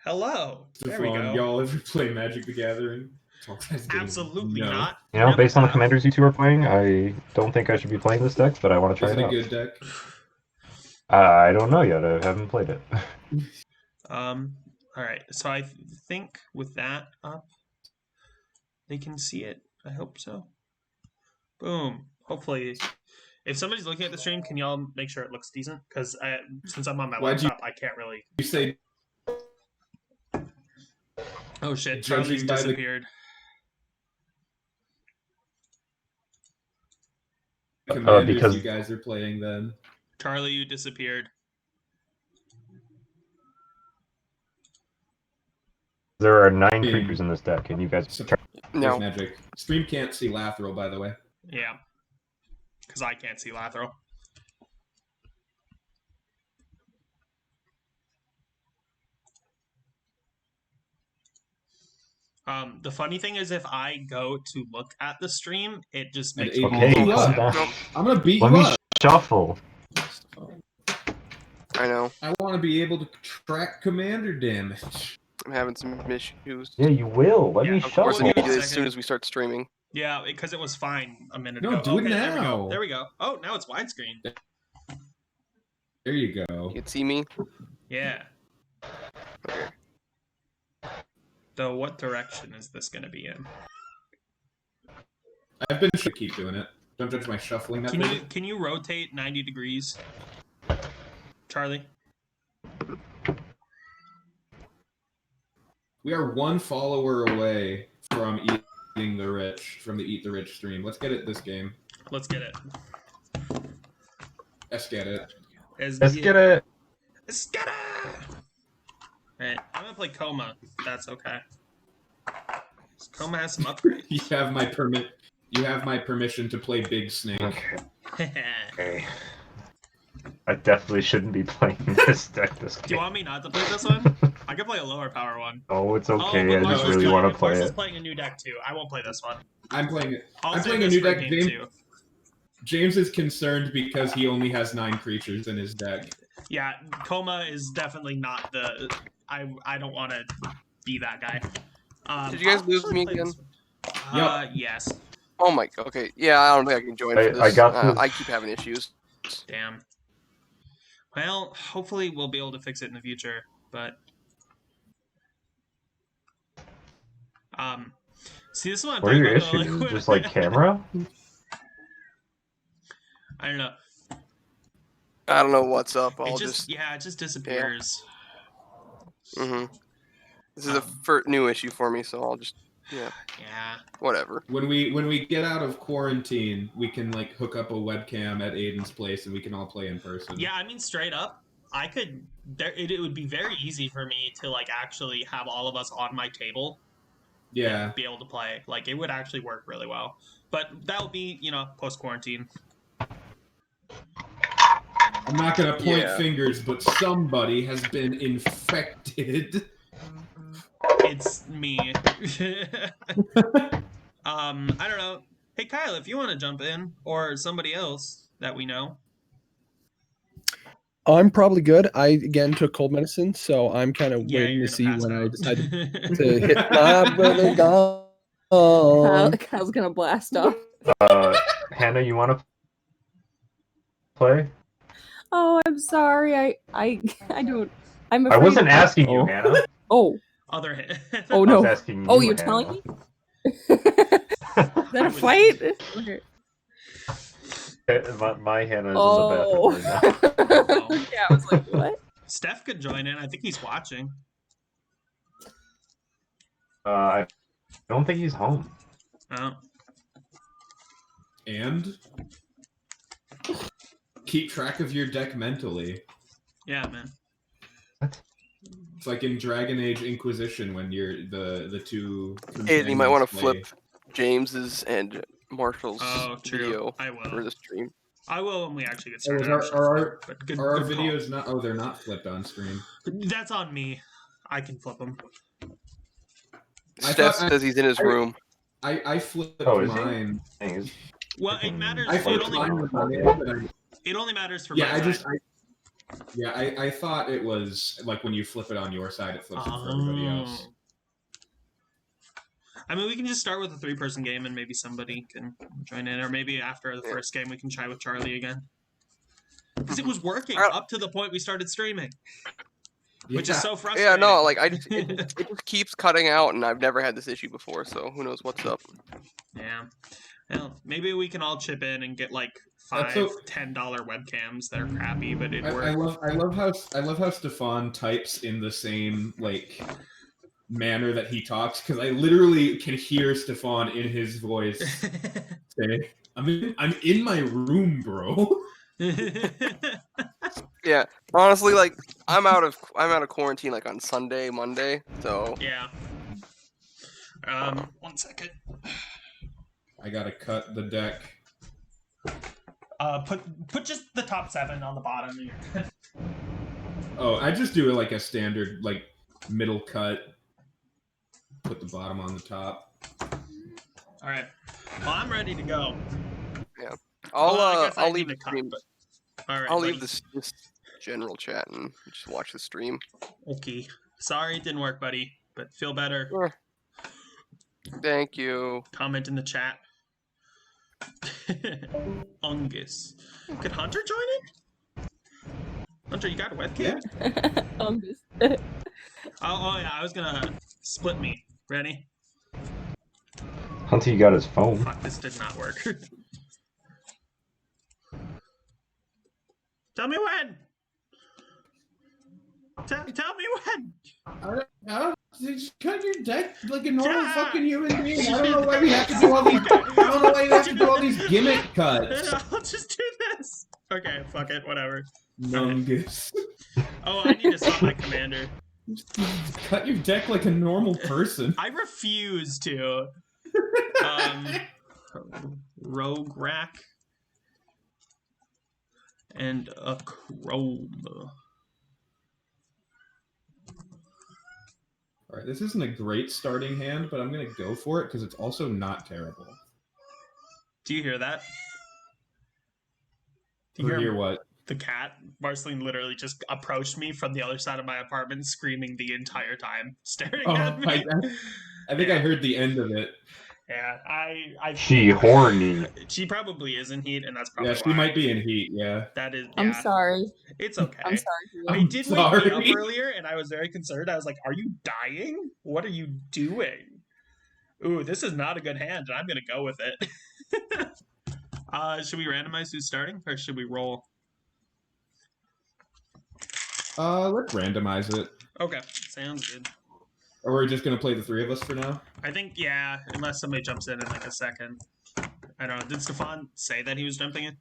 Hello. There we go. Y'all ever play Magic the Gathering? Absolutely no. not. You know, based on the commanders you two are playing, I don't think I should be playing this deck, but I want to try Is it it a out. good deck? I don't know yet. I haven't played it. All right. So I think with that up, they can see it. I hope so. Boom. Hopefully, if somebody's looking at the stream, can y'all make sure it looks decent? Because since I'm on my laptop, I can't really. You say. Oh shit! Charlie's disappeared. Because you guys are playing then. Charlie, you disappeared. There are 9 creatures in this deck, and you guys. No. Magic. Stream can't see Lathril, by the way. Yeah. Because I can't see Lathril. The funny thing is, if I go to look at the stream, it just makes me I'm gonna beat you up. Let me shuffle. I know. I want to be able to track commander damage. I'm having some issues. Yeah, you will. Let me Of course, shuffle. I'm gonna do it as soon as we start streaming. Yeah, because it was fine a minute No, ago. do it now. There we go. There we go. Oh, now it's widescreen. There you go. You can see me? Yeah. Okay. Though, what direction is this going to be in? I've been trying to keep doing it. Don't judge my shuffling method. Can you rotate 90 degrees? Charlie? We are one follower away from eating the rich, from the Eat the Rich stream. Let's get it this game. Let's get it. Let's get it. Let's get it. Let's get it! Alright, I'm gonna play Coma. That's okay. Coma has some upgrades. You have my permit. You have my permission to play Big Snake. Okay. I definitely shouldn't be playing this deck this game. Do you want me not to play this one? I can play a lower power one. Oh, it's okay. I just Marshall's really want to play Marshall's it. Playing a new deck too. I won't play this one. I'm playing it. I'm playing a new deck. James is concerned because he only has 9 creatures in his deck. Yeah, Coma is definitely not the. I don't want to be that guy. Did you guys lose me again? Yes. Oh my. Okay. Yeah, I don't think I can join for this. I got this. I keep having issues. Damn. Well, hopefully we'll be able to fix it in the future, but see, this is what I'm What are talking your about, issues? like, Just like camera? I don't know. I don't know what's up. It just disappears. Yeah. Mm-hmm. This is a new issue for me, so I'll just yeah. Whatever. When we get out of quarantine, we can like hook up a webcam at Aiden's place and we can all play in person. Yeah, I mean straight up, I could. It would be very easy for me to like actually have all of us on my table. Yeah. And be able to play. Like it would actually work really well. But that would be, post quarantine. I'm not gonna point fingers, but somebody has been infected. It's me. I don't know. Hey Kyle, if you want to jump in, or somebody else that we know. I'm probably good. I again took cold medicine, so I'm kind of waiting to see when I decide to hit my brother down. Kyle's gonna blast off. Hannah, you want to play? Oh, I'm sorry. I don't. I'm afraid. I wasn't asking you, Hannah. Oh. Other hand. Oh no. I was asking oh, you, you're Hannah. telling me? Is that a fight? Okay. My Hannah is oh. in the bathroom right now. Yeah, I was like, what? Steph could join in. I think he's watching. I don't think he's home. Oh. And keep track of your deck mentally. Yeah, man. It's like in Dragon Age Inquisition when you're the two. Hey, you might want to flip James's and Marshall's video I will. for the stream. I will when we actually get started. Are our videos not? Oh, they're not flipped on screen. That's on me. I can flip them. Steph says he's in his room. I flipped mine. Well, it matters. I flipped mine with my It only matters for I Yeah, I thought it was like when you flip it on your side, it flips it for everybody else. I mean, we can just start with a 3-person game and maybe somebody can join in. Or maybe after the first game, we can try with Charlie again. Because it was working up to the point we started streaming. Which is so frustrating. Yeah, no, like it just keeps cutting out, and I've never had this issue before, so who knows what's up. Yeah. Well, maybe we can all chip in and get like $5-10 webcams that are crappy, but it works. I love how Stefan types in the same like manner that he talks, because I literally can hear Stefan in his voice say, I'm in my room, bro. Yeah, honestly, like I'm out of quarantine like on Sunday, Monday, so yeah. 1 second. I gotta cut the deck. Put just the top 7 on the bottom. Oh, I just do it like a standard like middle cut. Put the bottom on the top. All right. Well, I'm ready to go. Yeah, I I'll need leave to the stream. cut, but... All right, I'll leave this general chat and just watch the stream. Okay. Sorry it didn't work, buddy, but feel better. Thank you. Comment in the chat. Ungus. Could Hunter join in? Hunter, you got a webcam? Ungus. Oh yeah, I was gonna split me. Ready? Hunter, you got his phone. Fuck, this did not work. Tell me when! Tell me when! Just cut your deck like a normal fucking human being. I don't know why we have to do all these. I don't know why you have to do all these gimmick cuts. I'll just do this. Okay, fuck it, whatever. Nungus. Oh, I need to stop my commander. Just cut your deck like a normal person. I refuse to. Rogue Rack and a Chrome. Alright, this isn't a great starting hand, but I'm going to go for it because it's also not terrible. Do you hear that? Do you hear what? The cat. Marceline literally just approached me from the other side of my apartment, screaming the entire time, staring at me. I think I heard the end of it. Yeah, She horny. She probably is in heat, and that's probably why. She might be in heat, yeah. That is. I'm sorry. It's okay. I'm sorry. I did wake me up earlier, and I was very concerned. I was like, "Are you dying? What are you doing?" Ooh, this is not a good hand, and I'm gonna go with it. Should we randomize who's starting, or should we roll? Let's randomize it. Okay, sounds good. Or we're just gonna play the 3 of us for now? I think, yeah, unless somebody jumps in like a second. I don't know. Did Stefan say that he was jumping in?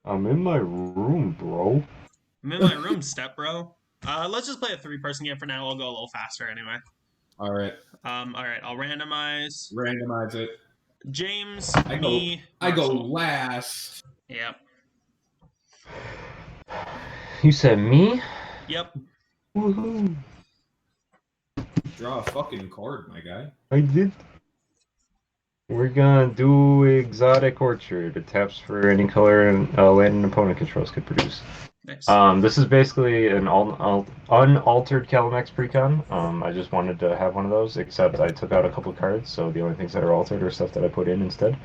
I'm in my room, bro. I'm in my room, step bro. Let's just play a 3-person game for now. I'll go a little faster anyway. All right. All right. I'll randomize. Randomize it. James, I go last. Yep. You said me? Yep. Woohoo! Draw a fucking card, my guy. I did. We're gonna do Exotic Orchard. It taps for any color and land an opponent controls could produce. Nice. This is basically an unaltered Calamex precon. I just wanted to have one of those, except I took out a couple cards, so the only things that are altered are stuff that I put in instead.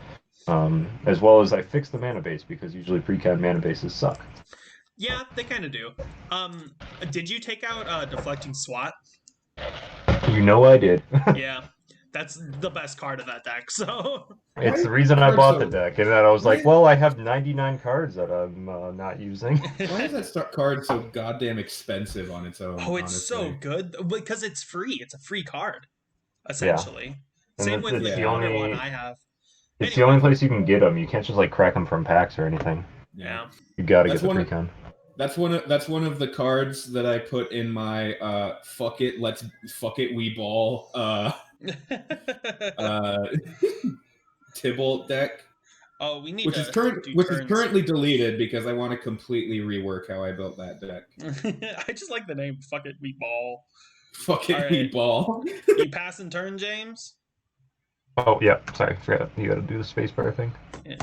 As well as I fixed the mana base, because usually precon mana bases suck. Yeah, they kind of do. Did you take out Deflecting SWAT? You know I did. Yeah, that's the best card of that deck, so... It's the reason I bought the deck, and then I was like, well, I have 99 cards that I'm not using. Why is that card so goddamn expensive on its own? Oh, it's honestly? so good. Because it's free. It's a free card, essentially. Yeah. Same with the other one I have. It's the only place you can get them. You can't just, like, crack them from packs or anything. Yeah. You gotta get the precon. That's one of the cards that I put in my fuck it we ball Tybalt deck. Oh, we need which is currently deleted because I want to completely rework how I built that deck. I just like the name fuck it we ball. Fuck it we ball. You pass and turn, James? Oh yeah, sorry, forgot. You gotta do the spacebar thing. Yeah.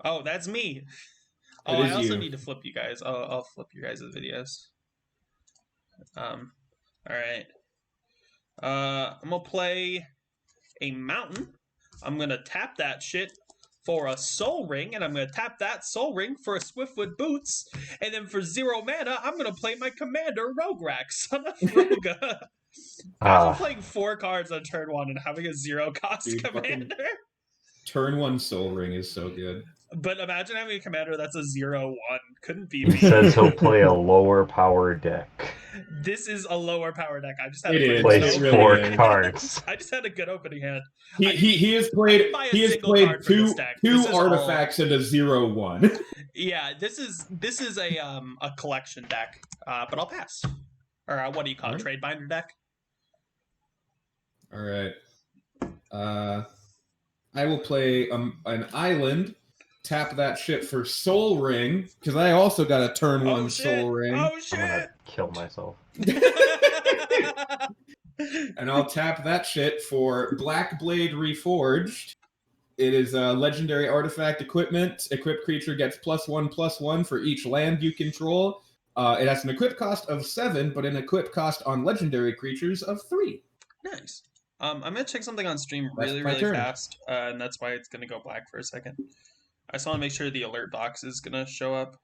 Oh, that's me. Oh, I also need to flip you guys. I'll flip you guys' videos. All right. I'm gonna play a mountain. I'm gonna tap that shit for a soul ring, and I'm gonna tap that soul ring for a Swiftfoot Boots, and then for 0 mana, I'm gonna play my commander Rograck, son of Ruga. Imagine playing 4 cards on turn 1 and having a 0-cost commander. Turn 1 Soul Ring is so good. But imagine having a commander that's a 0/1. Couldn't be He me. says he'll play a lower power deck. This is a lower power deck. I just had It a Plays really 4 is. cards. I just had a good opening hand. He has played two artifacts and a 0/1. Yeah, this is a collection deck. But I'll pass. Or what do you call it? Trade binder deck? All right. I will play an island. Tap that shit for Soul Ring because I also got a turn 1 Soul Ring. Oh shit! I'm gonna kill myself. And I'll tap that shit for Black Blade Reforged. It is a legendary artifact equipment. Equipped creature gets +1/+1 for each land you control. It has an equip cost of 7, but an equip cost on legendary creatures of 3. Nice. I'm gonna check something on stream really fast, and that's why it's gonna go black for a second. I just want to make sure the alert box is gonna show up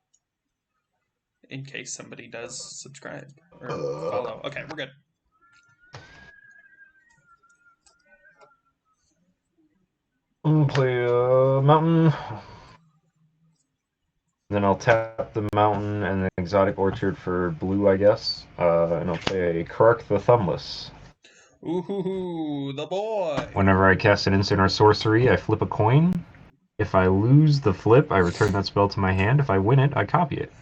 in case somebody does subscribe or follow. Okay, we're good. I'm gonna play a mountain. Then I'll tap the mountain and the exotic orchard for blue, I guess. And I'll play a Kark the Thumbless. Ooh, the boy. Whenever I cast an instant or sorcery, I flip a coin. If I lose the flip, I return that spell to my hand. If I win it, I copy it.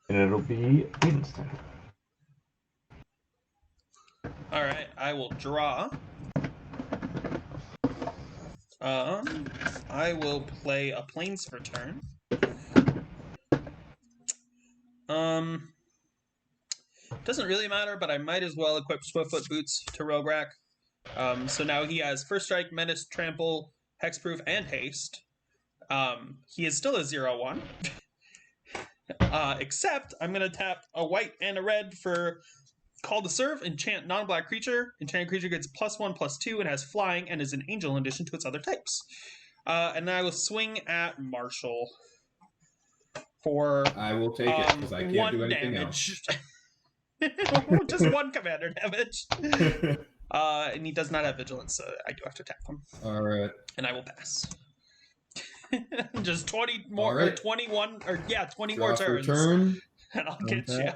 And it'll be instant. Alright, I will draw. I will play a Plains Return. Doesn't really matter, but I might as well equip Swiftfoot Boots to Rograck. So now he has First Strike, Menace, Trample, Hexproof, and Haste. He is still a 0/1. Except I'm going to tap a white and a red for Call to Serve, enchant non-black creature. Enchanted creature gets +1/+2 and has flying and is an angel in addition to its other types. And then I will swing at Marshall for I will take it because I can't do anything damage. else. Just 1 commander damage. And he does not have vigilance, so I do have to tap him. All right. And I will pass. Just 20 more, right. or 21, or yeah, 20 Draw more for turns. turn. And I'll get you.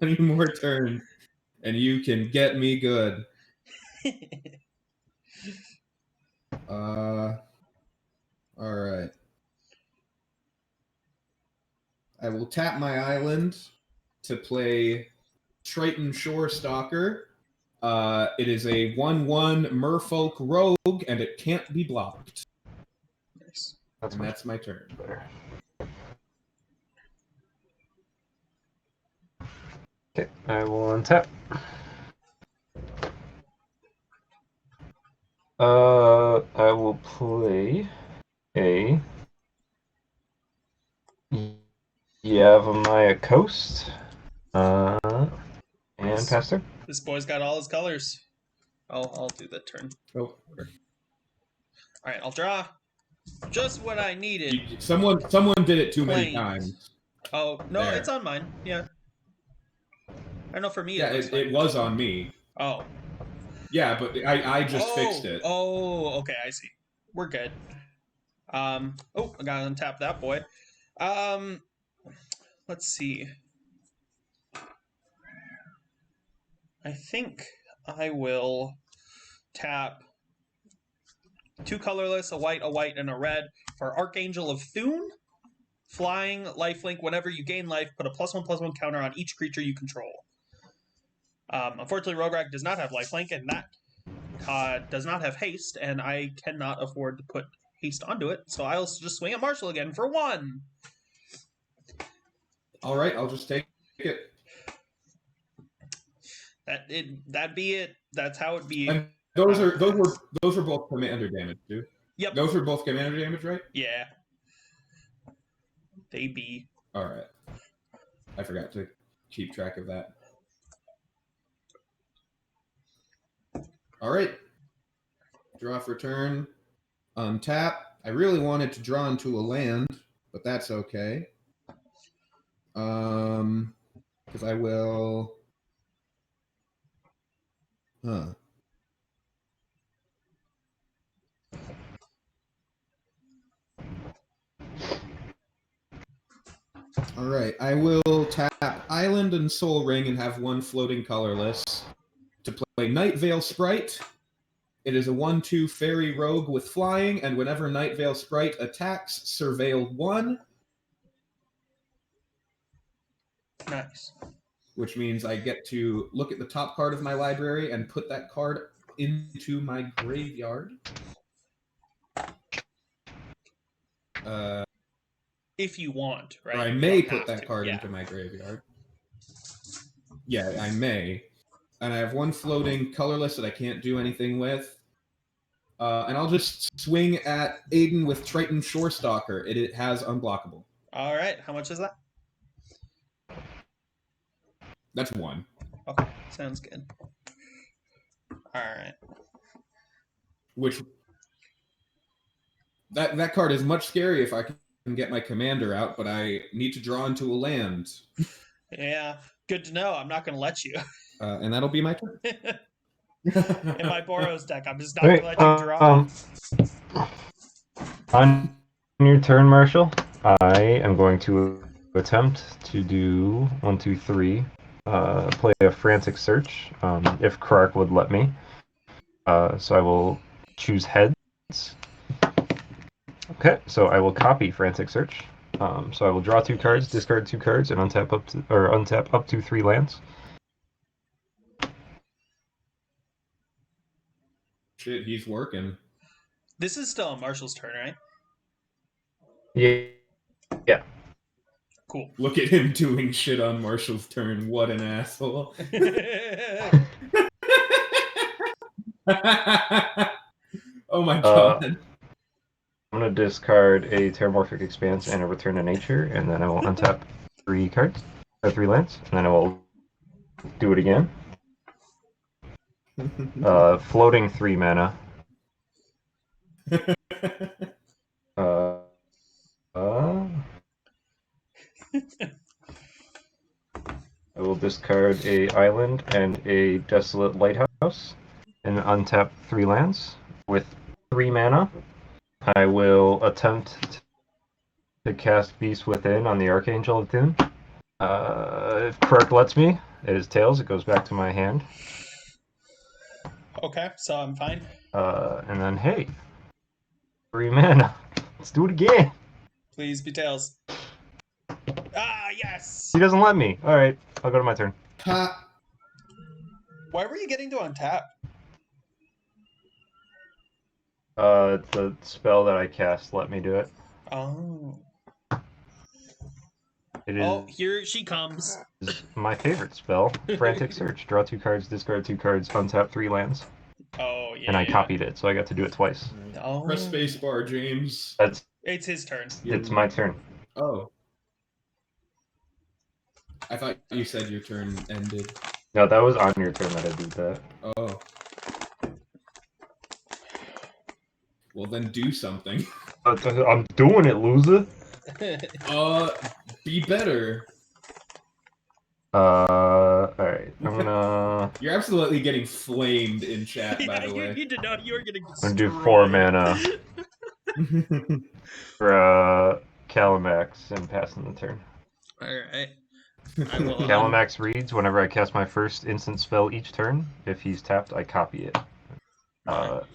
20 more turns, and you can get me good. All right. I will tap my island to play Triton Shore Stalker. It is a 1/1 Merfolk Rogue, and it can't be blocked. Nice. That's my turn. Better. Okay, I will untap. I will play a Yavimaya Coast. And Pastor. This boy's got all his colors. I'll do the turn. Oh. Alright, I'll draw. Just what I needed. Someone did it too many times. Oh, no, There. it's on mine. Yeah. I know for me Yeah, it was on me. Oh. Yeah, but I just fixed it. Oh, okay, I see. We're good. I gotta untap that boy. Let's see. I think I will tap 2 colorless, a white, and a red for Archangel of Thune. Flying, lifelink, whenever you gain life, put a +1/+1 counter on each creature you control. Unfortunately, Rograck does not have lifelink, and that does not have haste, and I cannot afford to put haste onto it, so I'll just swing at Marshall again for 1. All right, I'll just take it. That'd be it. That's how it'd be. And those were both commander damage too. Yep. Those are both commander damage, right? Yeah. They be. All right. I forgot to keep track of that. All right. Draw for turn. Untap. I really wanted to draw into a land, but that's okay. Because I will. Huh. All right. I will tap Island and Soul Ring and have one floating colorless to play Night Vale Sprite. It is a 1/2 fairy rogue with flying, and whenever Night Vale Sprite attacks, surveil 1. Nice. Which means I get to look at the top card of my library and put that card into my graveyard. If you want, right? Or I may put that card into my graveyard. Yeah, I may. And I have one floating colorless that I can't do anything with. And I'll just swing at Aiden with Triton Shorestalker. It has unblockable. All right. How much is that? That's 1. Okay. Sounds good. All right. Which that card is much scary if I can get my commander out, but I need to draw into a land. Yeah. Good to know. I'm not going to let you. And that'll be my turn. In my Boros deck, I'm just not going to let you draw. On your turn, Marshall, I am going to attempt to do 1, 2, 3. Play a Frantic Search, if Kark would let me. So I will choose heads. Okay, so I will copy Frantic Search. So I will draw 2 cards, discard 2 cards, and untap up to 3 lands. Shit, he's working. This is still on Marshall's turn, right? Yeah. Cool. Look at him doing shit on Marshall's turn. What an asshole. Oh my god. I'm going to discard a Terramorphic Expanse and a Return to Nature, and then I will untap 3 cards, or 3 lands, and then I will do it again. Floating 3 mana. I will discard a island and a Desolate Lighthouse, and untap 3 lands with 3 mana. I will attempt to cast Beast Within on the Archangel of Doom. If Kark lets me, it is tails. It goes back to my hand. Okay, so I'm fine. And then, hey, 3 mana. Let's do it again. Please be tails. Ah, yes! He doesn't let me. All right, I'll go to my turn. Ha! Why were you getting to untap? The spell that I cast let me do it. Oh. It is Oh, here she comes. my favorite spell, Frantic Search. Draw 2 cards, discard 2 cards, untap 3 lands. Oh, yeah. And I copied it, so I got to do it twice. Oh. Press spacebar, James. It's his turn. It's my turn. Oh. I thought you said your turn ended. No, that was on your turn that I did that. Oh. Well, then do something. I'm doing it, loser. Be better. Alright. I'm gonna... You're absolutely getting flamed in chat, by the way. You need to know you were getting I'm gonna do 4 mana for Calamax and passing the turn. Alright. I will, Calamax reads, whenever I cast my first instant spell each turn, if he's tapped, I copy it.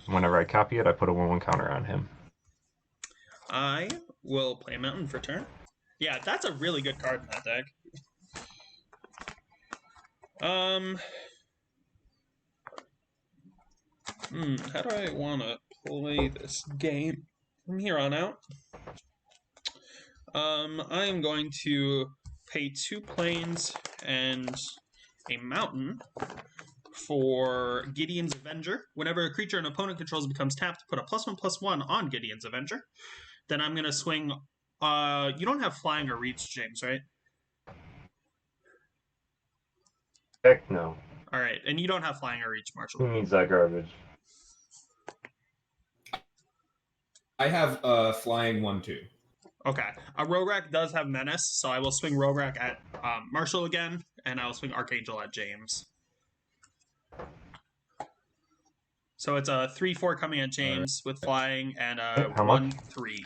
Whenever I copy it, I put a 1/1 counter on him. I will play a mountain for turn. Yeah, that's a really good card in that deck. How do I want to play this game from here on out? I am going to pay 2 plains and a mountain for Gideon's Avenger. Whenever a creature an opponent controls becomes tapped, put a +1/+1 on Gideon's Avenger. Then I'm going to swing... you don't have flying or reach, James, right? Heck no. All right, and you don't have flying or reach, Marshall. Who needs that garbage? I have flying 1/2. Okay. Rograk does have Menace, so I will swing Rograk at Marshall again, and I will swing Archangel at James. So it's a 3/4 coming at James with flying, and a How much? 1/3.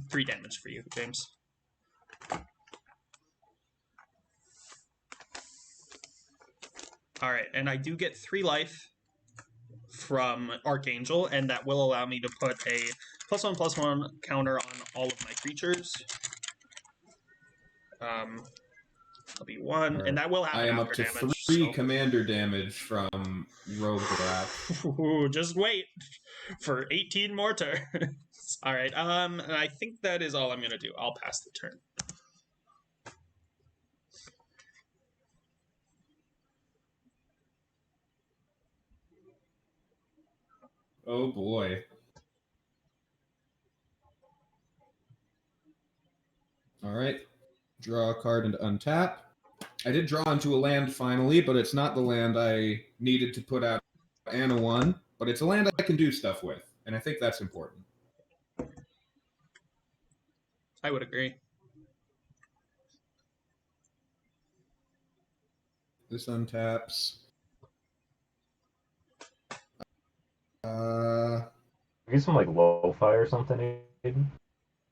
3 damage for you, James. All right, and I do get 3 life from Archangel, and that will allow me to put a +1/+1 counter on all of my creatures. That'll be 1, Right. and that will have I am up after to damage. 3 commander damage from Rograk. Ooh, just wait for 18 more turns. All right, and I think that is all I'm gonna do. I'll pass the turn. Oh boy. All right. Draw a card and untap. I did draw into a land finally, but it's not the land I needed to put out Anna 1, but it's a land I can do stuff with, and I think that's important. I would agree. This untaps. Get some like lo-fi or something, Aiden?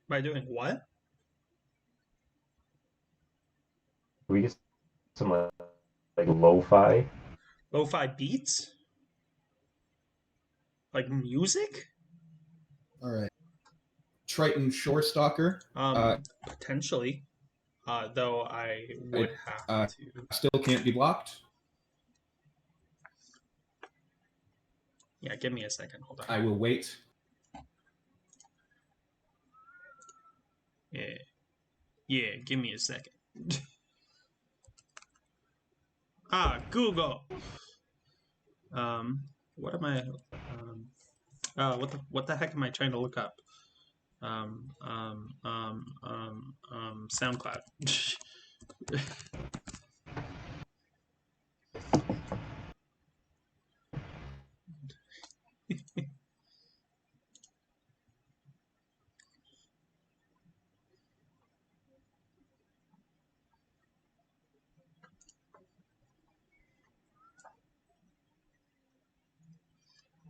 By doing what? Can we get some like lo-fi? Lo-fi beats? Like music? All right. Triton Shorestalker. Potentially. Though I would have to. Still can't be blocked. Yeah, give me a second. Hold on. I will wait. Yeah, give me a second. Google. What am I? What the heck am I trying to look up? SoundCloud.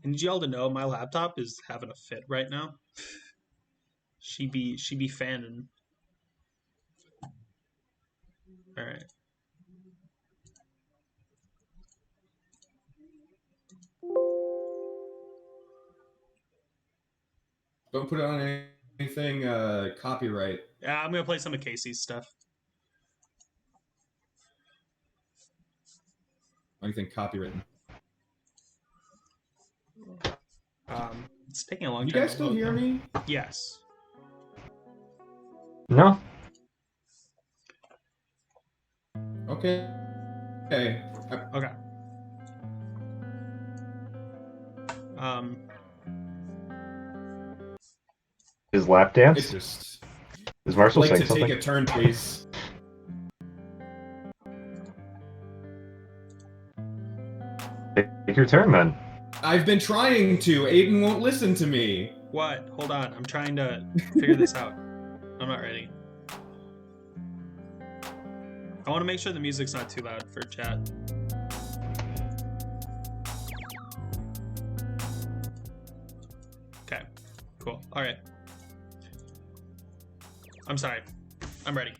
I need y'all to know my laptop is having a fit right now. She be fanning. All right. Don't put it on anything copyright. Yeah, I'm gonna play some of Casey's stuff. Anything copywritten. It's taking a long You time. guys still hear me? Yes. No. Okay. Okay. Okay. Is lap dance? It's just. Is I'd Marshall like saying to something? take a turn, please. Take your turn, then. I've been trying to. Aiden won't listen to me. What? Hold on. I'm trying to figure this out. I'm not ready. I want to make sure the music's not too loud for chat. Okay. Cool. All right. I'm sorry. I'm ready.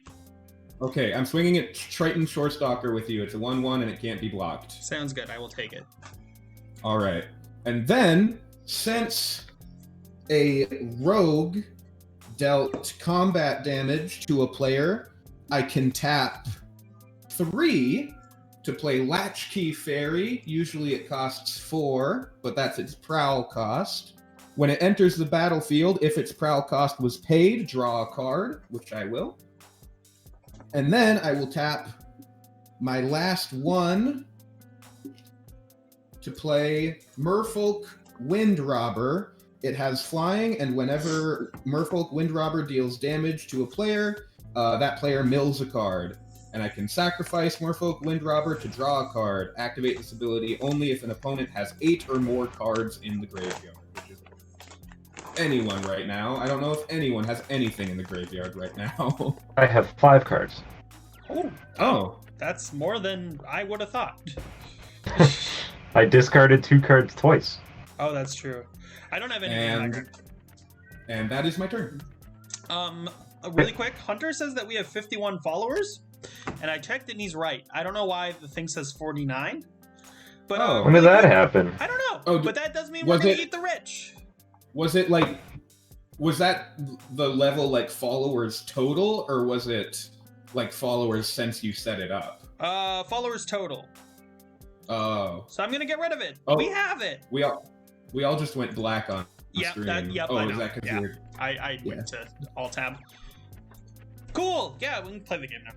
Okay, I'm swinging at Triton Shorestalker with you. It's a 1/1 and it can't be blocked. Sounds good. I will take it. All right. And then, since a rogue dealt combat damage to a player, I can tap 3 to play Latchkey Fairy. Usually it costs 4, but that's its prowl cost. When it enters the battlefield, if its prowl cost was paid, draw a card, which I will. And then I will tap my last one to play Merfolk Wind Robber. It has flying, and whenever Merfolk Wind Robber deals damage to a player, that player mills a card. And I can sacrifice Merfolk Wind Robber to draw a card. Activate this ability only if an opponent has 8 or more cards in the graveyard, which is anyone right now. I don't know if anyone has anything in the graveyard right now. I have 5 cards. Oh. That's more than I would have thought. I discarded 2 cards twice. Oh, that's true. I don't have any. And that is my turn. Really quick, Hunter says that we have 51 followers, and I checked and he's right. I don't know why the thing says 49. But when did that happen? I don't know. But that does mean we're gonna eat the rich. Was that the level like followers total, or was it like followers since you set it up? Followers total. Oh. So I'm gonna get rid of it. We have it. We all just went black on screen. Is that considered? I went to alt tab. Cool. Yeah, we can play the game now.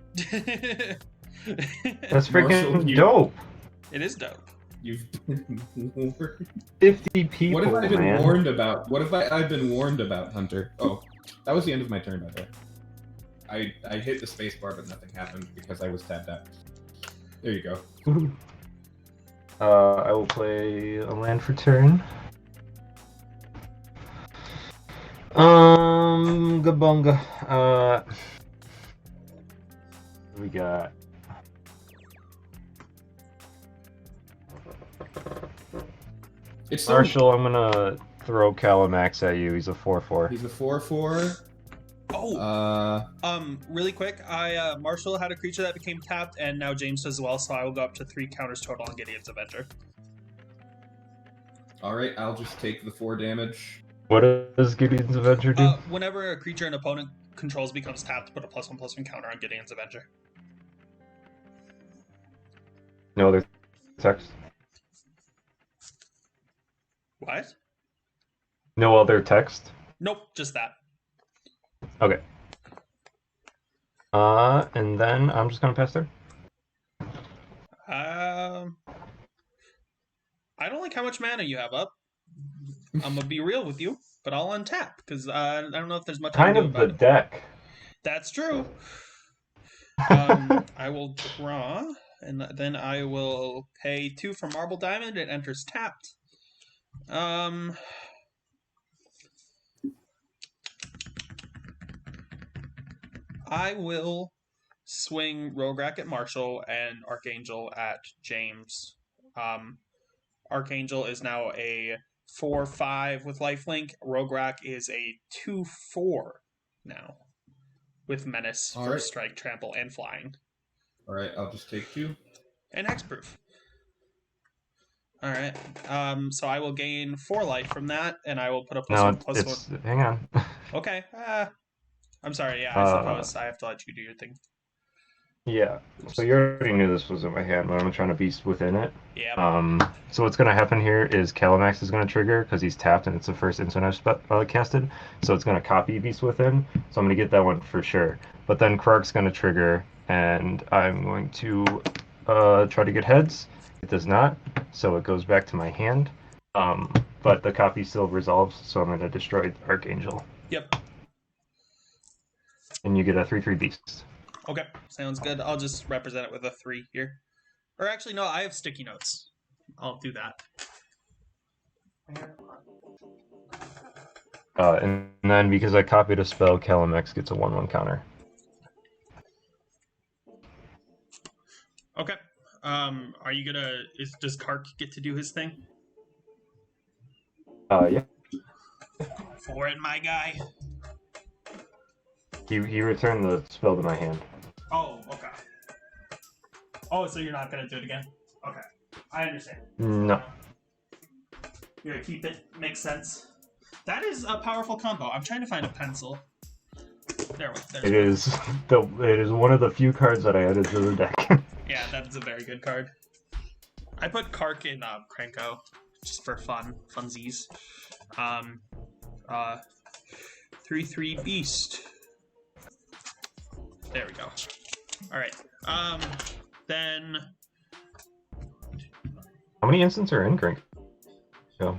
That's freaking dope. It is dope. You've been warned. 50 people. What have I been warned about? What have I've been warned about, Hunter? Oh, that was the end of my turn, by the way. I hit the space bar, but nothing happened because I was tapped out. There you go. I will play a land for turn. Gabunga. We got. Marshall, I'm gonna throw Calamax at you. He's a 4/4. He's a 4/4. Oh. Really quick, Marshall had a creature that became tapped, and now James does as well, so I will go up to 3 counters total on Gideon's Avenger. Alright, I'll just take the 4 damage. What does Gideon's Avenger do? Whenever a creature an opponent controls becomes tapped, put a +1/+1 counter on Gideon's Avenger. No other text? What? No other text? Nope, just that. Okay. And then I'm just gonna pass there. I don't like how much mana you have up. I'm gonna be real with you, but I'll untap because I don't know if there's much. Kind of the deck. That's true. I will draw, and then I will pay 2 for Marble Diamond. It enters tapped. I will swing Rograk at Marshall and Archangel at James. Archangel is now a 4/5 with lifelink. Rograk is a 2/4 now with Menace, First Strike, Trample, and Flying. Alright, I'll just take 2. And Hexproof. Alright, so I will gain 4 life from that, and I will put a +1/+1. Hang on. Okay, I'm sorry, yeah, I suppose I have to let you do your thing. Yeah, so you already knew this was in my hand, but I'm trying to beast within it. Yeah. So what's going to happen here is Calamax is going to trigger because he's tapped and it's the first instant I've casted. So it's going to copy beast within, so I'm going to get that one for sure. But then Krark's going to trigger, and I'm going to try to get heads. It does not, so it goes back to my hand. But the copy still resolves, so I'm going to destroy Archangel. Yep. And you get a 3/3 beast. Okay, sounds good. I'll just represent it with a 3 here. Or actually, no, I have sticky notes. I'll do that. And then because I copied a spell, Calamax gets a 1/1 counter. Okay. Are you gonna? Does Kark get to do his thing? Yeah. For it, my guy. He returned the spell to my hand. Oh, okay. Oh, so you're not gonna do it again? Okay, I understand. No. You're gonna keep it. Makes sense. That is a powerful combo. I'm trying to find a pencil. It is one of the few cards that I added to the deck. Yeah, that's a very good card. I put Kark in Krenko just for funsies. 3/3 beast. There we go. All right. Then How many instants are in Crank? Go.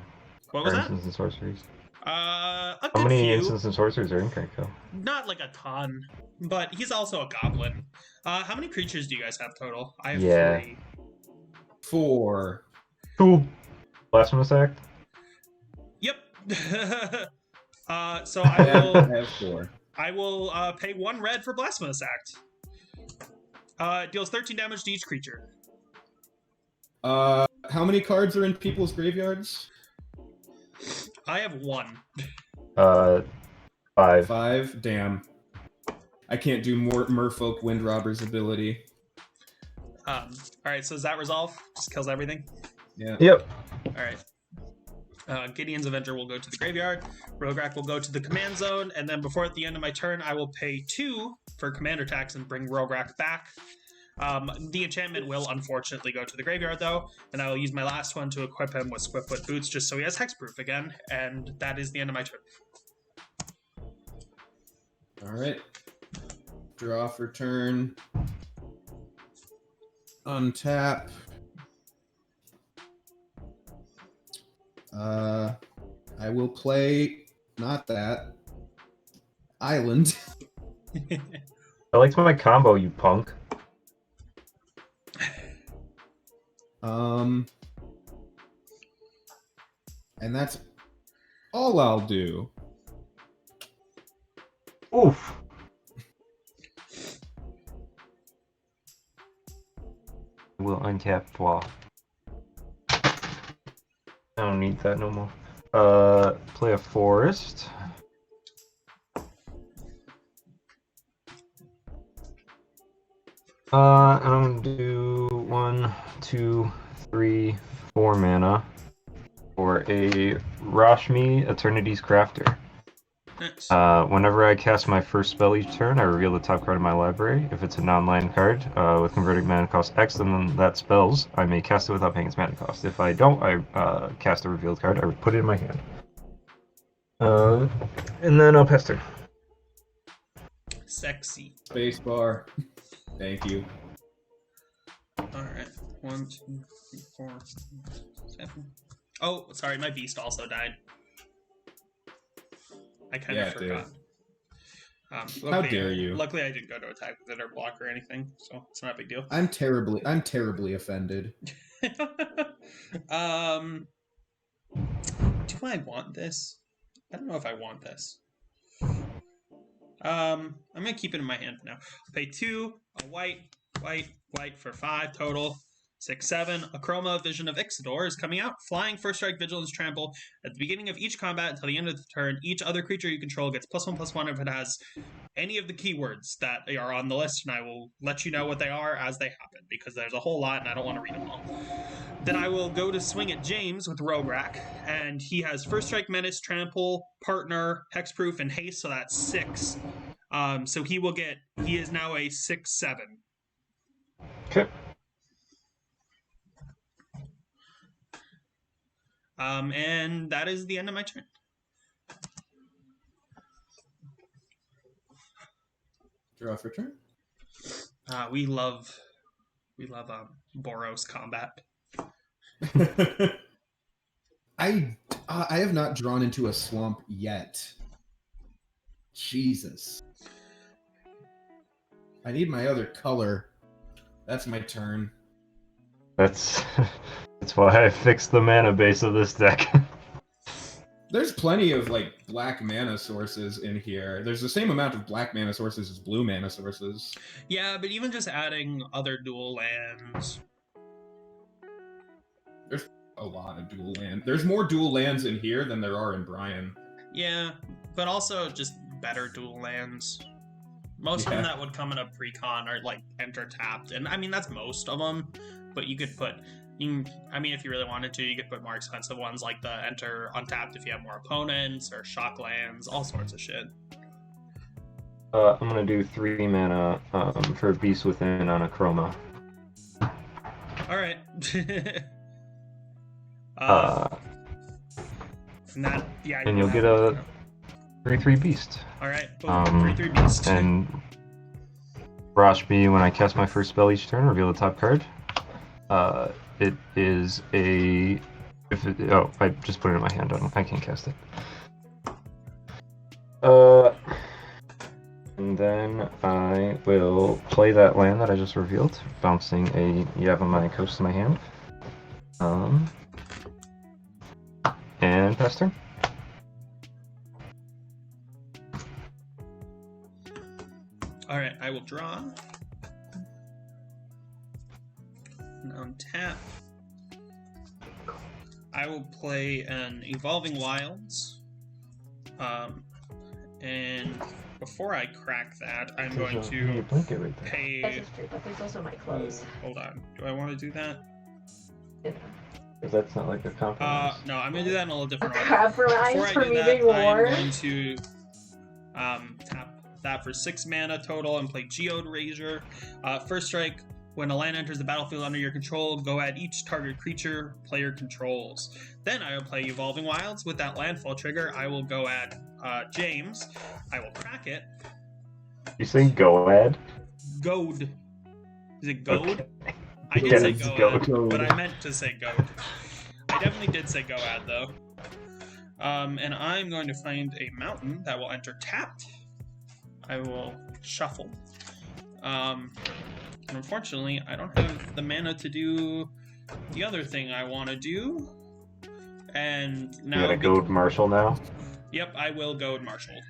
What was that? Instants and sorceries. A How good many few. instants and sorceries are in Cranko? Not like a ton, but he's also a goblin. How many creatures do you guys have total? I have Yeah. 3. 4. Cool. Blasphemous Act? Yep. So I will. I have 4. I will pay 1 red for Blasphemous Act. It deals 13 damage to each creature. How many cards are in people's graveyards? I have 1. 5. 5? Damn. I can't do more Merfolk Wind Robber's ability. Alright, so does that resolve? Just kills everything? Yeah. Yep. Alright. Gideon's Avenger will go to the graveyard. Rograk will go to the command zone, and then before at the end of my turn, I will pay 2 for commander tax and bring Rograk back. The enchantment will unfortunately go to the graveyard though, and I will use my last one to equip him with Swiftfoot Boots just so he has hexproof again, and that is the end of my turn. Alright. Draw for turn. Untap. I will play not that. Island. I liked my combo, you punk. And that's all I'll do. Oof. We'll untap Flaw. I don't need that no more. Play a forest. I'm gonna do 1, 2, 3, 4 mana for a Rashmi Eternity's Crafter. Nice. Whenever I cast my first spell each turn, I reveal the top card of my library. If it's a non-land card with converted mana cost X, then that spells, I may cast it without paying its mana cost. If I don't, I cast a revealed card. I put it in my hand. And then I'll pass turn. Sexy. Spacebar. Thank you. Alright. 1, 2, 3, 4, 7. Oh, sorry, my beast also died. I kind of forgot. How dare you? Luckily, I didn't go to attack with it or block or anything, so it's not a big deal. I'm terribly offended. Do I want this? I don't know if I want this. I'm gonna keep it in my hand for now. I'll pay 2, a white for 5 total. 6, 7. A Chroma Vision of Ixidor is coming out. Flying, First Strike, Vigilance, Trample. At the beginning of each combat until the end of the turn, each other creature you control gets +1/+1 if it has any of the keywords that are on the list, and I will let you know what they are as they happen, because there's a whole lot and I don't want to read them all. Then I will go to swing at James with Rograk, and he has First Strike, Menace, Trample, Partner, Hexproof, and Haste, so that's 6. So he is now a 6/7. Okay. And that is the end of my turn. Draw for turn. We love Boros combat. I have not drawn into a swamp yet. Jesus. I need my other color. That's my turn. That's why I fixed the mana base of this deck. There's plenty of like black mana sources in here. There's the same amount of black mana sources as blue mana sources. Yeah, but even just adding other dual lands. There's a lot of dual land. There's more dual lands in here than there are in Brian. Yeah, but also just better dual lands. Most of them that would come in a precon are like enter tapped, and I mean that's most of them. But you could put, if you really wanted to, you could put more expensive ones like the enter untapped if you have more opponents, or shock lands, all sorts of shit. I'm gonna do 3 mana for Beast Within on a Chroma. All right. And you'll get a 3/3 Beast. All right, 3/3 Beast. And Rashmi, when I cast my first spell each turn, reveal the top card. It is a. I just put it in my hand. I can't cast it. And then I will play that land that I just revealed, bouncing a Yavimaya Coast in my hand. And pass turn. Alright, I will draw. And untap. I will play an Evolving Wilds. And before I crack that, I'm going to pay... That's true, but there's also my clothes. Hold on. Do I want to do that? Because that's not like a compromise. No, I'm going to do that in a little different way. Compromise for me being I'm war. going to tap that for 6 mana total and play Geode Razor. First strike, when a land enters the battlefield under your control, go at each target creature player controls. Then I will play Evolving Wilds. With that landfall trigger, I will go at James. I will crack it. You saying go ahead? Goad. Is it goad? Okay. I did Yeah, say it's goad, goad. but I meant to say goad. I definitely did say goad, though. And I'm going to find a mountain that will enter tapped. I will shuffle. And unfortunately, I don't have the mana to do the other thing I want to do. And now... You gotta goad Marshall now? Yep, I will goad Marshall.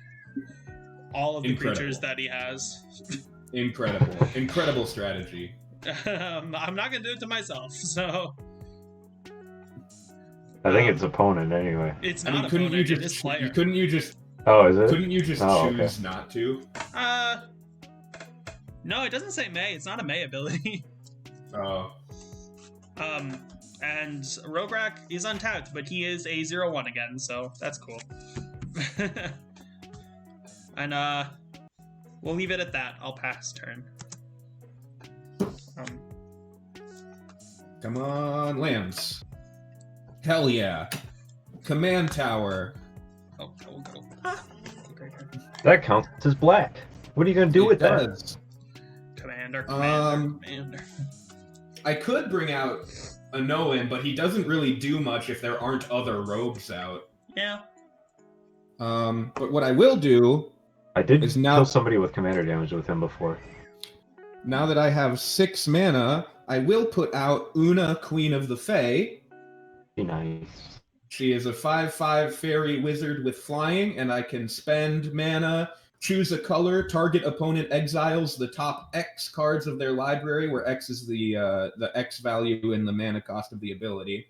All of the creatures that he has. Incredible. Incredible strategy. I'm not going to do it to myself, so... I think it's opponent anyway. It's not opponent, it is player. Couldn't you just Oh, is it? Couldn't you just choose okay. not to? No, it doesn't say May. It's not a May ability. Oh. And Rograk is untapped, but he is a 0/1 again, so that's cool. And we'll leave it at that. I'll pass turn. Come on, lands. Hell yeah. Command tower. Oh, I will go. That counts as black. What are you gonna do with that? Commander. I could bring out a Nolan, but he doesn't really do much if there aren't other rogues out. Yeah. But what I will do... I did kill somebody with commander damage with him before. Now that I have 6 mana, I will put out Una, Queen of the Fae. Be nice. She is a 5/5 fairy wizard with flying, and I can spend mana, choose a color, target opponent exiles the top X cards of their library, where X is the X value in the mana cost of the ability.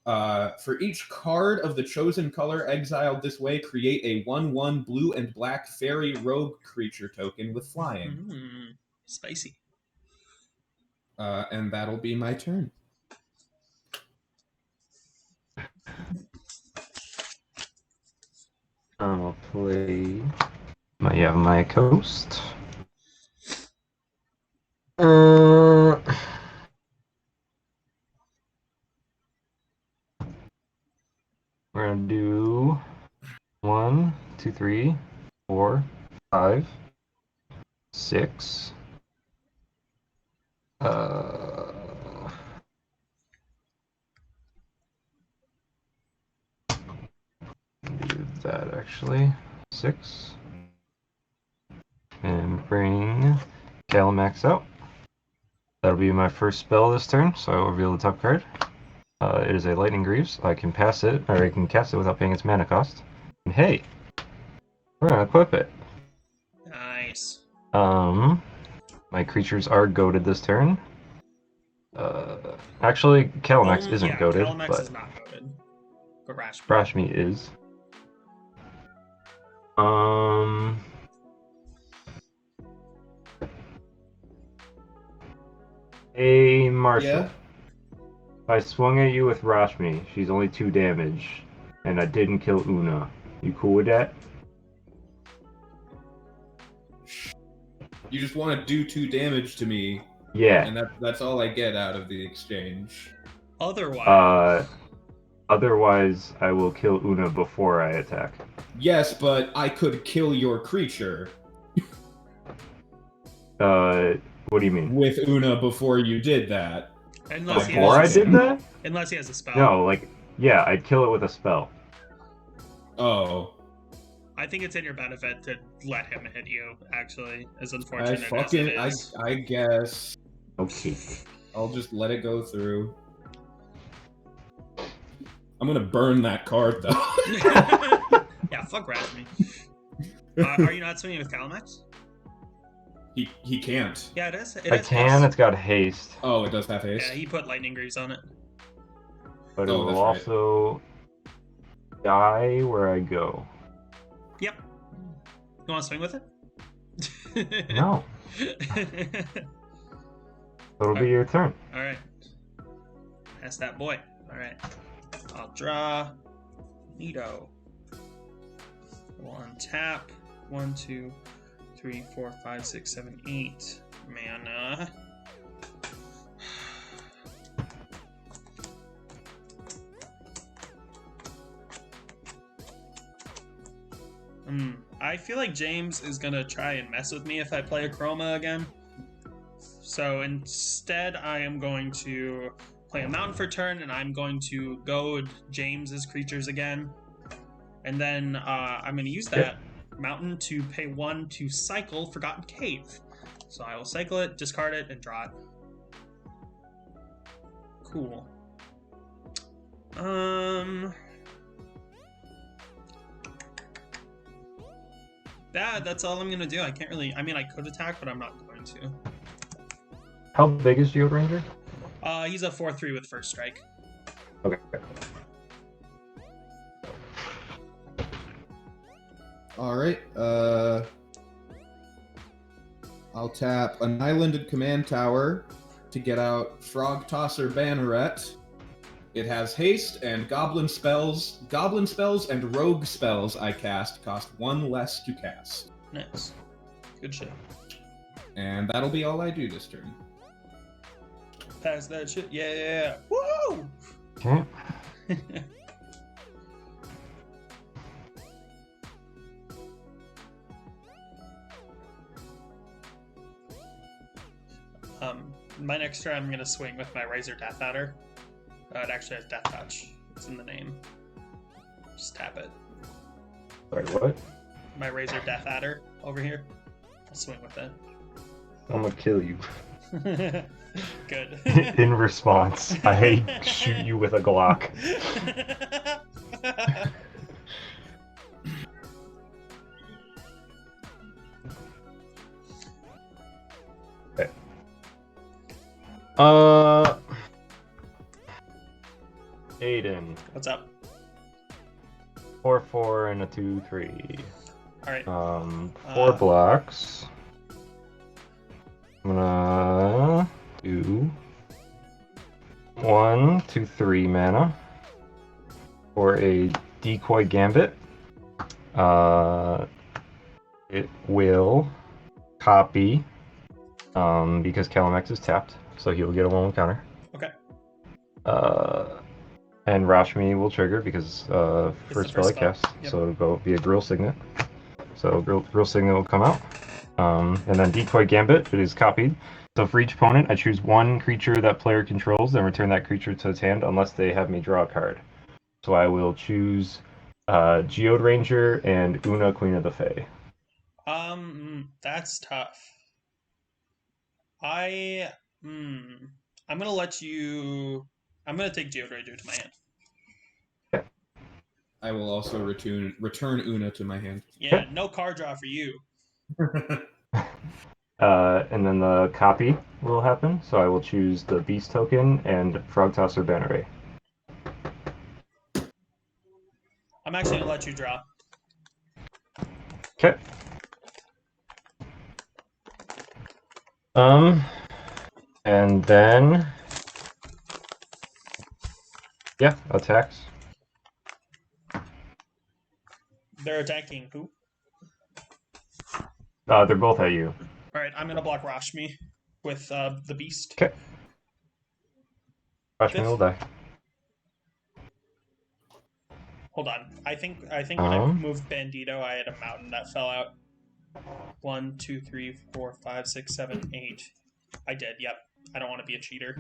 For each card of the chosen color exiled this way, create a 1/1 blue and black fairy rogue creature token with flying. Spicy. And that'll be my turn. I'll play my Yavimaya Coast. We're gonna do 1, 2, 3, 4, 5, 6. Do that actually. 6. And bring Calamax out. That'll be my first spell this turn, so I will reveal the top card. It is a Lightning Greaves. I can pass it, or I can cast it without paying its mana cost. And hey, we're gonna equip it. Nice. My creatures are goated this turn. Actually, Calamax isn't goated, Calamax but is not goated. But Rashmi is. Hey, Marshall. Yeah? I swung at you with Rashmi. She's only 2 damage, and I didn't kill Una. You cool with that? You just want to do 2 damage to me. Yeah. And that's all I get out of the exchange. Otherwise... Otherwise, I will kill Una before I attack. Yes, but I could kill your creature. What do you mean? With Una before you did that. Unless he Before I has, did that? unless he has a spell. No, like, yeah, I'd kill it with a spell. Oh. I think it's in your benefit to let him hit you, actually, as I unfortunate as fucking it is. I guess Okay. I'll just let it go through. I'm gonna burn that card though. Yeah, fuck Razmi. Are you not swinging with Calamax? He can't. Yeah, it is. I can, Haste. it's got haste. Oh, it does have haste. Yeah, he put lightning greaves on it. But it Oh, will that's right. also die where I go. Yep. You want to swing with it? No. It'll be your turn. All right. That's that boy. All right. I'll draw. Neato. We'll untap. 1, 2, 3, 4, 5, 6, 7, 8 mana. I feel like James is gonna try and mess with me if I play a Chroma again. So instead, I am going to play a mountain for turn, and I'm going to goad James's creatures again. And then I'm going to use that mountain to pay 1 to cycle Forgotten Cave. So I will cycle it, discard it, and draw it. Cool. That's all I'm going to do. I can't really... I mean, I could attack, but I'm not going to. How big is Geode Ranger? He's a 4/3 with first strike. Okay. Alright, I'll tap an islanded command tower to get out Frog Tosser Banneret. It has haste and goblin spells and rogue spells I cast cost 1 less to cast. Nice. Good shit. And that'll be all I do this turn. Pass that shit. Yeah. Woo! Okay. My next turn, I'm gonna swing with my Razor Death Adder. It actually has Death Touch. It's in the name. Just tap it. Sorry, what? My Razor Death Adder over here. I'll swing with it. I'm gonna kill you. Good. In response, I shoot you with a Glock. Okay. Aiden. What's up? 4/4 and a 2/3. All right. 4 blocks. I'm gonna do 1, 2, 3 mana for a Decoy Gambit. It will copy because Calamax is tapped, so he'll get a 1 counter. Okay. And Rashmi will trigger because first spell I cast, Yep. so it'll go be a Grill Signet. So Grill Signet will come out. And then Decoy Gambit, it is copied. So for each opponent, I choose 1 creature that player controls and return that creature to its hand unless they have me draw a card. So I will choose Geode Ranger and Una, Queen of the Fae. That's tough. I'm gonna let you. I'm gonna take Geode Ranger to my hand. I will also return Una to my hand. Yeah, no card draw for you. And then the copy will happen. So I will choose the Beast token and Frog Tosser Banneret. I'm actually gonna let you draw. Okay. And then attacks. They're attacking who? They're both at you. All right, I'm gonna block Rashmi with the beast. Okay. Rashmi will die. Hold on. I think when I moved Bandito, I had a mountain that fell out. 1, 2, 3, 4, 5, 6, 7, 8. I did. Yep. I don't want to be a cheater.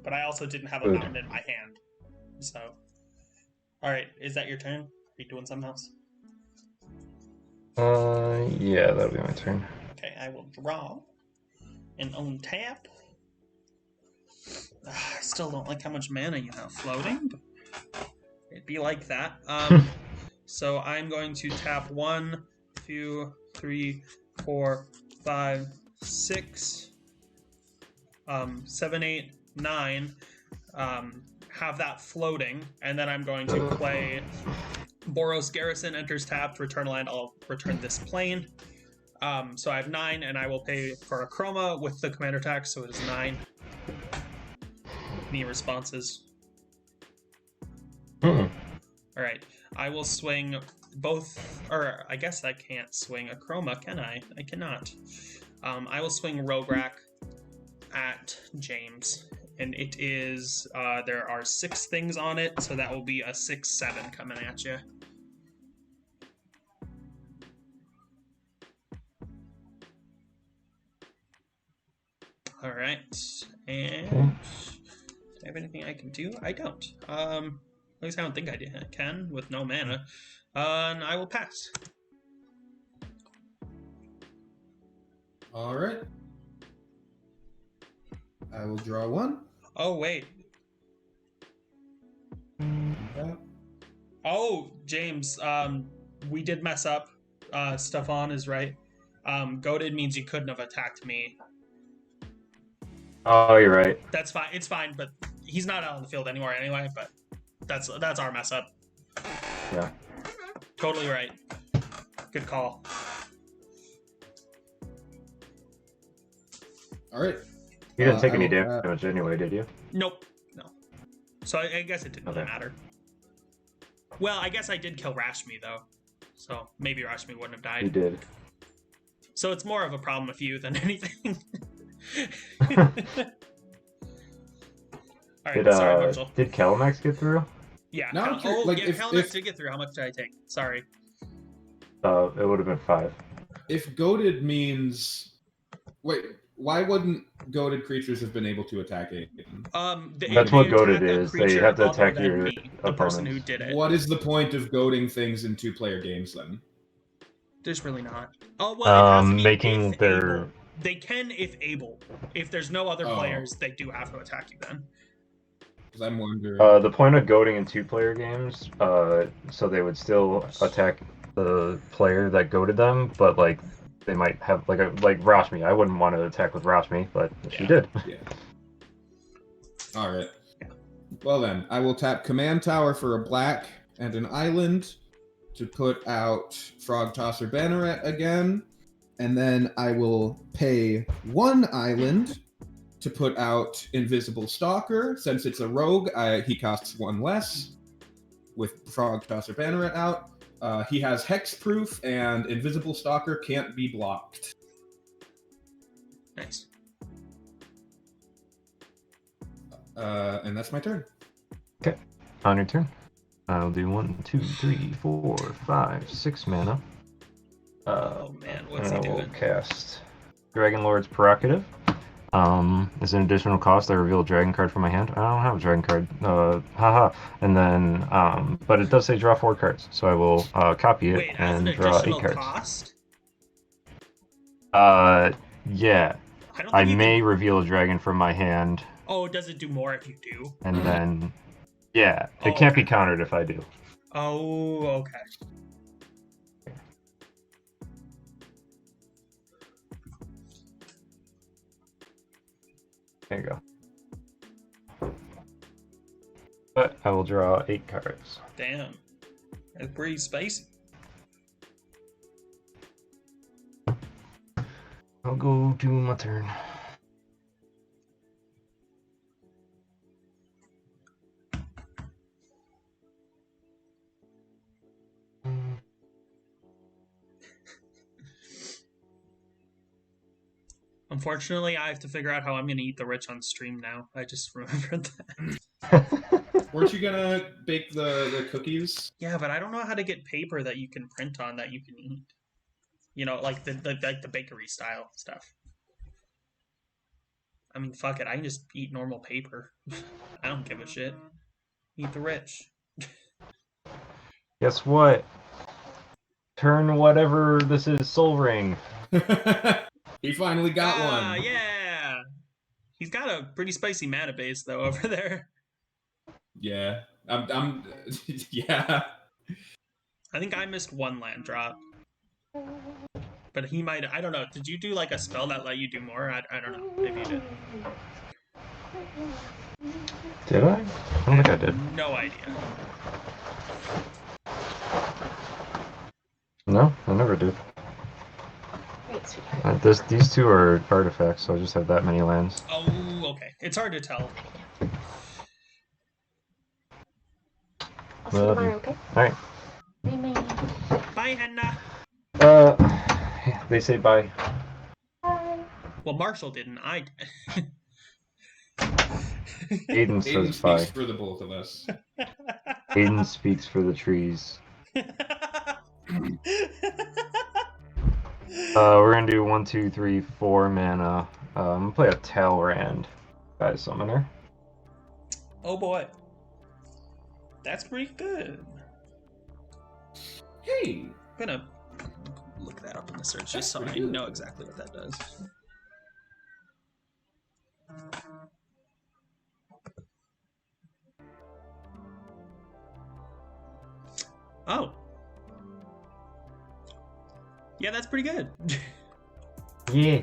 but I also didn't have a mountain in my hand. So, all right, is that your turn? Are you doing something else? Yeah, that'll be my turn. Okay, I will draw and untap. I still don't like how much mana you have floating, but it'd be like that. So I'm going to tap 1, 2, 3, 4, 5, 6, 7, 8, 9. Have that floating, and then I'm going to play Boros Garrison enters tapped, return a land, I'll return this plane. So I have 9, and I will pay for a chroma with the commander tax, so it is 9. Any responses? Alright, I will swing both, or I guess I can't swing a chroma, can I? I cannot. I will swing Rograk at James, and it is, there are 6 things on it, so that will be a 6/7 coming at you. Alright, and do I have anything I can do? I don't. At least I don't think I can, with no mana. And I will pass. Alright. I will draw 1. Oh, wait. Yeah. Oh, James, we did mess up. Stefan is right. Goaded means you couldn't have attacked me. Oh, you're right. That's fine. It's fine, but he's not out on the field anymore anyway, but that's our mess up. Yeah. Totally right. Good call. Alright. You didn't take any damage anyway, did you? Nope. No. So I guess it didn't really matter. Well, I guess I did kill Rashmi, though. So maybe Rashmi wouldn't have died. You did. So it's more of a problem with you than anything. Alright, sorry, Marshall. Did Calamax get through? Yeah. No, Calamax did get through. How much did I take? Sorry. It would have been 5. If goaded means... Wait, why wouldn't goaded creatures have been able to attack Aiden? That's what goaded is. They have to attack your the person who did it. What is the point of goading things in 2-player games then? There's really not. Oh well, it has to be making if their... able. They can if able. If there's no other players, they do have to attack you then. Because I'm wondering... the point of goading in 2-player games, so they would still attack the player that goaded them, but like they might have like Rashmi. I wouldn't want to attack with Rashmi, but she did. Yeah. All right. Well then, I will tap Command Tower for a black and an island to put out Frog Tosser Banneret again, and then I will pay 1 island to put out Invisible Stalker. Since it's a rogue, he costs 1 less with Frog Tosser Banneret out. He has Hexproof, and Invisible Stalker can't be blocked. Nice. And that's my turn. Okay, on your turn. I'll do 1, 2, 3, 4, 5, 6 mana. Oh man, what's he I will doing? cast Dragon Lord's Prerogative. As an additional cost, I reveal a dragon card from my hand. I don't have a dragon card. Haha. And then, but it does say draw 4 cards, so I will copy it and draw 8 cards. Cost? Yeah. I may reveal a dragon from my hand. Oh, does it do more if you do? And then, yeah, it can't be countered if I do. Oh, okay. There you go. But I will draw 8 cards. Damn. That's pretty spicy. I'll go do my turn. Unfortunately, I have to figure out how I'm going to eat the rich on stream now. I just remembered that. Weren't you gonna bake the cookies? Yeah, but I don't know how to get paper that you can print on that you can eat. You know, like the bakery style stuff. I mean, fuck it. I can just eat normal paper. I don't give a shit. Eat the rich. Guess what? Turn whatever this is, Soul Ring. He finally got one. Yeah. He's got a pretty spicy mana base though over there. Yeah. I'm yeah. I think I missed one land drop. But he might, I don't know. Did you do like a spell that let you do more? I don't know. Maybe you did. Did I? I don't think I did. No idea. No, I never did. These two are artifacts, so I just have that many lands. Oh, okay. It's hard to tell. I'll see you tomorrow, okay? Alright. Bye, Henna. They say bye. Bye. Well, Marshall didn't. I did. Aiden Aiden says speaks bye. for the both of us. Aiden speaks for the trees. We're gonna do 1, 2, 3, 4 mana. I'm gonna play a Tyrant, guys, summoner. Oh boy. That's pretty good. Hey. I'm gonna look that up in the search just so I know exactly what that does. Oh. Yeah, that's pretty good. Yeah.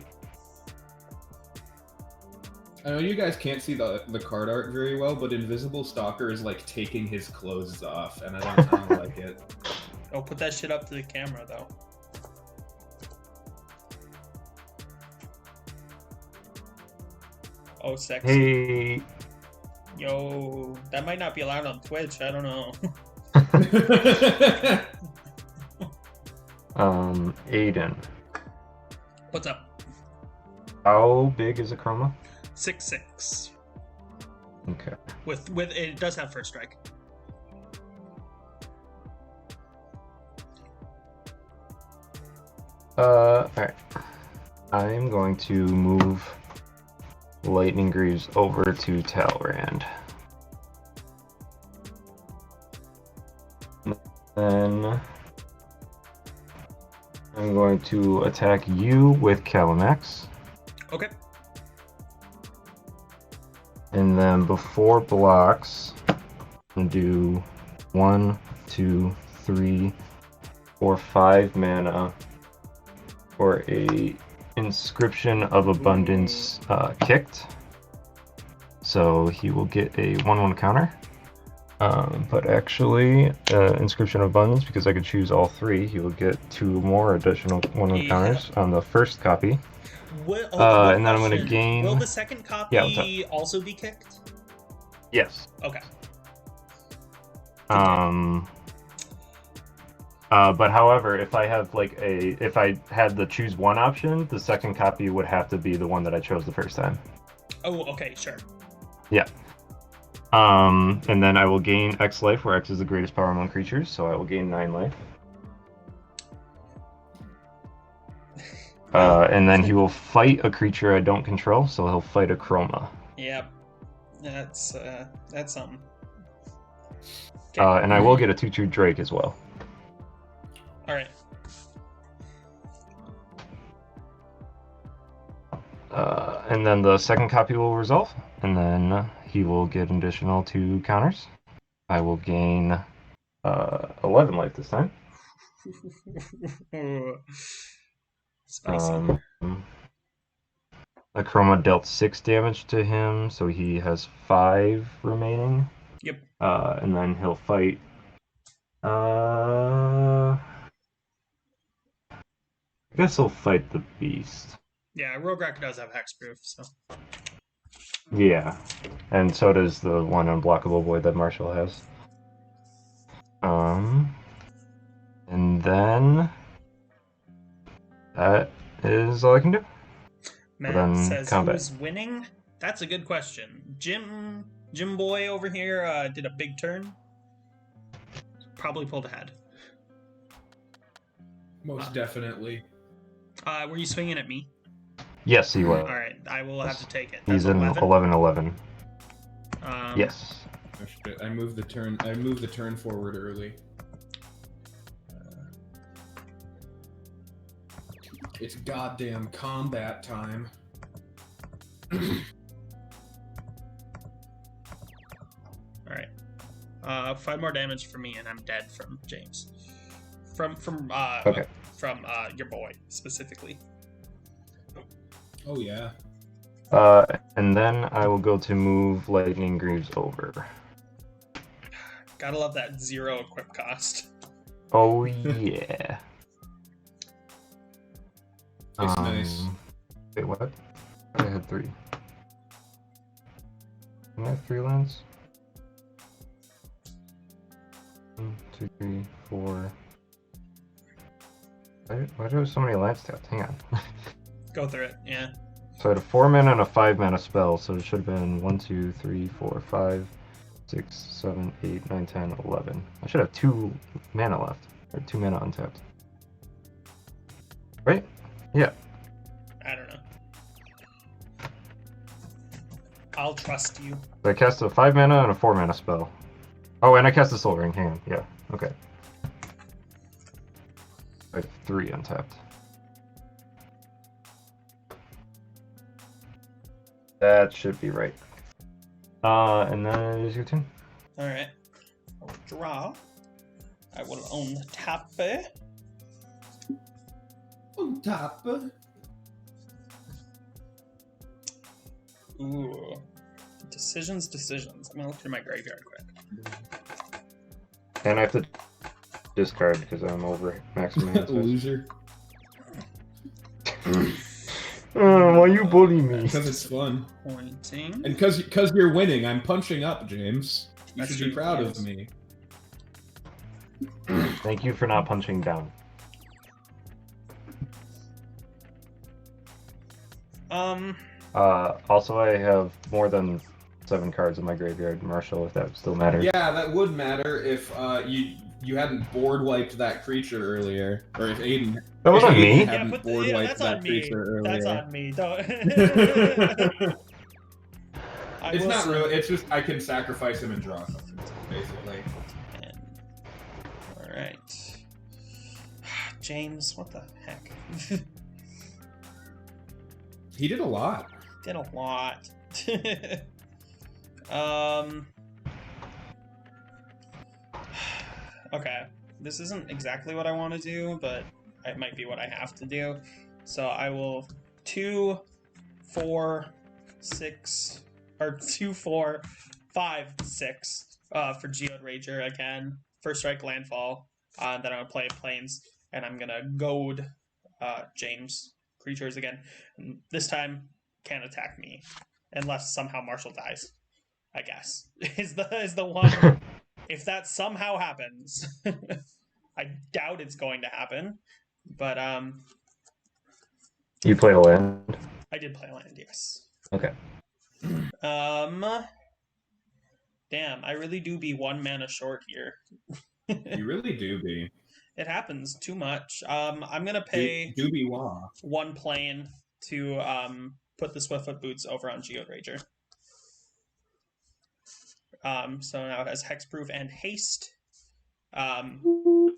I know you guys can't see the card art very well, but Invisible Stalker is like taking his clothes off, and I don't like it. Oh, put that shit up to the camera though. Oh, sexy. Hey. Yo, that might not be allowed on Twitch. I don't know. Aiden. What's up? How big is a chroma? 6/6. Okay. With it does have first strike. Alright. I'm going to move Lightning Greaves over to Talrand. Then I'm going to attack you with Calimax. Okay. And then before blocks, I'm going to do 1, 2, 3, 4, 5 mana for a Inscription of Abundance kicked. So he will get a 1/1 counter. But actually, Inscription of Abundance, because I could choose all 3, he will get 2 more additional 1/1 counters on the first copy. And then I'm going to gain... Will the second copy also be kicked? Yes. Okay. But however, if I have if I had the choose one option, the second copy would have to be the one that I chose the first time. Oh, okay, sure. Yeah. And then I will gain X life, where X is the greatest power among creatures, so I will gain 9 life. And then he will fight a creature I don't control, so he'll fight a Chroma. Yep. That's something. Okay. And I will get a 2/2 Drake as well. Alright. And then the second copy will resolve, and then he will get an additional 2 counters. I will gain 11 life this time. Spicy. The Chroma dealt 6 damage to him, so he has 5 remaining. Yep. And then he'll fight. I guess he'll fight the beast. Yeah, Rograk does have hexproof, so. Yeah, and so does the one unblockable void that Marshall has. And then that is all I can do. Matt says, who's winning? That's a good question. Jim Boy over here did a big turn. Probably pulled ahead. Most definitely. Were you swinging at me? Yes, he was. All right, I will have to take it. He's That's in 11-11. Yes. Oh, shit. I moved the turn forward early. It's goddamn combat time. All right. 5 more damage for me, and I'm dead from James. From your boy specifically. Oh yeah. And then I will go to move Lightning Greaves over. Gotta love that 0 equip cost. Oh yeah. It's nice. Wait, what? I had 3. Can I have 3 lands? 1, 2, 3, 4. Why do I have so many lands tapped? Hang on. Go through it, yeah. So I had a 4 mana and a 5 mana spell, so it should have been 1, 2, 3, 4, 5, 6, 7, 8, 9, 10, 11. I should have 2 mana left. Or 2 mana untapped. Right? Yeah. I don't know. I'll trust you. So I cast a 5 mana and a 4 mana spell. Oh, and I cast a Soul Ring. Hang on. Yeah. Okay. I have 3 untapped. That should be right. And then it is your turn. Alright. I will draw. I will untap. Untap. Ooh. Decisions. I'm gonna look through my graveyard quick. And I have to discard because I'm over maximum mana size. Loser. Why you bully me? Because it's fun. Pointing. And because you're winning, I'm punching up, James. You That's should be true, proud yes. of me. Thank you for not punching down. Also, I have more than 7 cards in my graveyard, Marshall, if that still matters. Yeah, that would matter if you hadn't board wiped that creature earlier, or if Aiden. That wasn't if Aiden me. hadn't board wiped that's that on me. creature earlier. That's on me. Don't. It's not really. It's just I can sacrifice him and draw something, basically. All right. James, what the heck? He did a lot. Did a lot. Okay, this isn't exactly what I want to do, but it might be what I have to do. So I will 2, 4, 6, or 2, 4, 5, 6 for Geode Rager again. First strike landfall. Then I'm gonna play Plains, and I'm gonna goad James creatures again. And this time can't attack me unless somehow Marshall dies. I guess is the one. If that somehow happens, I doubt it's going to happen. But You played a land? I did play land, yes. Okay. Damn, I really do be 1 mana short here. You really do be. It happens too much. I'm gonna pay Do be wah. 1 plane to put the Swiftfoot Boots over on Geode Rager. So now it has Hexproof and Haste. What?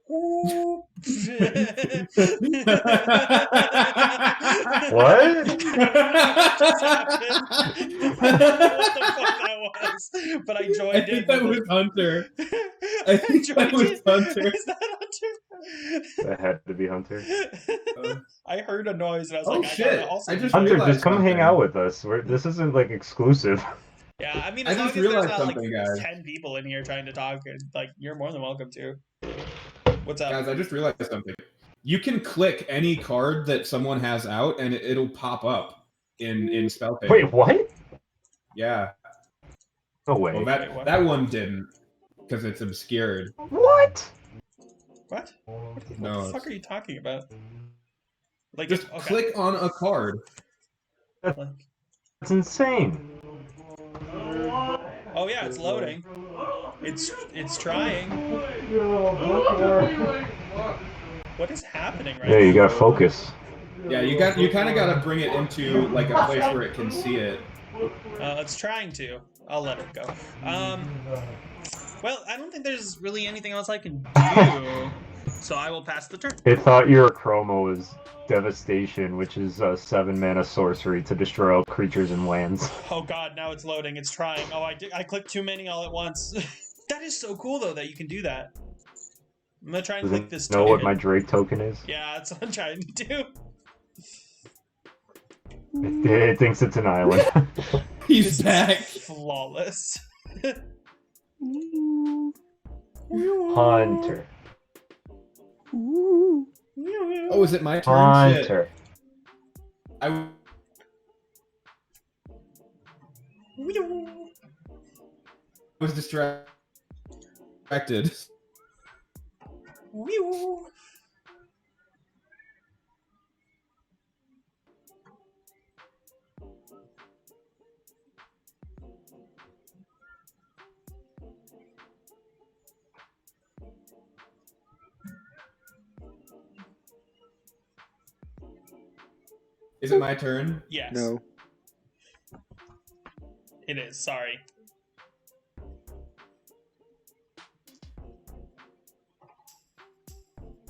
What the fuck that was? But I joined I think that was Hunter. I think that was Hunter. Is that Hunter? That had to be Hunter. I heard a noise and I was Oh, like, shit. I gotta also. I just Hunter, realized just come something. hang out with us. This isn't like exclusive. Yeah, I mean, I as long just as there's realized not like something, guys. 10 people in here trying to talk, like you're more than welcome to. What's up? Guys, I just realized something. You can click any card that someone has out, and it'll pop up in Spelltable. Wait, what? Yeah. No way. Well, Wait, that one didn't, because it's obscured. What? What? No, What the fuck are you talking about? Like, just okay. click on a card. That's insane. Oh yeah, it's loading. It's trying. What is happening right Yeah, now? you gotta focus. Yeah, you kind of got to bring it into like a place where it can see it. It's trying to. I'll let it go. Well, I don't think there's really anything else I can do, so I will pass the turn. It thought your chroma was Devastation, which is a 7-mana sorcery to destroy all creatures and lands. Oh god, now it's loading. It's trying. Oh, I clicked too many all at once. That is so cool, though, that you can do that. I'm gonna try and click this know token. what my Drake token is? Yeah, that's what I'm trying to do. It thinks it's an island. He's back. Flawless. Hunter. Oh, is it my turn? Hunter. Shit. I was distracted. Is it my turn? Yes. No. It is. Sorry.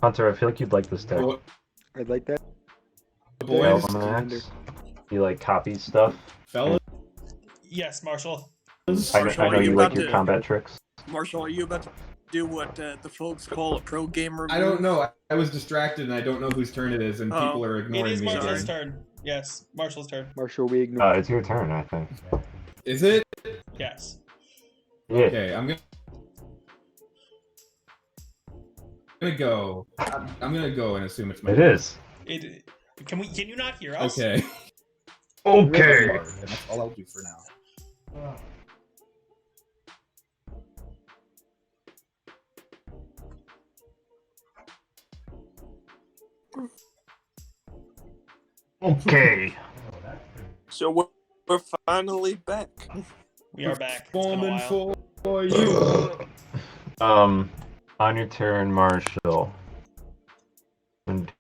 Hunter, I feel like you'd like this deck. Oh, I'd like that. boys, Almanacs. You like copy stuff. fellas. Yes, Marshall. I know you like your combat tricks. Marshall, are you about to do what the folks call a pro gamer? I don't know. I was distracted and I don't know whose turn it is, and people are It ignoring is me. Marshall's again. turn. Yes, Marshall's turn. Marshall, we ignore. It's your turn, I think. Is it? Yes. Yeah. Okay, I'm gonna go. I'm gonna go and assume it's my It turn. is. Can you not hear us? Okay. Okay. And that's all I'll do for now. Okay. So we're finally back. We are back. It's been a Performing while. for you. On your turn, Marshall. And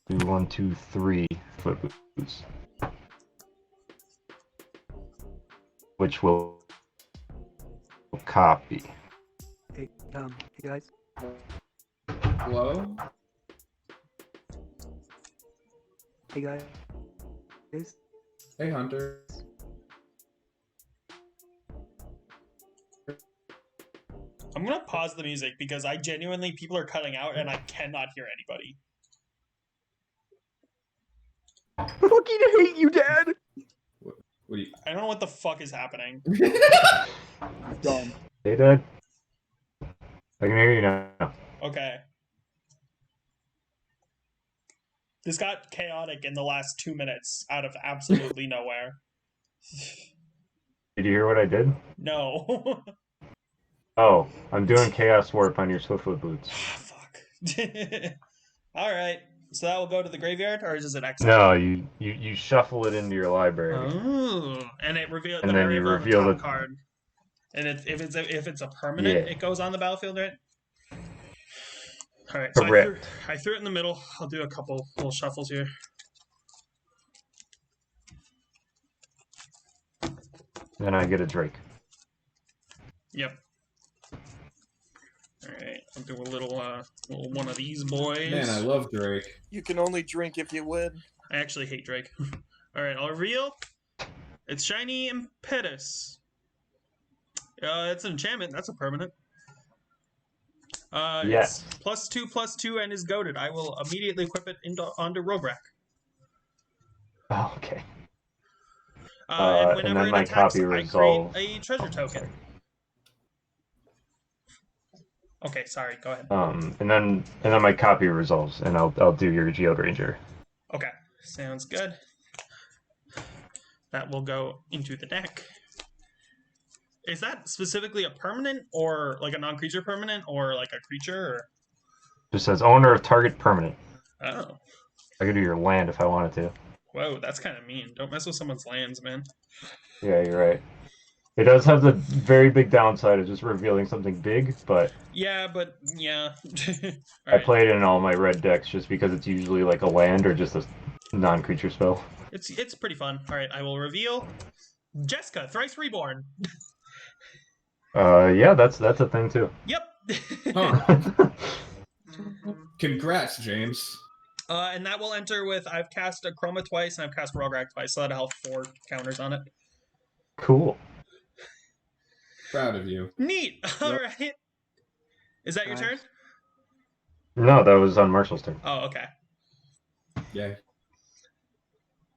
do 1, 2, 3 foot boots, which will copy. Hey guys. Hello? Hey guys. Hey, Hunter. I'm gonna pause the music because people are cutting out and I cannot hear anybody. Fucking hate you, Dad. What do you? I don't know what the fuck is happening. Dumb. Hey, Dad. I can hear you now. Okay. This got chaotic in the last 2 minutes out of absolutely nowhere. Did you hear what I did? No. Oh, I'm doing Chaos Warp on your Swiftfoot boots. Fuck. All right. So that will go to the graveyard, or is it exile? No, you shuffle it into your library. Oh, and it reveals. And then you reveal the the card. And if it's a permanent, it goes on the battlefield, right? All right. So I threw it in the middle. I'll do a couple little shuffles here. Then I get a Drake. Yep. All right. I'll do a little one of these boys. Man, I love Drake. You can only drink if you win. I actually hate Drake. All right. I'll reveal. It's Shiny Impetus. It's an enchantment. That's a permanent. Yes. It's +2/+2 and is goaded. I will immediately equip it onto Rograk. Oh, okay. And whenever then it my attacks, copy I resolve. create a treasure token. Okay, sorry. Go ahead. And then my copy resolves, and I'll do your Geode Ranger. Okay, sounds good. That will go into the deck. Is that specifically a permanent, or like a non-creature permanent, or like a creature? Or... Just says owner of target permanent. Oh. I could do your land if I wanted to. Whoa, that's kind of mean. Don't mess with someone's lands, man. Yeah, you're right. It does have the very big downside of just revealing something big, but Yeah, but yeah. I played it in all my red decks just because it's usually like a land or just a non-creature spell. It's pretty fun. All right, I will reveal Jessica, Thrice Reborn. Yeah, that's a thing too. Yep. Huh. Congrats, James. And that will enter with I've cast a Chroma twice and I've cast Rograk twice, so that'll have 4 counters on it. Cool. Proud of you. Neat. All right. Is that your Nice. turn? No, that was on Marshall's turn. Oh, okay. Yeah.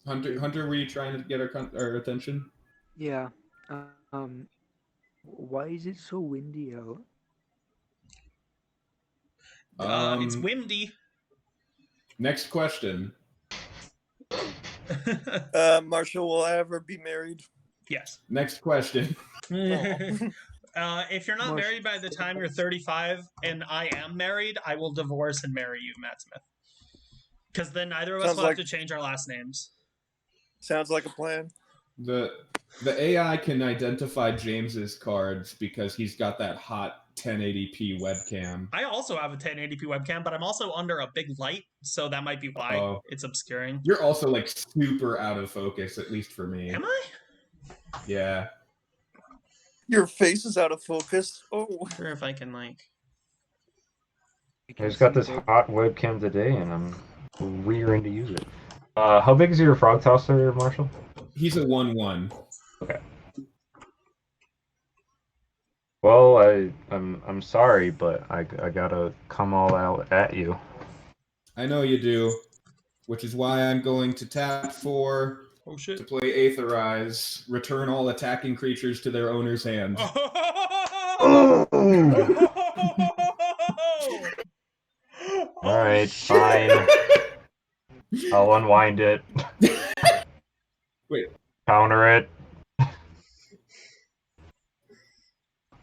Hunter, were you trying to get our attention? Yeah. Why is it so windy out? It's windy. Next question. Marshall, will I ever be married? Yes. Next question. If you're not married by the time you're 35 and I am married, I will divorce and marry you, Matt Smith. Because then neither of us will have to change our last names. Sounds like a plan. The AI can identify James's cards because he's got that hot 1080p webcam. I also have a 1080p webcam, but I'm also under a big light, so that might be why it's obscuring. You're also like super out of focus, at least for me. Am I? Yeah. Your face is out of focus. Oh. I wonder if I can like. I just got this hot webcam today, and I'm rearing to use it. How big is your frog tosser, Marshall? He's a 1/1. Okay. Well, I'm sorry, but I gotta come all out at you. I know you do, which is why I'm going to tap 4 to play Aetherize, return all attacking creatures to their owner's hand. Alright, fine. I'll unwind it. Wait. Counter it.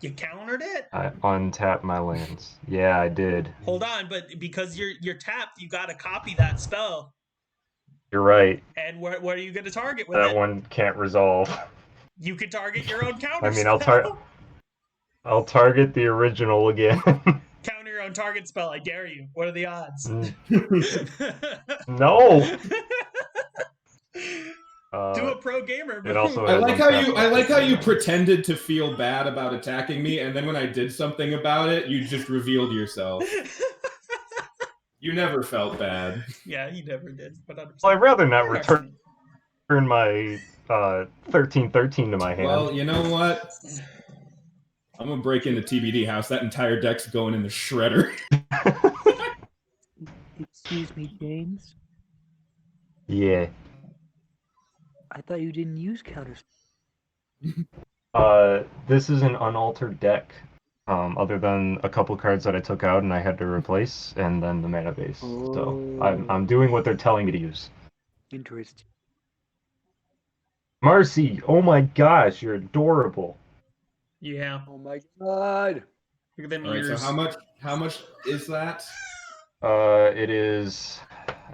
You countered it? I untapped my lands. Yeah, I did. Hold on, but because you're tapped, you gotta copy that spell. You're right. And what are you gonna target with That it? one can't resolve. You can target your own counter I mean, spell. I'll target the original again. Counter your own target spell. I dare you. What are the odds? No. Do a pro gamer. It also I like how you pretended to feel bad about attacking me, and then when I did something about it, you just revealed yourself. You never felt bad. Yeah, he never did. But well, I'd rather not return my 13/13 to my hand. Well, you know what? I'm gonna break into TBD house. That entire deck's going in the shredder. Excuse me, James. Yeah. I thought you didn't use counters. This is an unaltered deck. Other than a couple cards that I took out and I had to replace, and then the mana base. So I'm doing what they're telling me to use. Interesting. Marcy, oh my gosh, you're adorable. Yeah. Oh my god. Look at them All right, ears. so how much is that? It is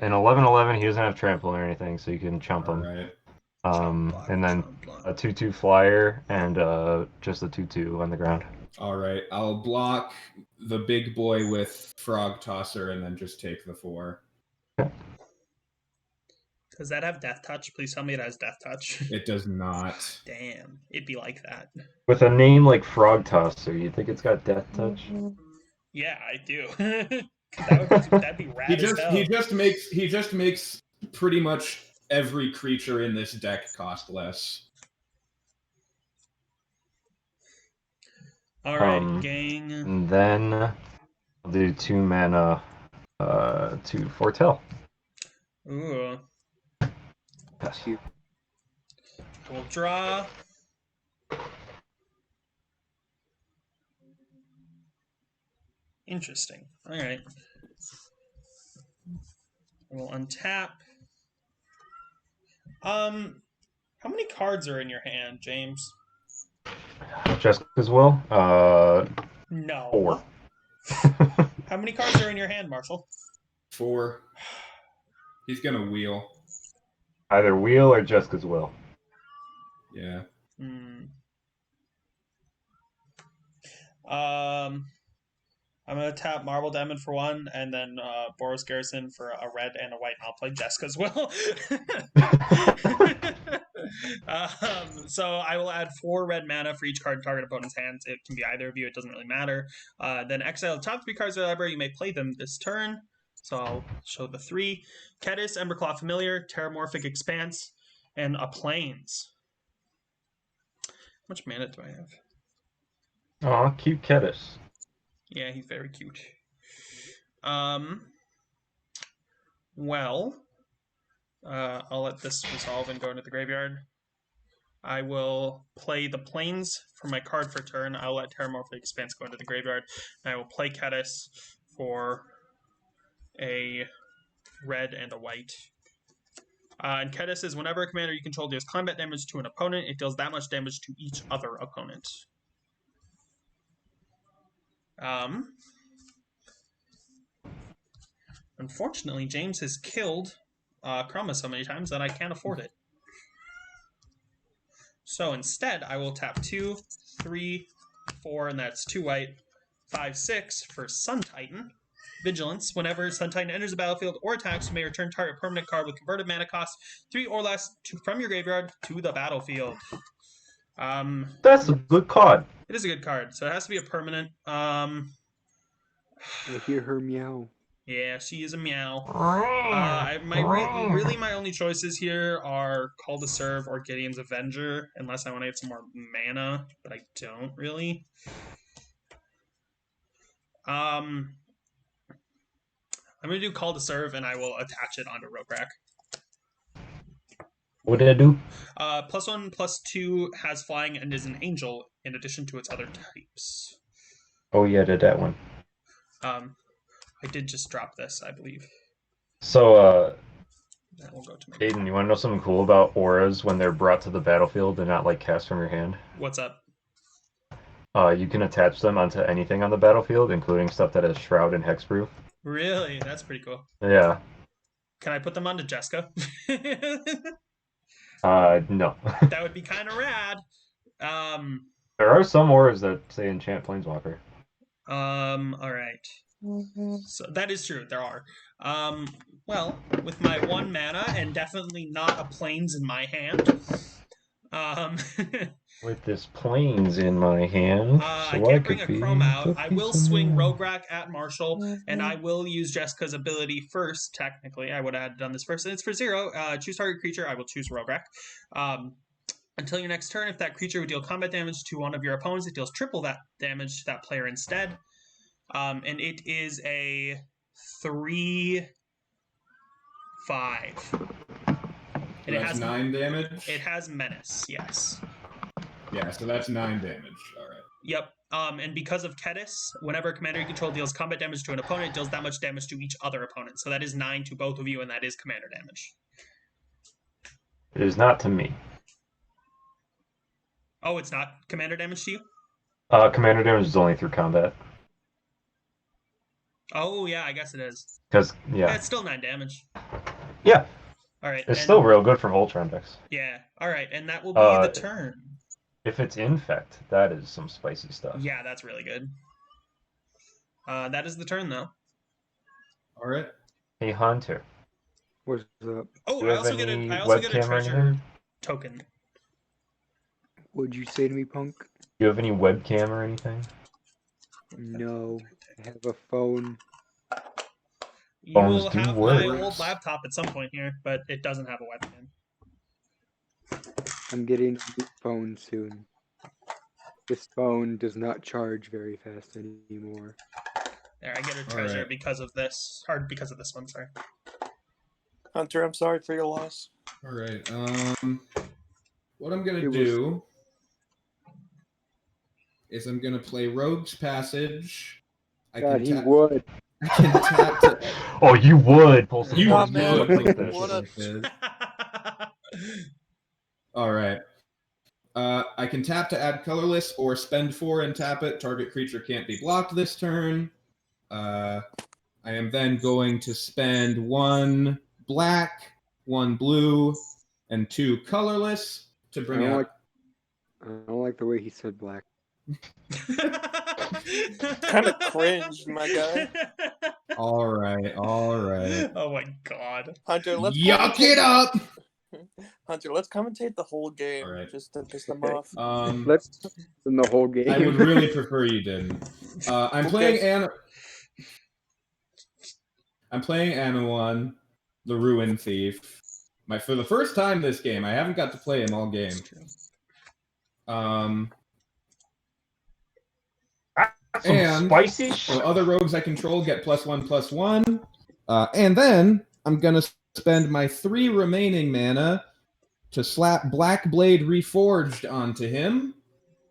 an 11/11. He doesn't have trample or anything, so you can chump him. Right. And then a 2/2 flyer and just a 2/2 on the ground. All right, I'll block the big boy with Frog Tosser and then just take the 4. Does that have Death Touch? Please tell me it has Death Touch. It does not. Damn, it'd be like that. With a name like Frog Tosser, you think it's got Death Touch? Yeah, I do. that'd be rad as hell. He just makes pretty much every creature in this deck cost less. All right, gang. And then I'll do 2 mana to Foretell. Ooh. Yes. We'll draw. Interesting. All right. We'll untap. How many cards are in your hand, James? Jessica's will? No. 4. How many cards are in your hand, Marshall? 4. He's gonna wheel. Either wheel or Jessica's will. Yeah. I'm gonna tap Marble Diamond for one, and then Boros Garrison for a red and a white, and I'll play Jessica as well. So I will add 4 red mana for each card in target opponent's hands. It can be either of you, it doesn't really matter. Then exile the top 3 cards of the library, you may play them this turn. So I'll show the 3. Kedis, Emberclaw Familiar, Terramorphic Expanse, and a Plains. How much mana do I have? Aw, cute Kedis. Yeah, he's very cute. Well, I'll let this resolve and go into the graveyard. I will play the Plains for my card for turn. I'll let Terramorphic Expanse go into the graveyard. And I will play Kedis for a red and a white. And Kedis is whenever a commander you control deals combat damage to an opponent, it deals that much damage to each other opponent. Unfortunately, James has killed Chroma so many times that I can't afford it. So instead, I will tap 2, 3, 4, and that's 2 white, 5, 6 for Sun Titan. Vigilance. Whenever Sun Titan enters the battlefield or attacks, you may return target permanent card with converted mana cost 3 or less from your graveyard to the battlefield. That's a good card. It is a good card, so it has to be a permanent. I hear her meow. Yeah, she is a meow. My only choices here are Call to Serve or Gideon's Avenger, unless I want to get some more mana, but I don't really. I'm going to do Call to Serve, and I will attach it onto Rograk. What did I do? +1/+2 has flying and is an angel in addition to its other types. Oh yeah, I did that one. I did just drop this, I believe. So, that will go to me. Aiden, you want to know something cool about auras when they're brought to the battlefield and not like cast from your hand? What's up? You can attach them onto anything on the battlefield, including stuff that has Shroud and Hexproof. Really? That's pretty cool. Yeah. Can I put them onto Jessica? No. That would be kind of rad. There are some auras that say enchant Planeswalker. All right. So that is true. There are. Well, with my 1 mana and definitely not a Plains in my hand. With this Plains in my hand, so I can't bring a Chrome out. I will swing Rograk at Marshall, and I will use Jessica's ability first, technically. I would have done this first, and it's for 0. Choose target creature, I will choose Rograk. Until your next turn, if that creature would deal combat damage to one of your opponents, it deals triple that damage to that player instead. And it is a 3/5. And it has 9 damage? It has Menace, yes. Yeah, so that's 9 damage. All right. Yep. And because of Kedis, whenever a commander you control deals combat damage to an opponent, it deals that much damage to each other opponent. So that is 9 to both of you, and that is commander damage. It is not to me. Oh, it's not commander damage to you? Commander damage is only through combat. Oh, yeah, I guess it is. Because, yeah. It's still 9 damage. Yeah. All right. It's still real good for Voltron decks. Yeah. All right, and that will be the turn. If it's Infect, that is some spicy stuff. Yeah, that's really good. That is the turn, though. All right. Hey, Hunter. What's up? Oh, I also get a treasure token. What'd you say to me, punk? Do you have any webcam or anything? No. I have a phone. You will have my old laptop at some point here, but it doesn't have a webcam. I'm getting a new phone soon. This phone does not charge very fast anymore. There, I get a treasure because of this. Or because of this one, sorry. Hunter, I'm sorry for your loss. All right. What I'm going to do is I'm going to play Rogue's Passage. He would. I can tap to... Oh, you would. You Oh, would. man. What a... All right. I can tap to add colorless or spend 4 and tap it. Target creature can't be blocked this turn. I am then going to spend 1 black, 1 blue, and 2 colorless to bring out... I don't like the way he said black. Kind of cringe, my guy. All right. Oh my god. Hunter, let's Yuck it up. Hunter, let's commentate the whole game All right. just to piss them Okay. off. Let's in the whole game. I would really prefer you didn't. I'm playing I'm playing Anawan, the Ruin Thief. For the first time this game. I haven't got to play him all game. And spicy so other rogues I control get +1/+1. And then I'm gonna spend my 3 remaining mana to slap Black Blade Reforged onto him.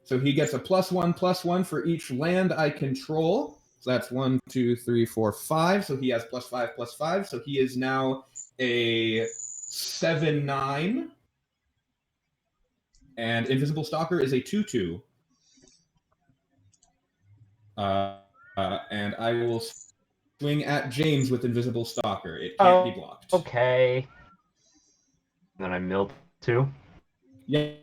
So he gets a +1/+1 for each land I control. So that's 1, 2, 3, 4, 5. So he has +5/+5. So he is now a 7/9. And Invisible Stalker is a 2/2. And I will swing at James with Invisible Stalker. It can't be blocked. Okay. Then I mill 2. Yep,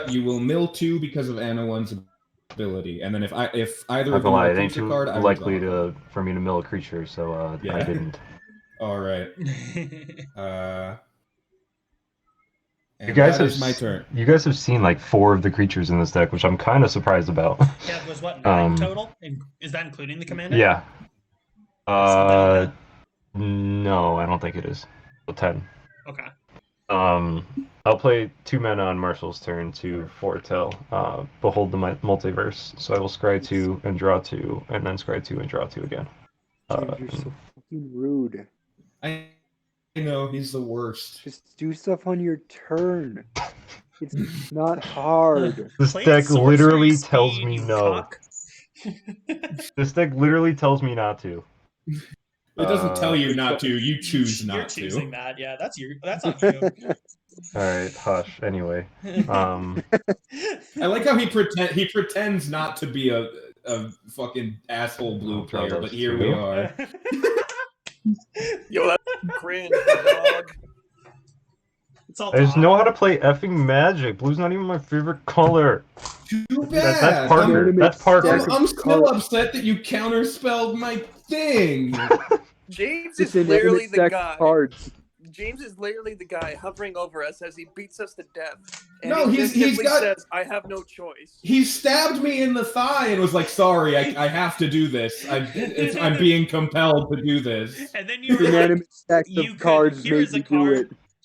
you will mill 2 because of Anawan's ability, and then if either of them lie, are it ain't creature too card, I will likely draw them. for me to mill a creature, so Yeah. I didn't. All right. You guys that have is my turn. You guys have seen like 4 of the creatures in this deck, which I'm kind of surprised about. Yeah, it was what, 9 total? Is that including the commander? Yeah. Something like No, I don't think it is. So 10. Okay. I'll play 2 mana on Marshall's turn to foretell Behold the Multiverse. So I will scry 2 and draw 2, and then scry 2 and draw 2 again. Dude, you're so fucking rude. I know, he's the worst. Just do stuff on your turn. It's not hard. This deck literally tells me no. This deck literally tells me not to. It doesn't tell you not to. You choose not to. You're choosing that. Yeah, that's on you. All right, hush. Anyway, I like how he pretends not to be a fucking asshole blue player, but here we are. Yo, that's cringe, dog. I just know how to play effing Magic. Blue's not even my favorite color. Too bad. That's Parker. That's Parker. I'm still upset that you counterspelled my thing. James is literally the guy. James is literally the guy hovering over us as he beats us to death. And no, he he's got. Says, "I have no choice." He stabbed me in the thigh and was like, "Sorry, I have to do this. I'm being compelled to do this." And then you were like,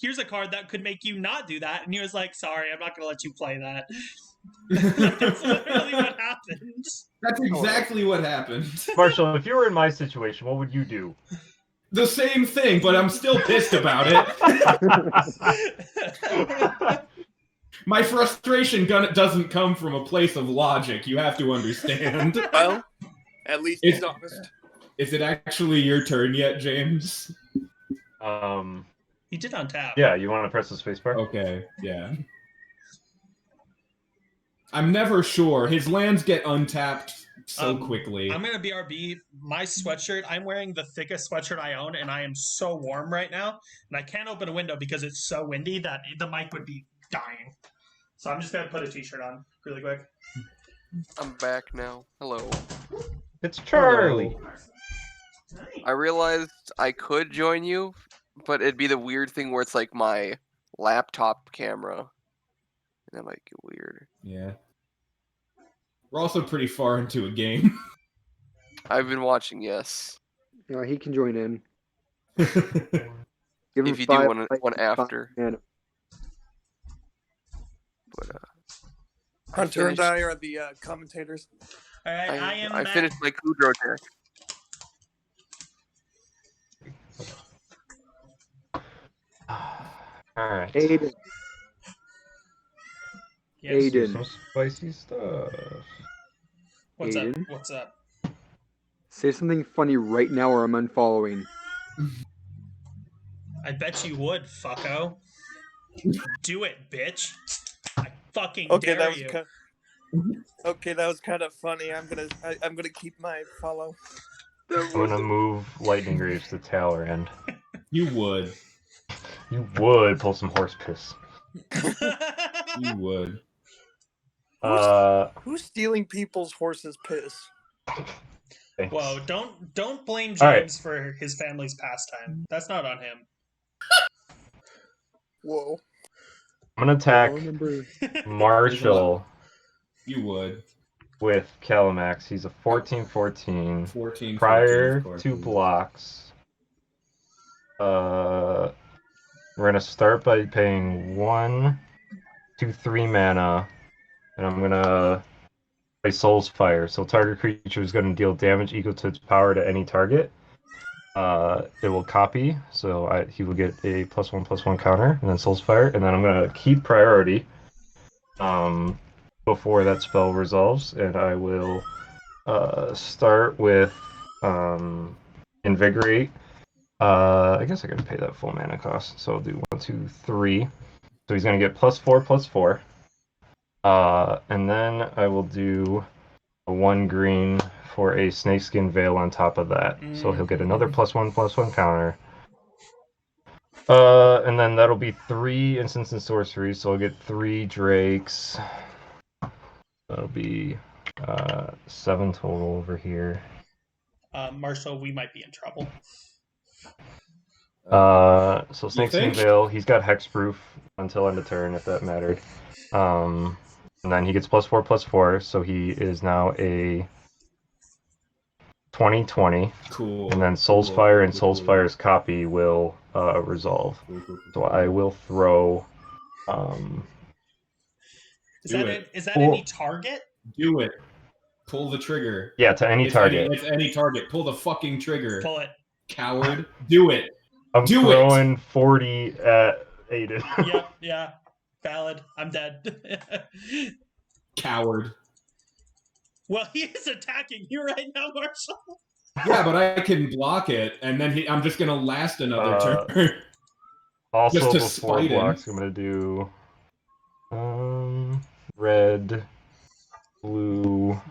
Here's a card that could make you not do that, and he was like, "Sorry, I'm not going to let you play that." That's literally what happened. That's exactly what happened. Marshall, if you were in my situation, what would you do? The same thing, but I'm still pissed about it. My frustration doesn't come from a place of logic. You have to understand. Well, at least he's honest. Is it actually your turn yet, James? He did untap. Yeah, you want to press the spacebar? Okay, yeah. I'm never sure. His lands get untapped so quickly. I'm gonna BRB my sweatshirt. I'm wearing the thickest sweatshirt I own, and I am so warm right now. And I can't open a window because it's so windy that the mic would be dying. So I'm just gonna put a t-shirt on really quick. I'm back now. Hello. It's Charlie. Hello. I realized I could join you, but it'd be the weird thing where it's like my laptop camera. And that might get weird. Yeah. We're also pretty far into a game. I've been watching, yes. Yeah, he can join in. If you do one after. But, Hunter and I are the commentators. All right, I finished my Kudrow deck. All right. Aiden. Yes. Aiden. Some spicy stuff. What's Aiden? up? What's up? Say something funny right now or I'm unfollowing. I bet you would, fucko. Do it, bitch. I fucking Okay, dare you. Okay, that was kind of funny. I'm gonna keep my follow. I'm gonna move Lightning Greaves to Talrand. You would. You would pull some horse piss. You would. Who's stealing people's horses' piss? Thanks. Whoa! Don't blame James All right. for his family's pastime. That's not on him. Whoa. I'm gonna attack Remember, Marshall You would. with Calamax. He's a 14/14. 14. Prior 14, of course. 2 blocks. We're gonna start by paying 1, 2, 3 mana, and I'm gonna play Soul's Fire. So target creature is gonna deal damage equal to its power to any target. It will copy, so he will get a +1/+1 counter, and then Soul's Fire, and then I'm gonna keep priority before that spell resolves, and I will start with Invigorate. I guess I gotta pay that full mana cost, so I'll do 1, 2, 3. So he's gonna get +4/+4. And then I will do a 1 green for a Snakeskin Veil on top of that. So he'll get another +1/+1 counter. And then that'll be 3 instants and sorceries, so I'll get 3 Drakes. That'll be 7 total over here. Marshall, we might be in trouble. So Snakeskin Veil, he's got Hexproof until end of turn, if that mattered. And then he gets +4/+4, so he is now a 20/20. Cool. And then Soul's Fire and Soul's Fire's copy will resolve. So I will throw. Is that any target? Do it. Pull the trigger. Yeah, to any target. It's any target. Pull the fucking trigger. Pull it. Coward. Do it. I'm throwing 40 at Aiden. Yep, yeah. Valid. I'm dead. Coward. Well, he is attacking you right now, Marshall. Yeah, but I can block it, and then I'm just gonna last another turn. Also, just to before spite blocks, him. I'm gonna do red, blue,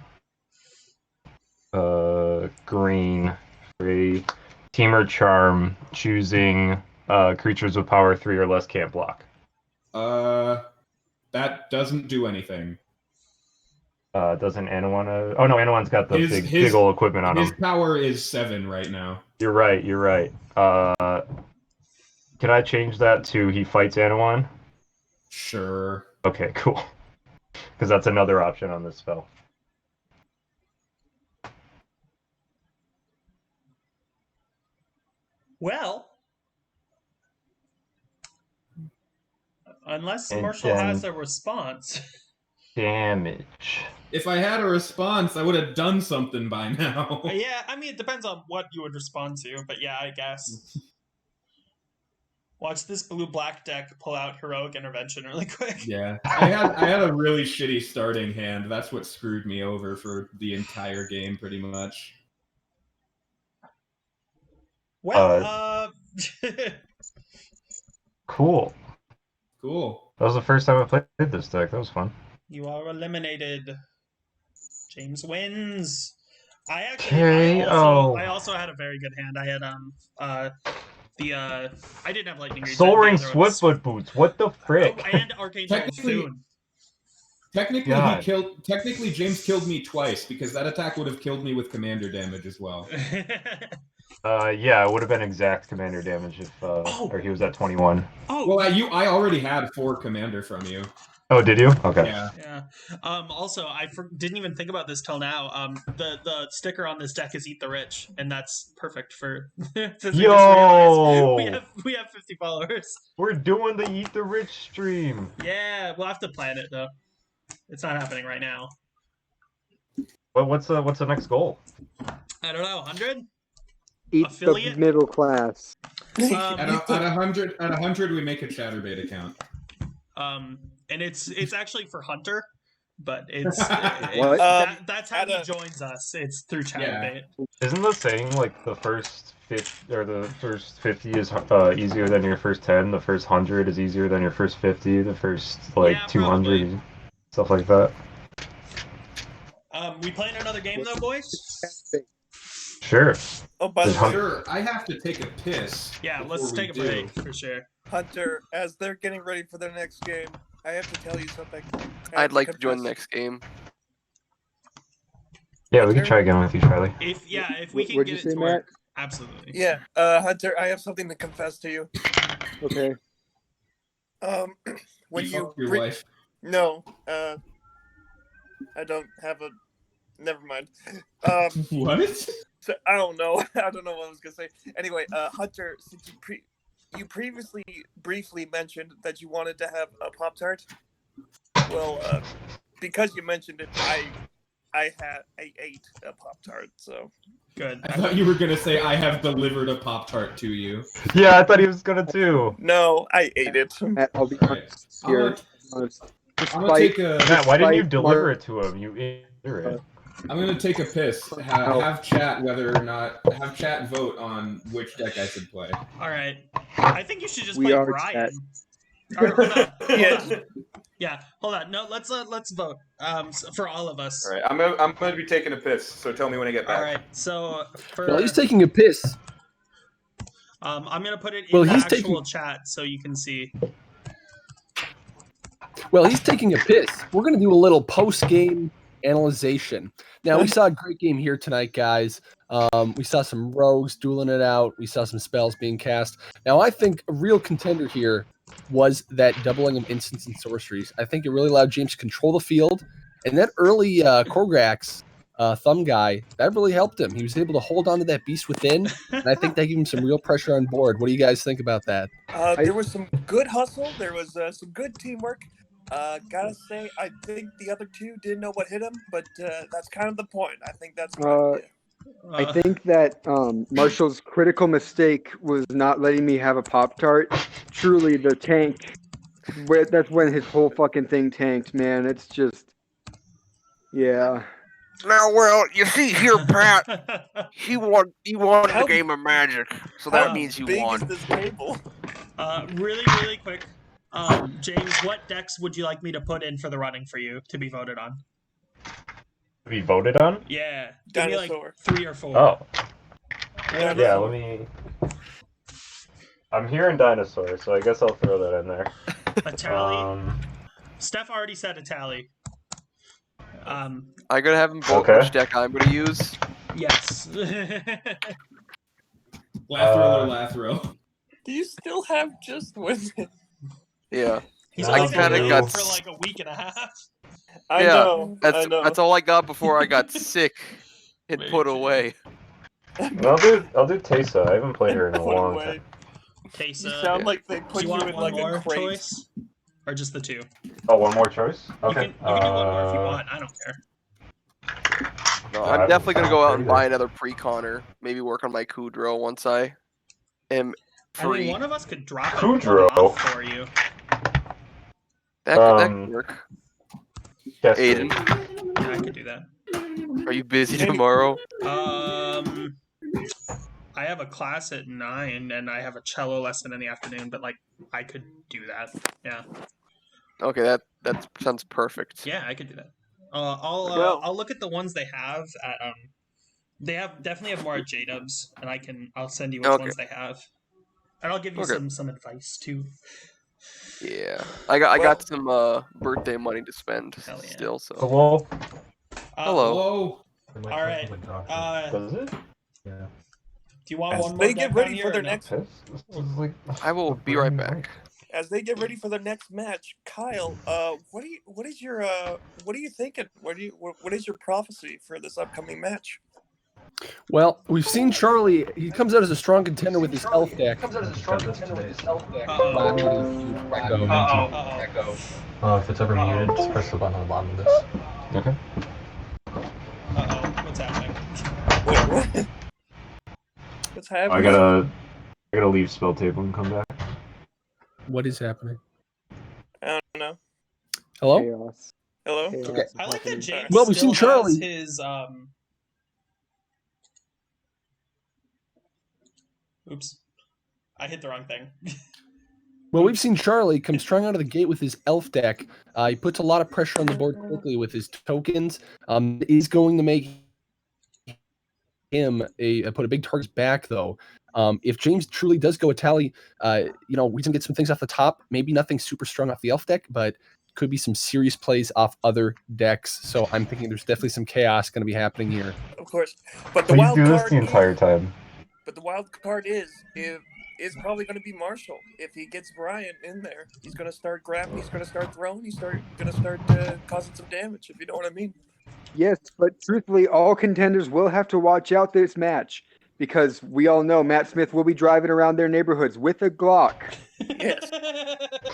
green for a Teamer Charm, choosing creatures with power 3 or less can't block. That doesn't do anything. Doesn't Anawan? Oh no, Anawan's got the big old equipment on him. His power is 7 right now. You're right. Can I change that to he fights Anawan? Sure. Okay, cool. Because that's another option on this spell. Well, unless And Marshall then- has a response. Damage. If I had a response, I would have done something by now. Yeah, I mean, it depends on what you would respond to, but yeah, I guess. Watch this blue-black deck pull out Heroic Intervention really quick. Yeah, I had a really shitty starting hand. That's what screwed me over for the entire game, pretty much. Well, Cool. Cool. That was the first time I played this deck. That was fun. You are eliminated. James wins. I also had a very good hand. I had I didn't have Lightning Reach. Soul Ring Swiftfoot Boots. What the frick? And Arcane Soon. Technically, James killed me twice because that attack would have killed me with commander damage as well. Yeah, it would have been exact commander damage if or he was at 21. Oh, well, I already had 4 commander from you. Oh, did you? Okay. Yeah. Also, I didn't even think about this till now. The sticker on this deck is Eat the Rich, and that's perfect for. Yo! We have 50 followers. We're doing the Eat the Rich stream. Yeah, we'll have to plan it though. It's not happening right now. Well, what's the next goal? I don't know. 100. Eat Affiliate? the middle class. At 100, we make a Chatterbait account. And it's actually for Hunter, but it's that's how he joins us. It's through Chatterbait. Isn't the saying like the first 50 or the first 50 is easier than your first 10? The first 100 is easier than your first 50. The first 200, stuff like that. We playing another game though, boys? Sure. Oh, by the way, sure. I have to take a piss. Yeah, let's take a break for sure. Hunter, as they're getting ready for their next game, I have to tell you something. I'd like to join the next game. Yeah, we can try again with you, Charlie. If we can What'd get you it say, to Matt? work, absolutely. Yeah, Hunter, I have something to confess to you. Okay. When You you fucked your wife. No, I don't have a. Never mind. What? So, I don't know. I don't know what I was gonna say. Anyway, Hunter, since you previously briefly mentioned that you wanted to have a Pop-Tart. Well, because you mentioned it, I ate a Pop-Tart. So Good. I thought you were gonna say I have delivered a Pop-Tart to you. Yeah, I thought he was gonna too. no, I ate it. I'll be All right. honest here. I'm gonna take a. Matt, why didn't you Despite deliver it to him? You idiot. I'm gonna take a piss. Have chat whether or not have chat vote on which deck I should play. All right. I think you should just We play are Brian. chat. Or, hold on. Yeah. Yeah, hold on. No, let's vote. For all of us. All right, I'm gonna be taking a piss, so tell me when I get back. All right. So for Well, he's taking a piss. I'm gonna put it in Well, the he's actual taking- chat so you can see. Well, he's taking a piss. We're going to do a little post-game analyzation. Now, we saw a great game here tonight, guys. We saw some rogues dueling it out. We saw some spells being cast. Now, I think a real contender here was that doubling of instants and sorceries. I think it really allowed James to control the field. And that early Korgrax thumb guy, that really helped him. He was able to hold on to that beast within, and I think that gave him some real pressure on board. What do you guys think about that? There was some good hustle. There was some good teamwork. Gotta say, I think the other two didn't know what hit him, but that's kind of the point. I think that's good. I think that Marshall's critical mistake was not letting me have a Pop-Tart. Truly, the tank. That's when his whole fucking thing tanked, man. It's just, yeah. Now, well, you see here, Pat, he won the game of Magic, so that means he won. Big is this table? Really quick. James, what decks would you like me to put in for the running for you to be voted on? To be voted on? Yeah. Give me like Dinosaur. 3 or 4. Oh. Dinosaur. Yeah, let me. I'm hearing dinosaur, so I guess I'll throw that in there. A tally. Steph already said a tally. I gotta have him vote Okay. which deck I'm gonna use. Yes. Lathro. Do you still have just women? Yeah. He's I only been kinda waiting got for like a week and a half. I know. That's all I got before I got sick and put away. I'll do Teysa. I haven't played her in a Put long away. time. Teysa. You sound like they put Do you you want in one like more a crate. choice? Or just the 2? Oh, one more choice? Okay. You can do one more if you want. I don't care. No, Yeah, I'm definitely gonna go out and either. buy another pre-conner. Maybe work on my Kudrow once I am I mean, free. one of us could drop it Kudrow. off for you. That could work. Yes, Aiden, Yeah, I could do that. are you busy tomorrow? I have a class at 9 and I have a cello lesson in the afternoon, but like I could do that. Yeah. Okay, that sounds perfect. Yeah, I could do that. Go. I'll look at the ones they have at they definitely have more at J-Dubs, and I'll send you which Okay. ones they have. And I'll give you Okay. some advice too. Yeah, I got some birthday money to spend Hell yeah. still. So Hello? hello. Whoa. All right. Does it? Do you want As one more they get deck ready on for here their or no? next, I will be right back. as they get ready for their next match, Kyle, what are you thinking? What is your prophecy for this upcoming match? Well, we've seen Charlie. He comes out as a strong contender with his elf deck. Uh-oh. If it's ever muted, just press the button on the bottom of this. Okay. What's happening? Wait, what? What's happening? I gotta leave Spelltable and come back. What is happening? I don't know. Hello? Chaos. Hello? Chaos Okay. is I like that happening. James Well, we've still seen Charlie. has his Oops. I hit the wrong thing. Well, we've seen Charlie come strong out of the gate with his elf deck. He puts a lot of pressure on the board quickly with his tokens. Is going to make him put a big target back though. If James truly does go a tally, we can get some things off the top. Maybe nothing super strong off the elf deck, but could be some serious plays off other decks. So I'm thinking there's definitely some chaos going to be happening here. Of course, but the Please wild do this card the entire time. But the wild card is probably going to be Marshall. If he gets Brian in there, he's going to start grabbing, he's going to start throwing, he's going to start causing some damage, if you know what I mean. Yes, but truthfully, all contenders will have to watch out this match because we all know Matt Smith will be driving around their neighborhoods with a Glock. Yes.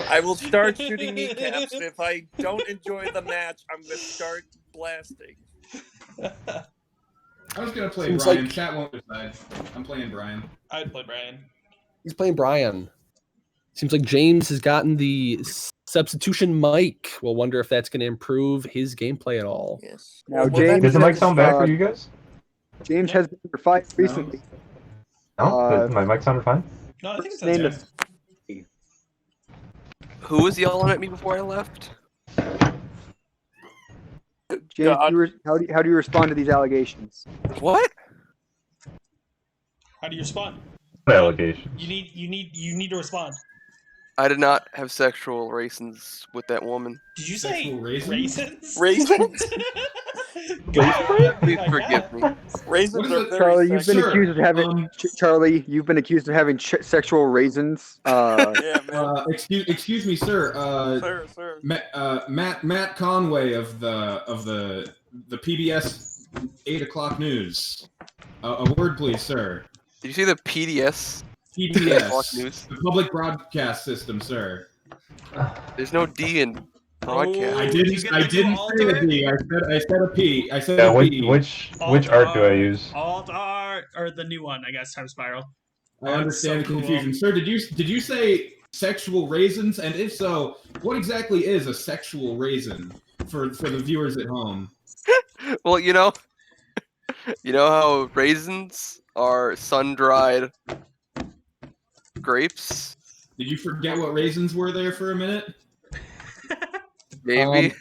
I will start shooting kneecaps. If I don't enjoy the match, I'm going to start blasting. I was gonna play Seems Brian. like- Chat won't decide. I'm playing Brian. I'd play Brian. He's playing Brian. Seems like James has gotten the substitution mic. We'll wonder if that's going to improve his gameplay at all. Yes. Now, James, Does the mic sound bad for you guys? James has been for fight recently. No, my mic sounded fine. No, I think it's Name okay. is Who was yelling at me before I left? James. God. How do you respond to these allegations? What? How do you respond? Allegation. You need to respond. I did not have sexual relations with that woman. Did you say Sexual raisins? raisins? Raisins? Please forgive me. Raisins What is are it, very Charlie, you've been Sir, accused of having Charlie. You've been accused of having sexual raisins. Yeah, man. Excuse me, sir. Sir. Matt Conway of the PBS 8 o'clock news. A word, please, sir. Did you say the PDS? PBS, News? the public broadcast system, sir. There's no D in broadcast. I didn't say a D. I said a P. I said Yeah, a P. which art do I use? Alt art, or the new one, I guess, Time Spiral. I understand so the confusion, cool. sir. Did you say sexual raisins? And if so, what exactly is a sexual raisin for the viewers at home? Well, you know how raisins are sun-dried grapes? Did you forget what raisins were there for a minute? Maybe.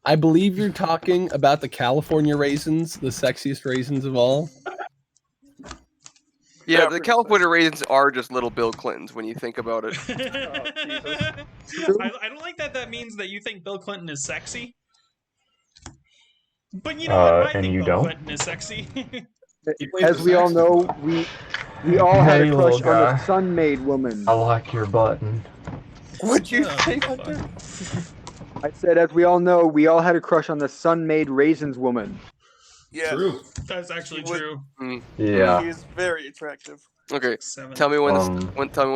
I believe you're talking about the California raisins, the sexiest raisins of all. Yeah, the California raisins are just little Bill Clintons when you think about it. I don't like that means that you think Bill Clinton is sexy. But you know what? I and think you Bill don't? Clinton is sexy. As we all know, we all had a Hey, crush little on guy. the sun-made woman. I like your button. What'd you Oh, say, fuck. Hunter? I said, as we all know, we all had a crush on the sun-made raisins woman. Yeah. True. That's actually He would- true. Yeah. He is very attractive. Okay, 7. tell me when Um,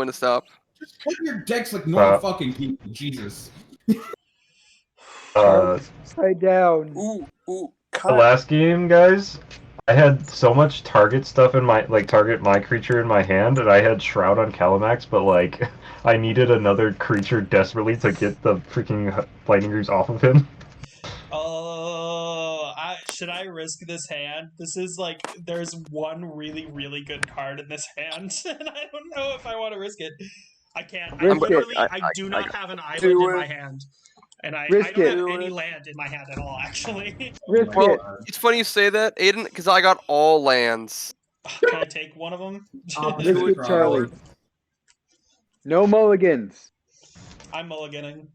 to stop. Just put your decks like normal Uh, fucking people. Jesus. Upside down. Ooh, The Kyle. last game, guys, I had so much target stuff in my target my creature in my hand, and I had Shroud on Calamax, but I needed another creature desperately to get the freaking lightning greaves off of him. Oh, should I risk this hand? This is there's one really, really good card in this hand, and I don't know if I want to risk it. I can't. Risk it. I do not have an island Do in it. my hand. And I Risk don't it. have any land in my hand at all, actually. Risk Well, it. it's funny you say that, Aiden, because I got all lands. Can I take one of them? Risk it, Charlie. No mulligans. I'm mulliganing.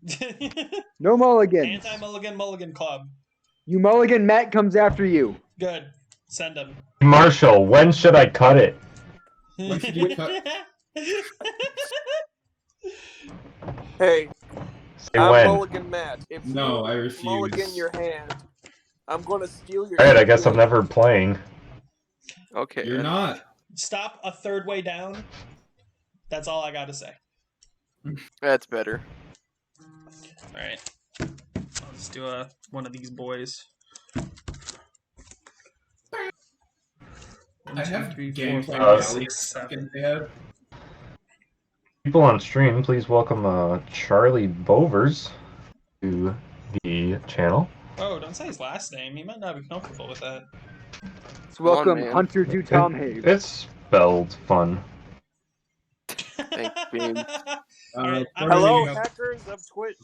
No mulligans. Anti-mulligan club. You mulligan, Matt comes after you. Good. Send him. Marshall, when should I cut it? When should you cut? Hey, Say I'm when. Mulligan Matt. If No, you I refuse. mulligan your hand, I'm gonna steal your Alright, I guess I'm never playing. Okay. You're not. Stop a third way down. That's all I gotta say. That's better. Alright. I'll just do one of these boys. I have gameplay gameplay. 6, 7. They have. People on stream, please welcome Charlie Bovers to the channel. Oh, don't say his last name. He might not be comfortable with that. So welcome, man. Hunter Do Tom Hayes. It's spelled fun. Thanks, James. Alright, I'm Hello, ready to go. hackers of Twitch.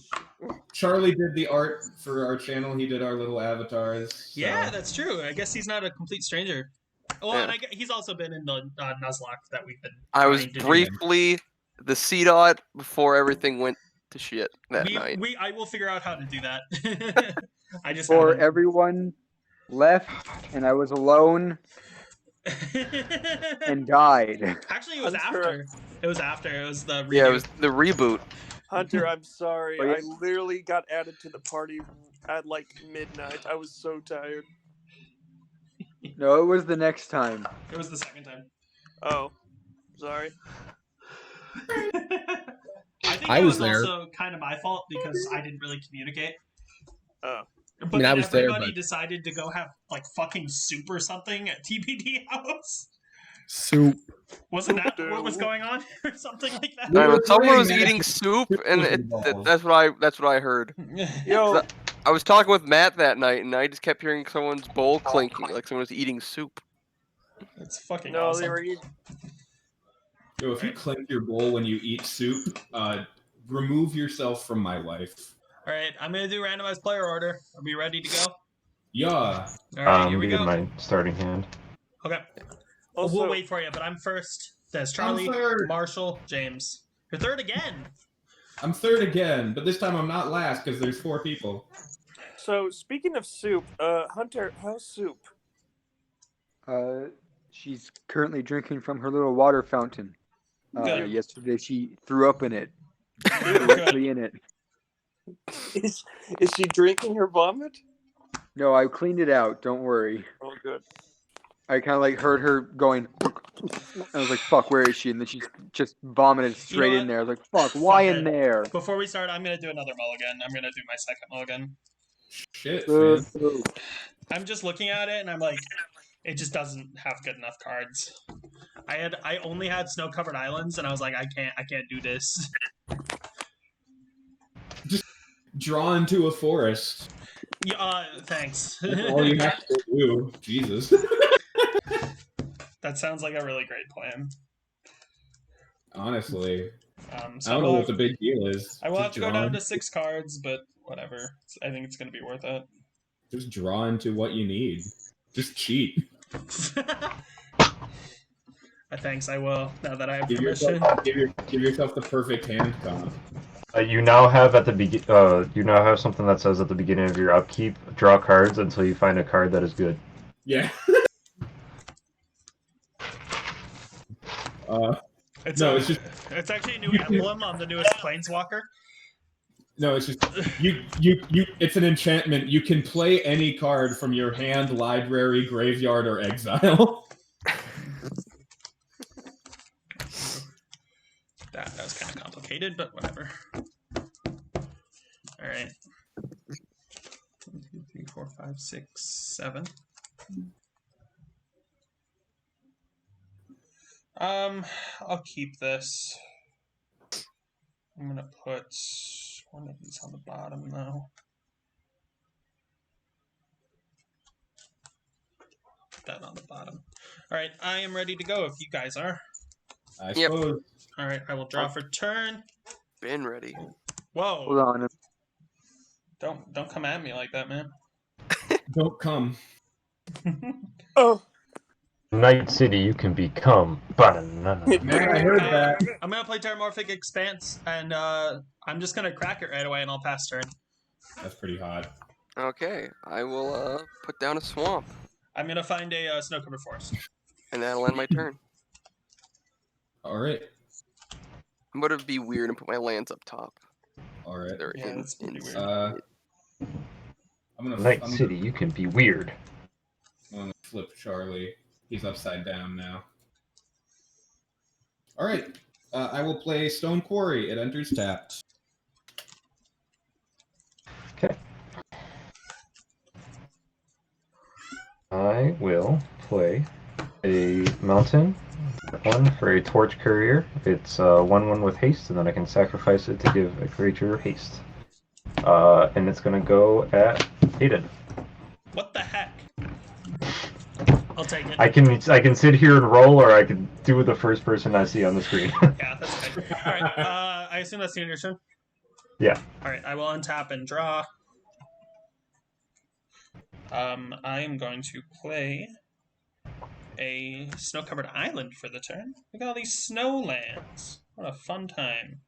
Charlie did the art for our channel. He did our little avatars. So. Yeah, that's true. I guess he's not a complete stranger. Well, Yeah. and he's also been in the Nuzlocke that we've been. I was trying to do. briefly the C-Dot before everything went to shit that night. I will figure out how to do that. I just Or haven't. everyone left and I was alone and died. Actually, it was Hunter, after. It was after. It was the redo. Yeah, it was the reboot. Hunter, I'm sorry. Oh, yeah. I literally got added to the party at like midnight. I was so tired. No, it was the next time. It was the second time. Oh, sorry. I think I it was was there. also kind of my fault because I didn't really communicate. Oh. But I mean, I then was there, everybody but- decided to go have like fucking soup or something at TBD house. Soup. Wasn't that what was going on or something like that? I don't know, someone playing was Magic. eating soup, Soup and was it, involved. that's what I heard. Yo, I was talking with Matt that night, and I just kept hearing someone's bowl clinking, like someone was eating soup. It's fucking no, awesome. they were eating. Yo, if you clink your bowl when you eat soup, remove yourself from my life. All right, I'm gonna do randomized player order. Are we ready to go? Yeah. All right, here we Give go. my starting hand. Okay. Also, We'll wait for you, but I'm first. There's Charlie, I'm third. Marshall, James. You're third again. I'm third again, but this time I'm not last because there's 4 people. so speaking of soup, Hunter, how's soup? She's currently drinking from her little water fountain. Good. Yesterday she threw up in it. Good. Directly in it. Is she drinking her vomit? No, I cleaned it out. Don't worry. Oh, good. I kind of like heard her going. I was like, "Fuck, where is she?" And then she just vomited straight what? in there. I was like, "Fuck, why Fuck in it. there?" Before we start, I'm gonna do another mulligan. I'm gonna do my second mulligan. Shit, man. I'm just looking at it and I'm like, it just doesn't have good enough cards. I only had snow-covered islands and I was like, I can't do this. Drawn to a forest. Yeah, thanks. That's all you have to do. Jesus. That sounds like a really great plan. Honestly. So I don't know what the big deal is. I will have Just to go down drawn- to 6 cards, but whatever. I think it's gonna be worth it. Just draw into what you need. Just cheat. Thanks, I will, now that I have Give permission. yourself the perfect hand comp. You now have you now have something that says at the beginning of your upkeep, draw cards until you find a card that is good. Yeah. It's it's actually a new emblem on the newest Planeswalker. No, it's just you. It's an enchantment. You can play any card from your hand, library, graveyard, or exile. That was kind of complicated, but whatever. All right. 1, 2, 3, 4, 5, 6, 7. I'll keep this. I'm gonna put one of these on the bottom though. Put that on the bottom. All right, I am ready to go if you guys are. I Yep. suppose. All right, I will draw for turn. Been ready. Whoa! Hold on. Don't come at me like that, man. Don't come. Oh, Night City, you can become. Banana. Man, I heard that. I'm gonna play Terramorphic Expanse, and I'm just gonna crack it right away, and I'll pass turn. That's pretty hot. Okay, I will put down a swamp, I'm gonna find a snow-covered forest. and that'll end my turn. All right. I'm gonna be weird and put my lands up top. All right. They're Yeah, in, that's pretty in- weird. I'm gonna. Night I'm City, you can be weird. gonna flip Charlie. He's upside down now. All right. I will play Stone Quarry. It enters tapped. Okay. I will play a mountain one for a torch courier. It's 1/1 with haste, and then I can sacrifice it to give a creature haste. And it's gonna go at Aiden. What the heck? I'll take it. I can sit here and roll, or I can do the first person I see on the screen. Yeah, that's good. All right. I assume that's the end of your turn. Yeah. All right. I will untap and draw. I am going to play a snow-covered island for the turn. Look at all these snow lands. What a fun time.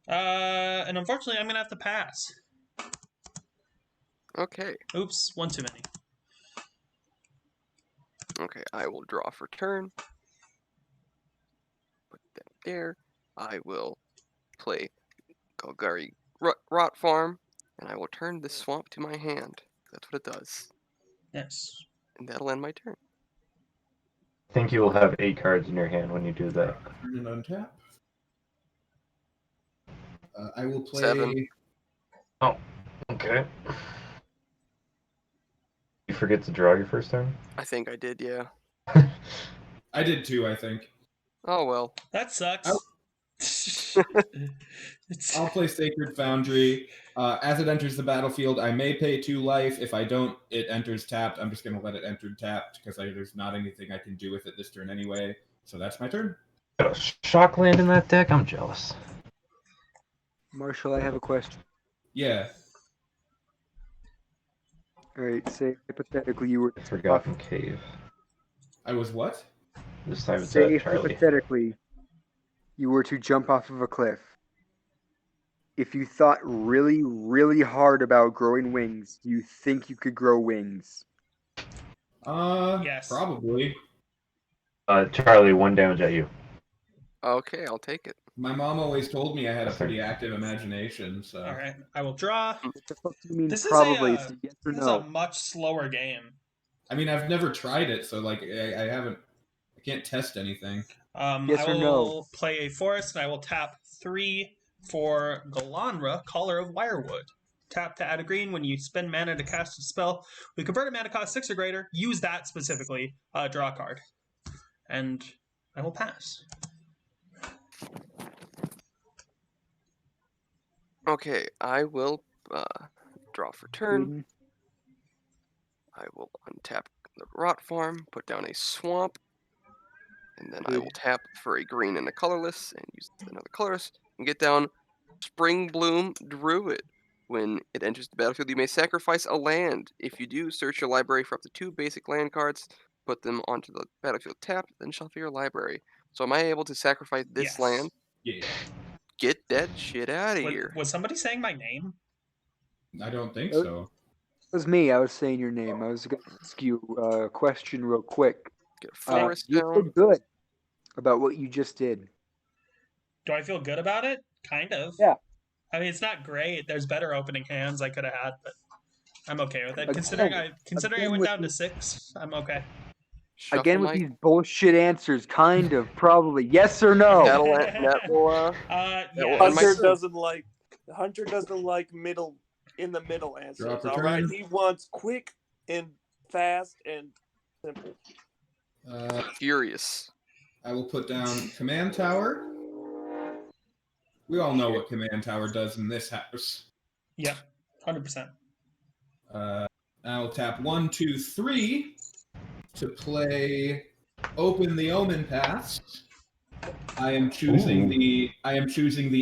And unfortunately, I'm going to have to pass. Okay. Oops, one too many. Okay, I will draw for turn. Put that there. I will play Golgari Rot Farm, and I will turn this swamp to my hand. That's what it does. Yes. And that'll end my turn. I think you will have 8 cards in your hand when you do that. Turn and untap. I will play. 7. Oh, okay. You forget to draw your first turn? I think I did, yeah. I did too, I think. Oh well. That sucks. I'll play Sacred Foundry. As it enters the battlefield, I may pay 2 life. If I don't, it enters tapped. I'm just going to let it enter tapped because there's not anything I can do with it this turn anyway. So that's my turn. Got a shock land in that deck? I'm jealous. Marshall, I have a question. Yeah. All right, say hypothetically you were Forgotten Cave. I was what? This time it's say Charlie. hypothetically you were to jump off of a cliff. If you thought really, really hard about growing wings, do you think you could grow wings? Yes. Probably. Charlie, 1 damage at you. Okay, I'll take it. My mom always told me I had a pretty active imagination, so. All right, I will draw. What the fuck do you mean This probably? is It's a yes or this is no. a much slower game. I mean, I've never tried it, so like I can't test anything. Yes I or will no? play a forest, and I will tap 3 for Galanra, Caller of Wirewood. Tap to add a green. When you spend mana to cast a spell, we convert a mana cost 6 or greater. Use that specifically. Draw a card, and I will pass. Okay, I will draw for turn. Green. I will untap the Rot Farm, put down a swamp, and then I will tap for a green and a colorless, and use another colorless, and get down Spring Bloom Druid. When it enters the battlefield, you may sacrifice a land. If you do, search your library for up to 2 basic land cards, put them onto the battlefield tapped, then shuffle your library. So am I able to sacrifice this Yes. land? Yeah. Get that shit out of here. Was somebody saying my name? I don't think Oh. so. It was me. I was saying your name. I was going to ask you a question real quick. Get a forest You down. feel good about what you just did. Do I feel good about it? Kind of. Yeah. I mean, it's not great. There's better opening hands I could have had, but I'm okay with it. Again- Considering I again went with down to these- 6, I'm okay. Shuffle Again with my these bullshit answers, kind of, probably. Yes or no? that will Yeah. Hunter doesn't like in the middle answers. Draw for All right, turn. he wants quick and fast and simple. Furious. I will put down Command Tower. We all know what Command Tower does in this house. Yep, 100%. I'll tap 1, 2, 3 to play Open the Omen Paths. I am choosing the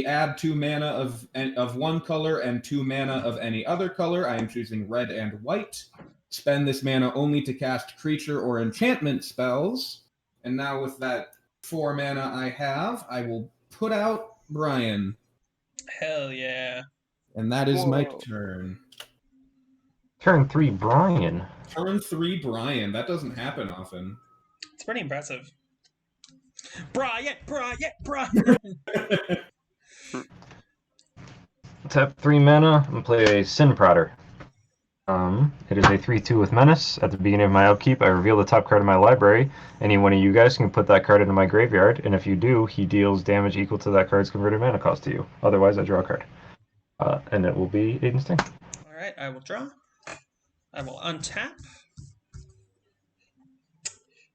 add 2 mana of one color and 2 mana of any other color. I am choosing red and white. Spend this mana only to cast creature or enchantment spells. And now with that 4 mana I have, I will put out Brian. Hell yeah. And that is my turn. Turn 3, Brian. Turn 3, Brian. That doesn't happen often. It's pretty impressive. Brian! Tap 3 mana and play a Sin Prodder. It is a 3/2 with Menace. At the beginning of my upkeep, I reveal the top card of my library. Any one of you guys can put that card into my graveyard, and if you do, he deals damage equal to that card's converted mana cost to you. Otherwise, I draw a card. And it will be Aiden's turn. Alright, I will draw. I will untap.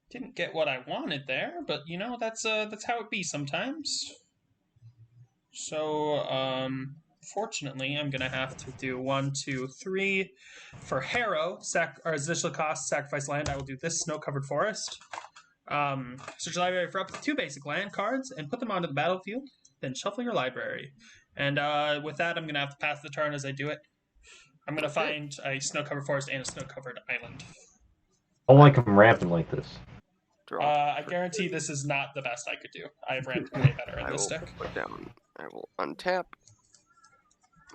Didn't get what I wanted there, but you know, that's how it be sometimes. So, fortunately, I'm gonna have to do 1, 2, 3 for Harrow. Or initial cost, sacrifice land. I will do this snow-covered forest. Search your library for up to 2 basic land cards and put them onto the battlefield. Then shuffle your library. And with that, I'm gonna have to pass the turn as I do it. I'm gonna find a snow-covered forest and a snow-covered island. I don't like him ramping like this. Draw. I for guarantee this is not the best I could do. I have ran way better in I this will deck. put down. I will untap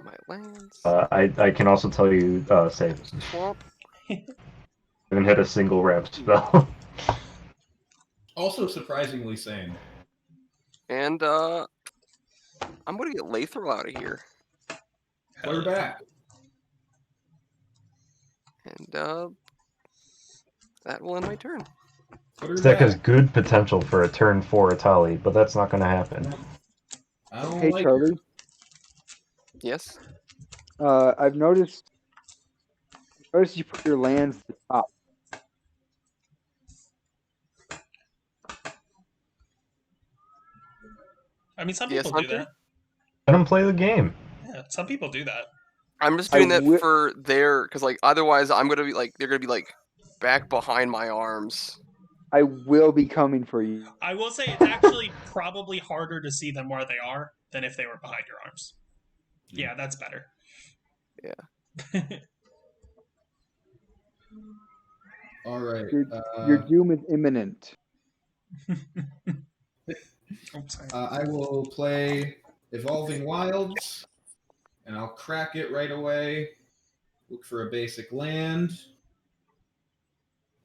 my lands. I can also tell you, save. Swamp. Haven't hit a single ramp spell. Also surprisingly same. And I'm gonna get Lathril out of here. Put her back. And that will end my turn. Put her This deck back. has good potential for a turn 4 Atali, but that's not going to happen. I don't Hey, like Charlie. Yes. I've noticed you put your lands at the top. I mean, some Yes, people do Hunter? that. Let them play the game. Yeah, some people do that. I'm just I doing that wi- for their, because like otherwise I'm gonna be like they're gonna be like back behind my arms. I will be coming for you. I will say it's actually probably harder to see them where they are than if they were behind your arms. Yeah, that's better. Yeah. All right. Your doom is imminent. I will play Evolving Wilds, and I'll crack it right away. Look for a basic land.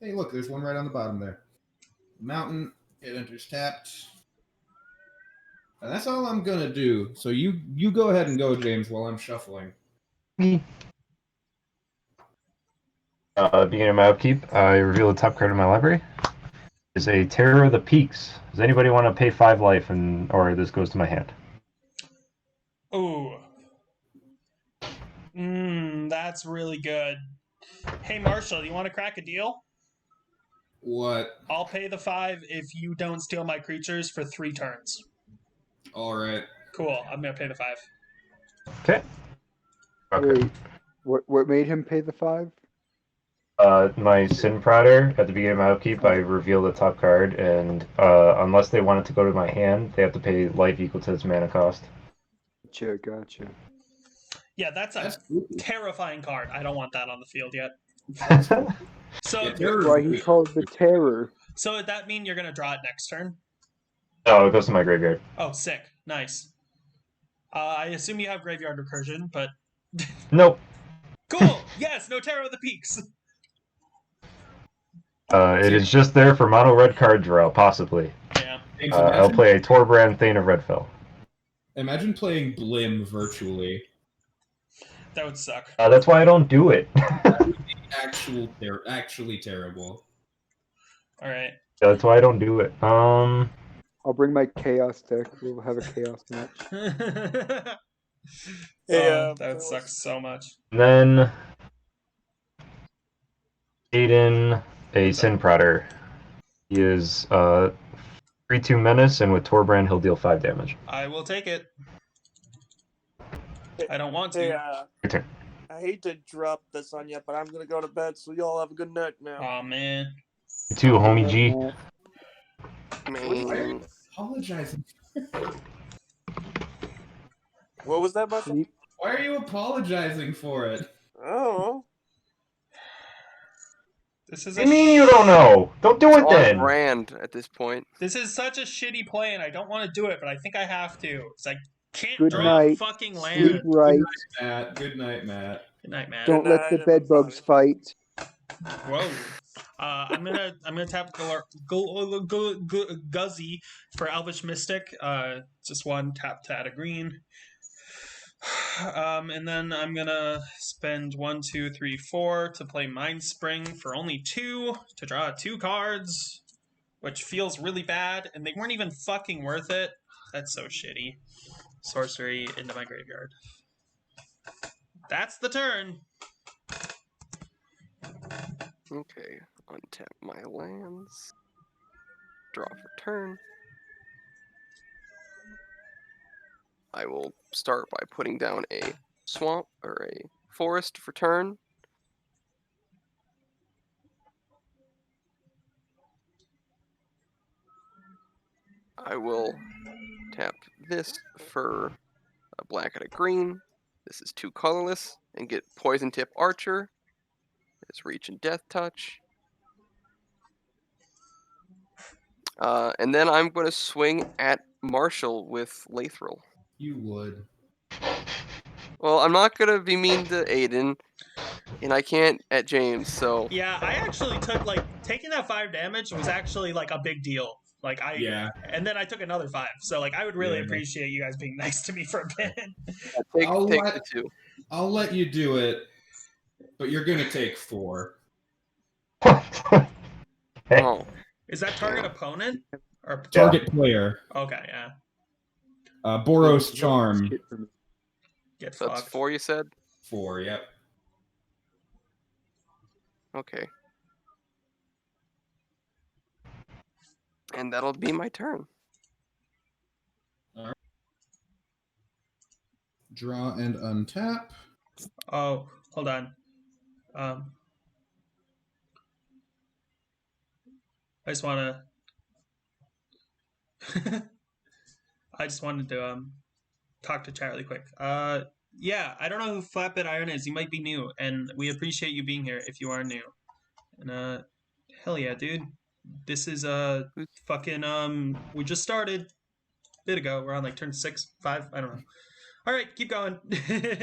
Hey, look, there's one right on the bottom there. Mountain, it enters tapped. And that's all I'm gonna do. So you go ahead and go, James, while I'm shuffling. Beginning of my upkeep, I reveal the top card of my library. It's a Terror of the Peaks. Does anybody want to pay 5 life, or this goes to my hand? Ooh. That's really good. Hey, Marshall, you want to crack a deal? What? I'll pay the 5 if you don't steal my creatures for 3 turns. All right. Cool. I'm gonna pay the 5. Okay. Wait, what made him pay the 5? My Sin Prodder, at the beginning of my upkeep, I reveal the top card, and unless they want it to go to my hand, they have to pay life equal to its mana cost. Gotcha. Yeah, that's a terrifying card. I don't want that on the field yet. So, Yeah, That's why he called the terror. so would that mean you're gonna draw it next turn? Oh, it goes to my graveyard. Oh, sick. Nice. I assume you have Graveyard Recursion, but... Nope. Cool! Yes, no Terror of the Peaks! It is just there for mono red card draw, possibly. Yeah. James, I'll play a Torbrand Thane of Redfell. Imagine playing Blim virtually. That would suck. That's why I don't do it. That would be actually terrible. Alright. That's why I don't do it. I'll bring my chaos deck. We'll have a chaos match. That would suck so much. Then Aiden, a Sin Prodder. He is 3/2 menace, and with Torbrand he'll deal 5 damage. I will take it. I don't want to. Hey, Your turn. I hate to drop this on you, but I'm gonna go to bed, so y'all have a good night now. Aw, man. You too, homie G. Why are you apologizing? What was that, Marshall? Why are you apologizing for it? Oh. This is What do you mean you don't know? Don't do it On then. brand at this point. This is such a shitty play, and I don't want to do it, but I think I have to. Because I can't Good draw night. fucking Sleep land. right. Matt. Good night, Matt. Good night, man. Don't let the bed bugs fight. Whoa. I'm gonna tap Guzzy for Elvish Mystic. Just one tap to add a green. And then I'm gonna spend 1, 2, 3, 4 to play Mind Spring for only 2 to draw 2 cards, which feels really bad, and they weren't even fucking worth it. That's so shitty. Sorcery into my graveyard. That's the turn. Okay, untap my lands. Draw for turn. I will start by putting down a swamp or a forest for turn. I will tap this for a black and a green. This is 2 colorless, and get Poison Tip Archer. It's Reach and Death Touch. And then I'm going to swing at Marshall with Lathril. You would. Well, I'm not going to be mean to Aiden, and I can't at James, so... Yeah, I actually took, like, taking that 5 damage was actually, like, a big deal. Like, and then I took another 5. So, like, I would really appreciate you guys being nice to me for a bit. Take the 2. I'll let you do it, but you're going to take 4. Oh. Is that target opponent? Or target player? Okay, yeah. Boros Charm. Get so that's 4, you said? 4, yep. Okay. And that'll be my turn. All right. Draw and untap. Oh, hold on. I just want to... I just wanted to talk to chat really quick. Yeah, I don't know who Flatbed Iron is. You might be new, and we appreciate you being here if you are new. And hell yeah, dude. This is fucking we just started a bit ago. We're on like turn 6, 5, I don't know. All right, keep going.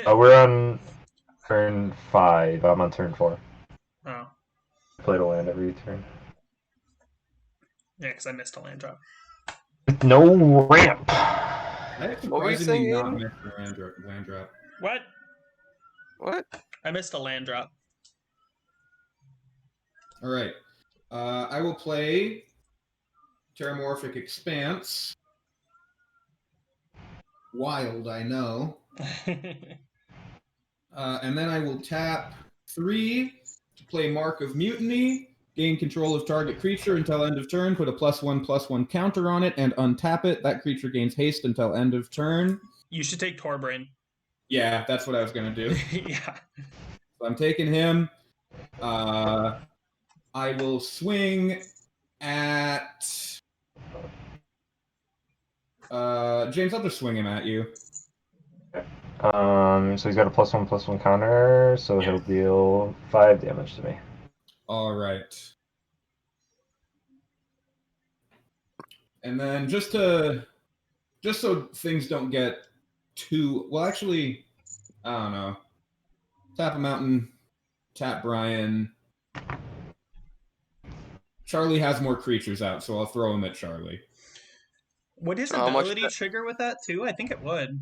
We're on turn 5. I'm on turn 4. Oh. Play the land every turn. Yeah, because I missed a land drop. With no ramp. I surprisingly not missed a land drop. What? What? I missed a land drop. All right. I will play Terramorphic Expanse. Wild, I know. And then I will tap 3 to play Mark of Mutiny. Gain control of target creature until end of turn. Put a +1/+1 counter on it and untap it. That creature gains haste until end of turn. You should take Torbrain. Yeah, that's what I was going to do. Yeah. So I'm taking him. I will swing at... James, I'll just swing him at you. So he's got a +1/+1 counter, so he'll deal 5 damage to me. All right. And then just so things don't get too... Well, actually, I don't know. Tap a mountain, tap Brian. Charlie has more creatures out, so I'll throw him at Charlie. Would his ability trigger with that too? I think it would.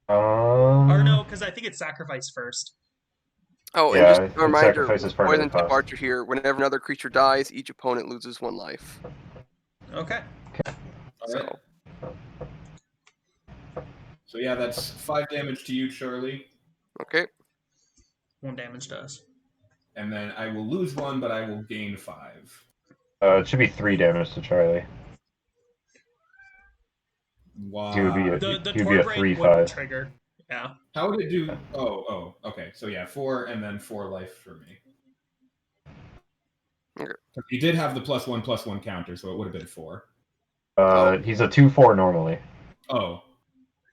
Or no, because I think it's sacrifice first. Oh, yeah, and just a reminder, poison tip archer here. Whenever another creature dies, each opponent loses 1 life. Okay. All right. So yeah, that's 5 damage to you, Charlie. Okay. 1 damage to us. And then I will lose 1, but I will gain 5. It should be 3 damage to Charlie. Wow. He would be a, the he would be a 3/5 trigger. Yeah. How would it do? Oh, okay. So yeah, 4 and then 4 life for me. Okay. He did have the +1/+1 counter, so it would have been 4. He's a 2/4 normally. Oh.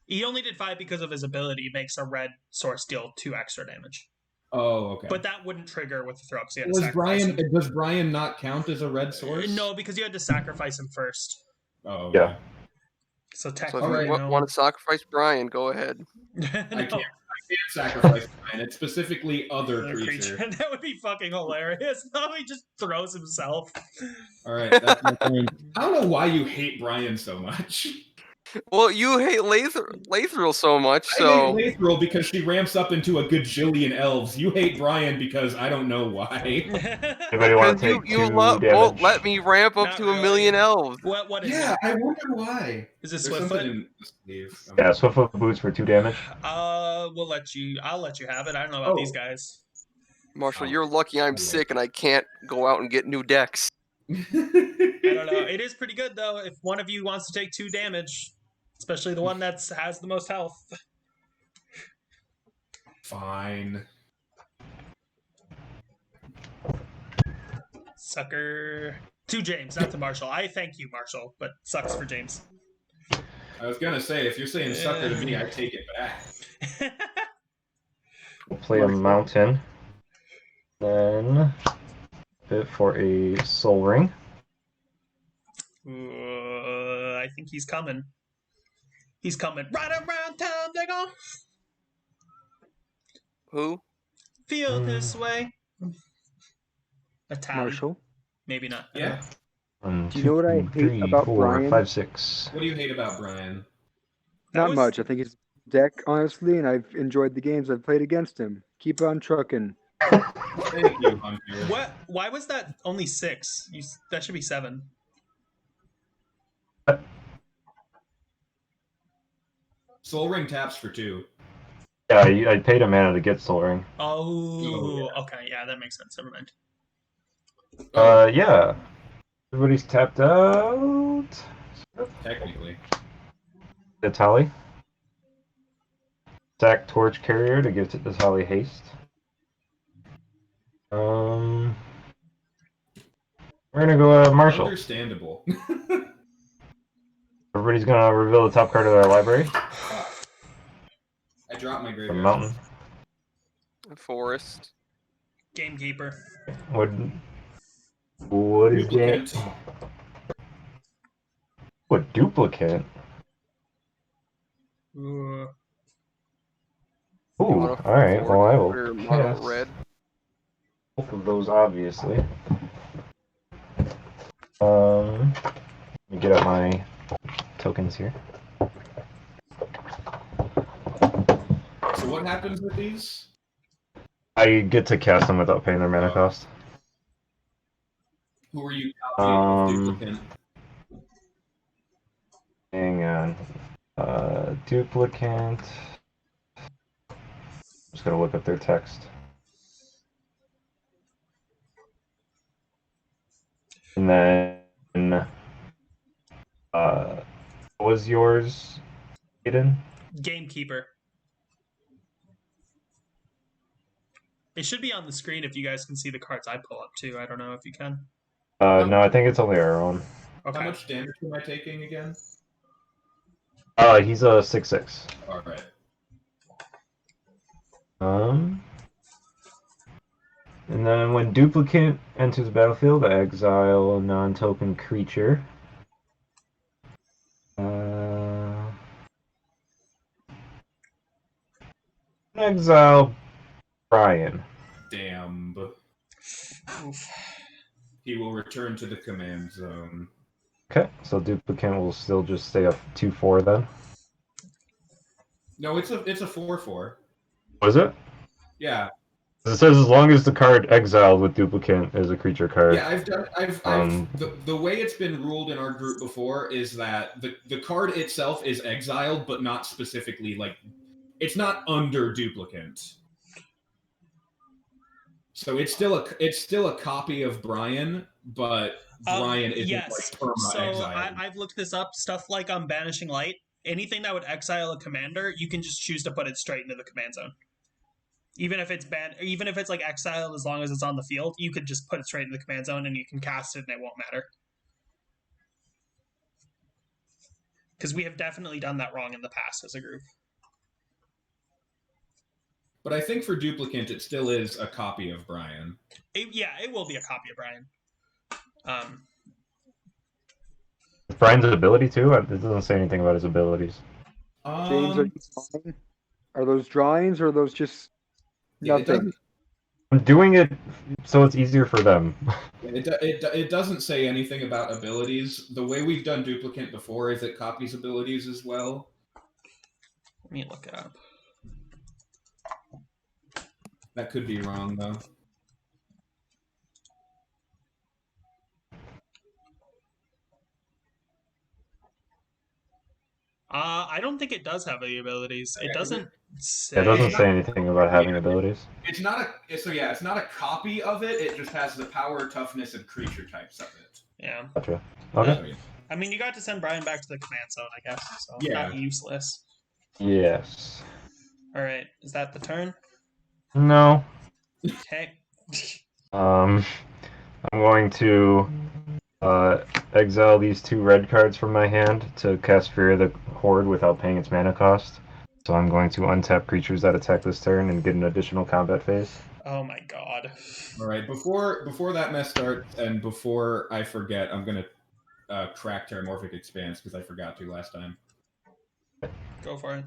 He only did 5 because of his ability. It makes a red source deal 2 extra damage. Oh, okay. But that wouldn't trigger with the throw. So Does Brian not count as a red source? No, because you had to sacrifice him first. Oh, okay. Yeah. So if technically, you want to sacrifice Brian, go ahead. I can't sacrifice Brian. It's specifically other creature. That would be fucking hilarious. No, he just throws himself. All right, that's my turn. I don't know why you hate Brian so much. Well, you hate Lathril so much, I so... hate Lathril because she ramps up into a gajillion elves. You hate Brian because I don't know why. Anybody want to take you 2 won't damage? let me ramp up to 1 million elves. What is Yeah, it? I wonder why. Is it There's Swiftfoot? Yeah, Swiftfoot boots for 2 damage. I'll let you have it. I don't know about these guys. Marshall, you're lucky I'm sick and I can't go out and get new decks. I don't know. It is pretty good though. If one of you wants to take 2 damage, especially the one that has the most health. Fine. Sucker. To James, not to Marshall. I thank you, Marshall, but sucks for James. I was gonna say, if you're saying sucker to me, I take it back. We'll play a mountain. Then hit for a soul ring. I think he's coming. He's coming right around town. They go. Who? Feel this way. A tally. Marshall. Maybe not. Yeah. Do you know what I hate about Brian? 5, 6. What do you hate about Brian? Not much. I think his deck, honestly, and I've enjoyed the games I've played against him. Keep on trucking. Thank you, Hunter. What? Why was that only 6? That should be 7. Soul Ring taps for 2. Yeah, I paid a mana to get Soul Ring. Oh, okay. Yeah, that makes sense. Never mind. Yeah. Everybody's tapped out. Technically. The tally. Sack Torch Carrier to give the tally haste. We're gonna go Marshall. Understandable. Everybody's gonna reveal the top card of their library. I dropped my The graveyard. mountain. A forest. Gamekeeper. What is Duplicate. that? What duplicate? Ooh. Ooh, alright, well I will Or mono cast red. both of those, obviously. Let me get out my tokens here. So what happens with these? I get to cast them without paying their mana cost. Who are you allocating with duplicate? Hang on. Duplicate. Just gonna look up their text. And then, what was yours, Aiden? Gamekeeper. It should be on the screen if you guys can see the cards I pull up too. I don't know if you can. No, I think it's only our own. Okay. How much damage am I taking again? He's a 6/6. Alright. And then when duplicate enters the battlefield, exile a non-token creature. Exile Brian. Damn. Oof. He will return to the command zone. Okay, so duplicate will still just stay up 2/4 then. No, it's a 4/4. Was it? Yeah. It says as long as the card exiled with duplicate is a creature card. Yeah, the way it's been ruled in our group before is that the card itself is exiled, but not specifically like it's not under duplicate. So it's still a copy of Brian, but Brian isn't yes. like perma So exiled. I've looked this up. Stuff like on Banishing Light, anything that would exile a commander, you can just choose to put it straight into the command zone. Even if it's even if it's like exiled, as long as it's on the field, you could just put it straight in the command zone and you can cast it and it won't matter. Because we have definitely done that wrong in the past as a group. But I think for duplicate, it still is a copy of Brian. It will be a copy of Brian. Brian's ability too? It doesn't say anything about his abilities. James, are you drawing? Are those drawings or are those just nothing? I'm doing it so it's easier for them. It doesn't say anything about abilities. The way we've done duplicate before is it copies abilities as well. Let me look it up. That could be wrong, though. I don't think it does have the abilities. It doesn't say. It doesn't say anything about having abilities. It's not a copy of it. It just has the power, toughness, and creature types of it. Yeah. Gotcha. Okay. I mean, you got to send Brian back to the command zone, I guess. So Yeah. not useless. Yes. All right. Is that the turn? No. Okay. I'm going to exile these 2 red cards from my hand to cast Fear of the Horde without paying its mana cost. So I'm going to untap creatures that attack this turn and get an additional combat phase. Oh my god. All right. Before that mess starts and before I forget, I'm gonna crack Terramorphic Expanse because I forgot to last time. Go for it.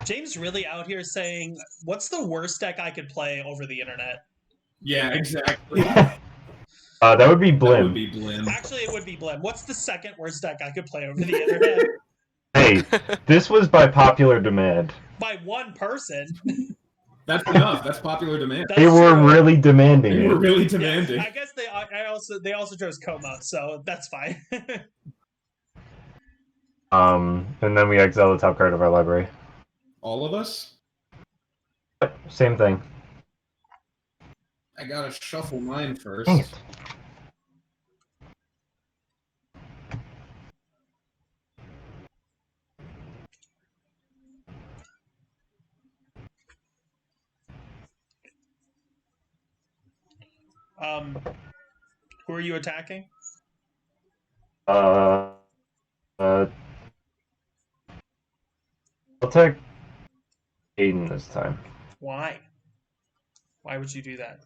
James really out here saying, "What's the worst deck I could play over the internet?" Yeah, exactly. That would be Blim. That would be Blim. Actually, it would be Blim. What's the second worst deck I could play over the internet? Hey, this was by popular demand. By one person. That's enough. That's popular demand. They were really demanding They it. were really demanding. I guess they also chose Coma, so that's fine. And then we exile the top card of our library. All of us? Same thing. I gotta shuffle mine first. Dang it. Who are you attacking? I'll take Aiden this time. Why? Why would you do that?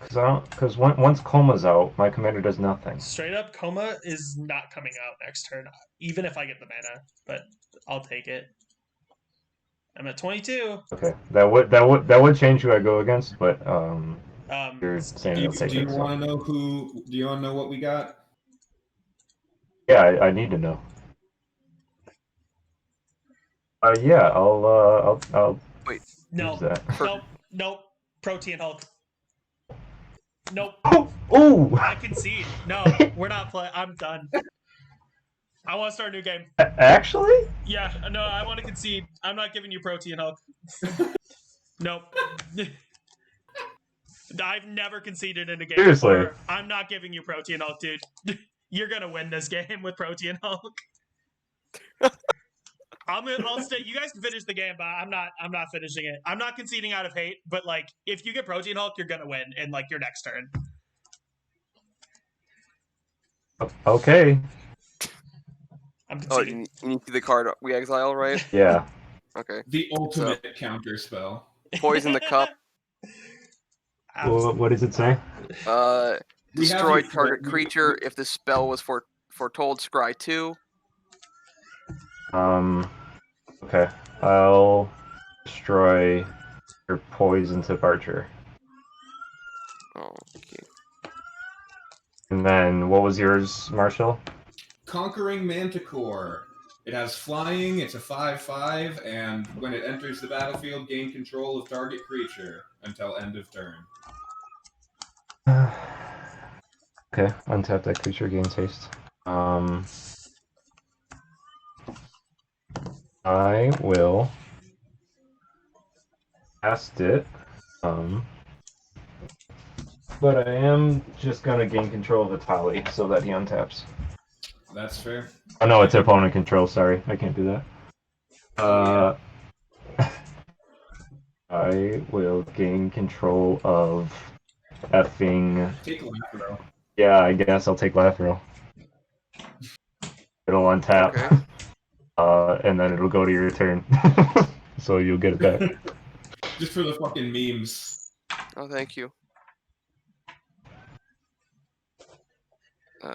Because once Coma's out, my commander does nothing. Straight up, Coma is not coming out next turn, even if I get the mana. But I'll take it. I'm at 22. Okay, that would change who I go against, but you're saying Do you'll take you it. want to know who? Do you want to know what we got? Yeah, I need to know. Yeah, I'll Wait. No. use that. Nope. Protein Hulk. Nope. Ooh! I concede. No, we're not playing. I'm done. I want to start a new game. Actually? Yeah, no, I want to concede. I'm not giving you Protein Hulk. Nope. I've never conceded in a game Seriously? before. I'm not giving you Protein Hulk, dude. You're gonna win this game with Protein Hulk. I'll stay. You guys can finish the game, but I'm not finishing it. I'm not conceding out of hate, but like, if you get Protein Hulk, you're gonna win in like your next turn. Okay. I'm Oh, conceding. you need to see the card we exile, right? Yeah. Okay. The ultimate counter spell. Poison the cup. What does it say? Destroy target creature if the spell was foretold. Scry 2. Okay. I'll destroy your poison tip archer. Oh, okay. And then what was yours, Marshall? Conquering Manticore. It has flying, it's a 5/5, and when it enters the battlefield, gain control of target creature until end of turn. Okay, untap that creature, gain haste. I will cast it. But I am just gonna gain control of the Tali so that he untaps. That's fair. Oh no, it's opponent control, sorry. I can't do that. I will gain control of effing... Take Lathro. Yeah, I guess I'll take Lathro. It'll untap. Okay. And then it'll go to your turn. So you'll get it back. Just for the fucking memes. Oh, thank you.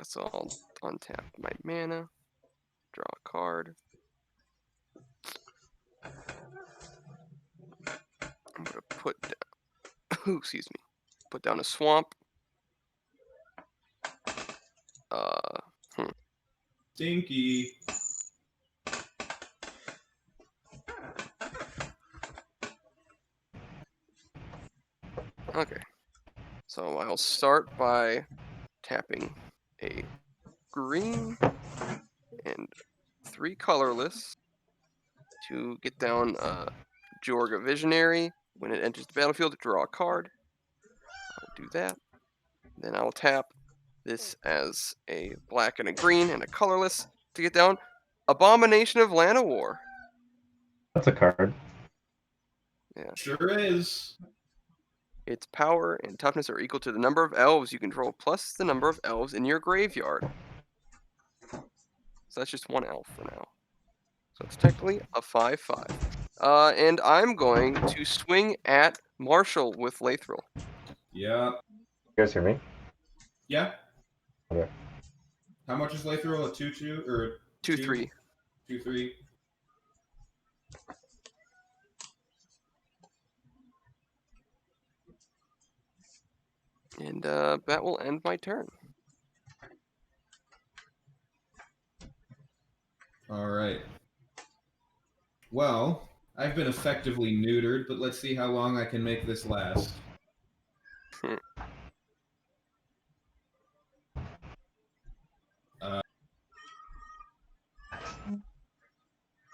So I'll untap my mana, draw a card. I'm gonna put down, excuse me, put down a swamp. Stinky. Okay, so I'll start by tapping a green and 3 colorless to get down Jorga Visionary. When it enters the battlefield, draw a card. I'll do that. Then I'll tap this as a black and a green and a colorless to get down Abomination of Llanowar. That's a card. Yeah. Sure is. Its power and toughness are equal to the number of elves you control plus the number of elves in your graveyard. So that's just 1 elf for now. So it's technically a 5/5. And I'm going to swing at Marshall with Lathril. Yeah. You guys hear me? Yeah. Okay. How much is Lathril? A 2-2 or a 2-3. 2-3? And that will end my turn. All right. Well, I've been effectively neutered, but let's see how long I can make this last.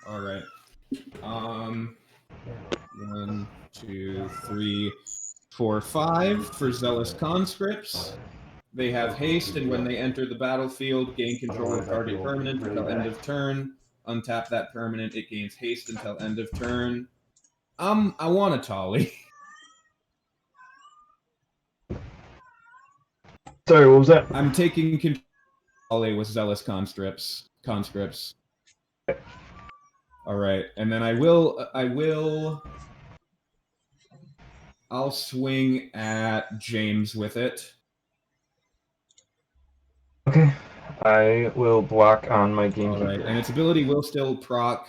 All right. 1, 2, 3, 4, 5 for Zealous Conscripts. They have haste, and when they enter the battlefield, gain control of target permanent until end of turn. Untap that permanent, it gains haste until end of turn. I want a Tolly. Sorry, what was that? I'm taking control with Zealous Conscripts. All right, and then I'll swing at James with it. Okay. I will block on my All gamekeeper. right, and its ability will still proc.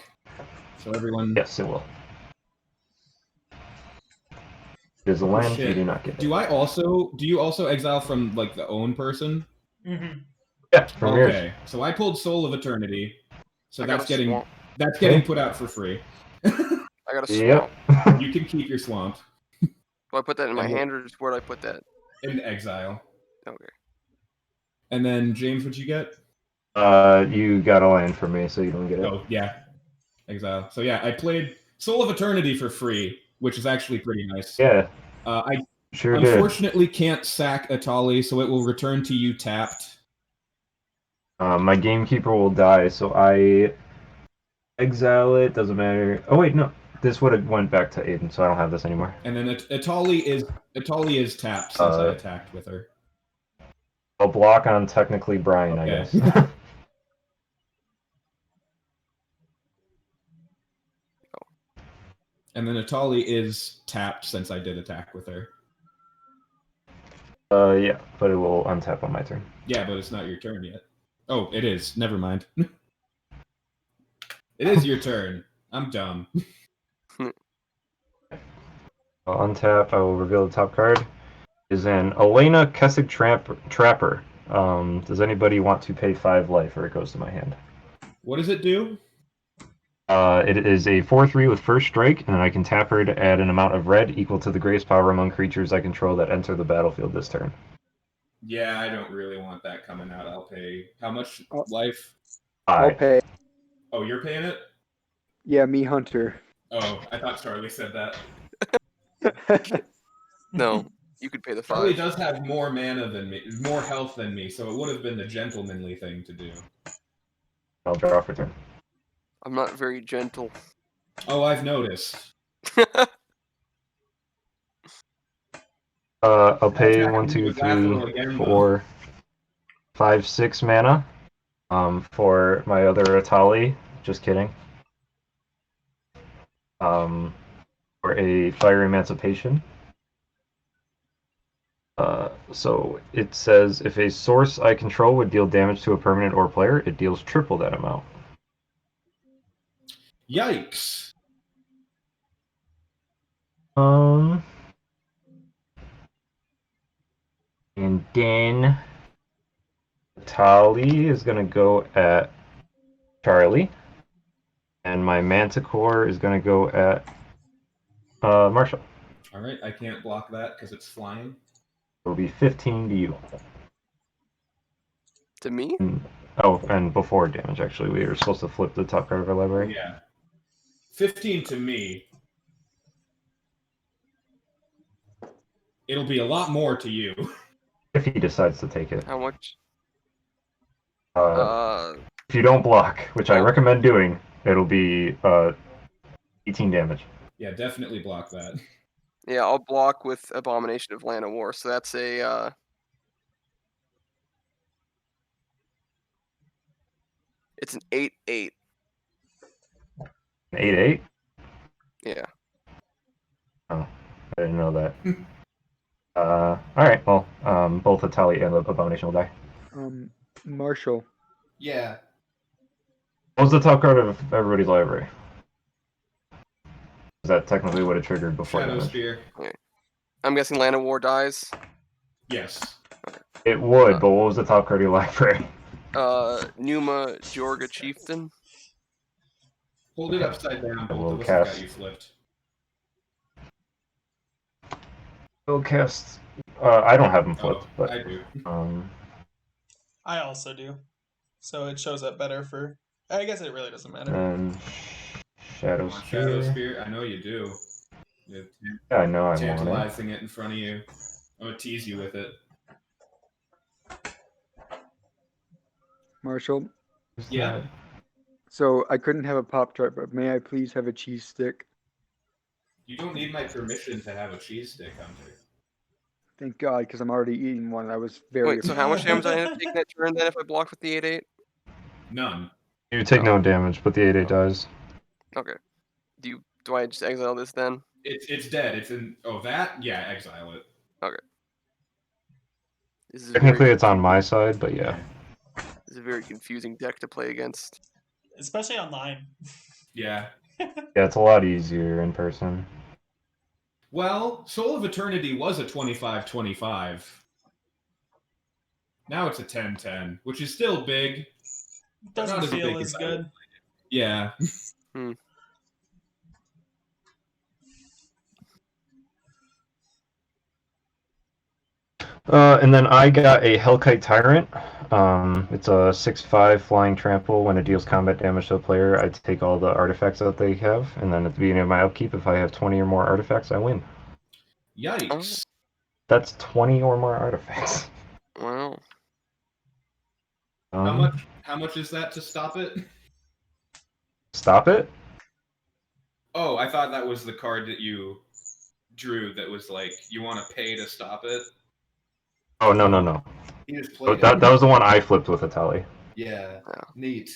So everyone. Yes, it will. It is a Oh, land. shit. You do not get it. Do you also exile from like the own person? Mm-hmm. Yeah, from yours. Okay, so I pulled Soul of Eternity, so I that's got a swamp. getting put out for free. I got a swamp. Yep. You can keep your swamp Do I put that in my And we'll- hand or just where do I put that? in exile, Okay. and then James, what'd you get? You got a land for me, so you don't get it. Oh yeah, exile. So yeah, I played Soul of Eternity for free, which is actually pretty nice. Yeah, I sure did. unfortunately can't sack Atali, so it will return to you tapped. My gamekeeper will die, so I exile it. Doesn't matter. Oh wait, no. This would have went back to Aiden, so I don't have this anymore. And then Atali is tapped since I attacked with her. I'll block on technically Brian, I Okay. guess. And then Atali is tapped since I did attack with her. Yeah, but it will untap on my turn. Yeah, but it's not your turn yet. Oh, it is. Never mind. It is your turn. I'm dumb. I'll untap. I will reveal the top card. Is an Elena Kessig Trapper. Does anybody want to pay 5 life, or it goes to my hand? What does it do? It is a 4/3 with first strike, and I can tap her to add an amount of red equal to the grace power among creatures I control that enter the battlefield this turn. Yeah, I don't really want that coming out. I'll pay. How much life? I'll pay. Oh, you're paying it? Yeah, me, Hunter. Oh, I thought Charlie said that. No, you could pay the 5. Charlie does have more mana than me, more health than me, so it would have been the gentlemanly thing to do. I'll draw for turn. I'm not very gentle. Oh, I've noticed. I'll pay I'll 1, attack you 2, with Lateral 3, again, 4, 5, 6 mana. For my other Atali. Just kidding. For a Fire Emancipation. So it says if a source I control would deal damage to a permanent or player, it deals triple that amount. Yikes. And then Tali is gonna go at Charlie, and my Manticore is gonna go at Marshall. All right, I can't block that because it's flying. It'll be 15 to you. To me? And before damage, actually. We were supposed to flip the top card of our library. Yeah. 15 to me. It'll be a lot more to you. If he decides to take it. How much? If you don't block, which I recommend doing, it'll be 18 damage. Yeah, definitely block that. Yeah, I'll block with Abomination of Land of War, so that's a it's an 8/8. An 8/8? Yeah. Oh. I didn't know that. Alright, well, both Atali and the Abomination will die. Marshall. Yeah. What was the top card of everybody's library? Is that technically what it triggered before Shadow damage? Spear. Okay. I'm guessing Land of War dies. Yes. It would, but what was the top card of your library? Numa Jorga Chieftain. Hold it upside down. I Both will of us have got cast. you flipped. Will cast. I don't have them flipped, Oh, but I do. I also do. So it shows up better for. I guess it really doesn't matter. And Shadow Want Shadow Spear. Spear? I know you do. You're Yeah, I know I want it. tantalizing it in front of you. I'm gonna tease you with it. Marshall. Yeah. So I couldn't have a Pop-Tart, but may I please have a cheese stick? You don't need my permission to have a cheese stick, Hunter. Thank God, because I'm already eating one. I was very. Wait, so how much damage I end up taking that turn then if I block with the 8/8? None. You take no damage, but the 8/8 dies. Okay. Do I just exile this then? It's dead. It's in. Oh, that? Yeah, exile it. Okay. This is Technically, it's on my side, but yeah. This is a very confusing deck to play against. Especially online. Yeah. Yeah, it's a lot easier in person. Well, Soul of Eternity was a 25-25. Now it's a 10-10, which is still big. Doesn't not as feel big as as I good. would. Yeah. And then I got a Hellkite Tyrant. It's a 6/5 flying trample. When it deals combat damage to a player, I take all the artifacts that they have, and then at the beginning of my upkeep, if I have 20 or more artifacts, I win. Yikes. That's 20 or more artifacts. Wow. How much is that to stop it? Stop it? Oh, I thought that was the card that you drew that was like, you want to pay to stop it? Oh, no. He just played That was the one I flipped with Atali. Yeah, neat.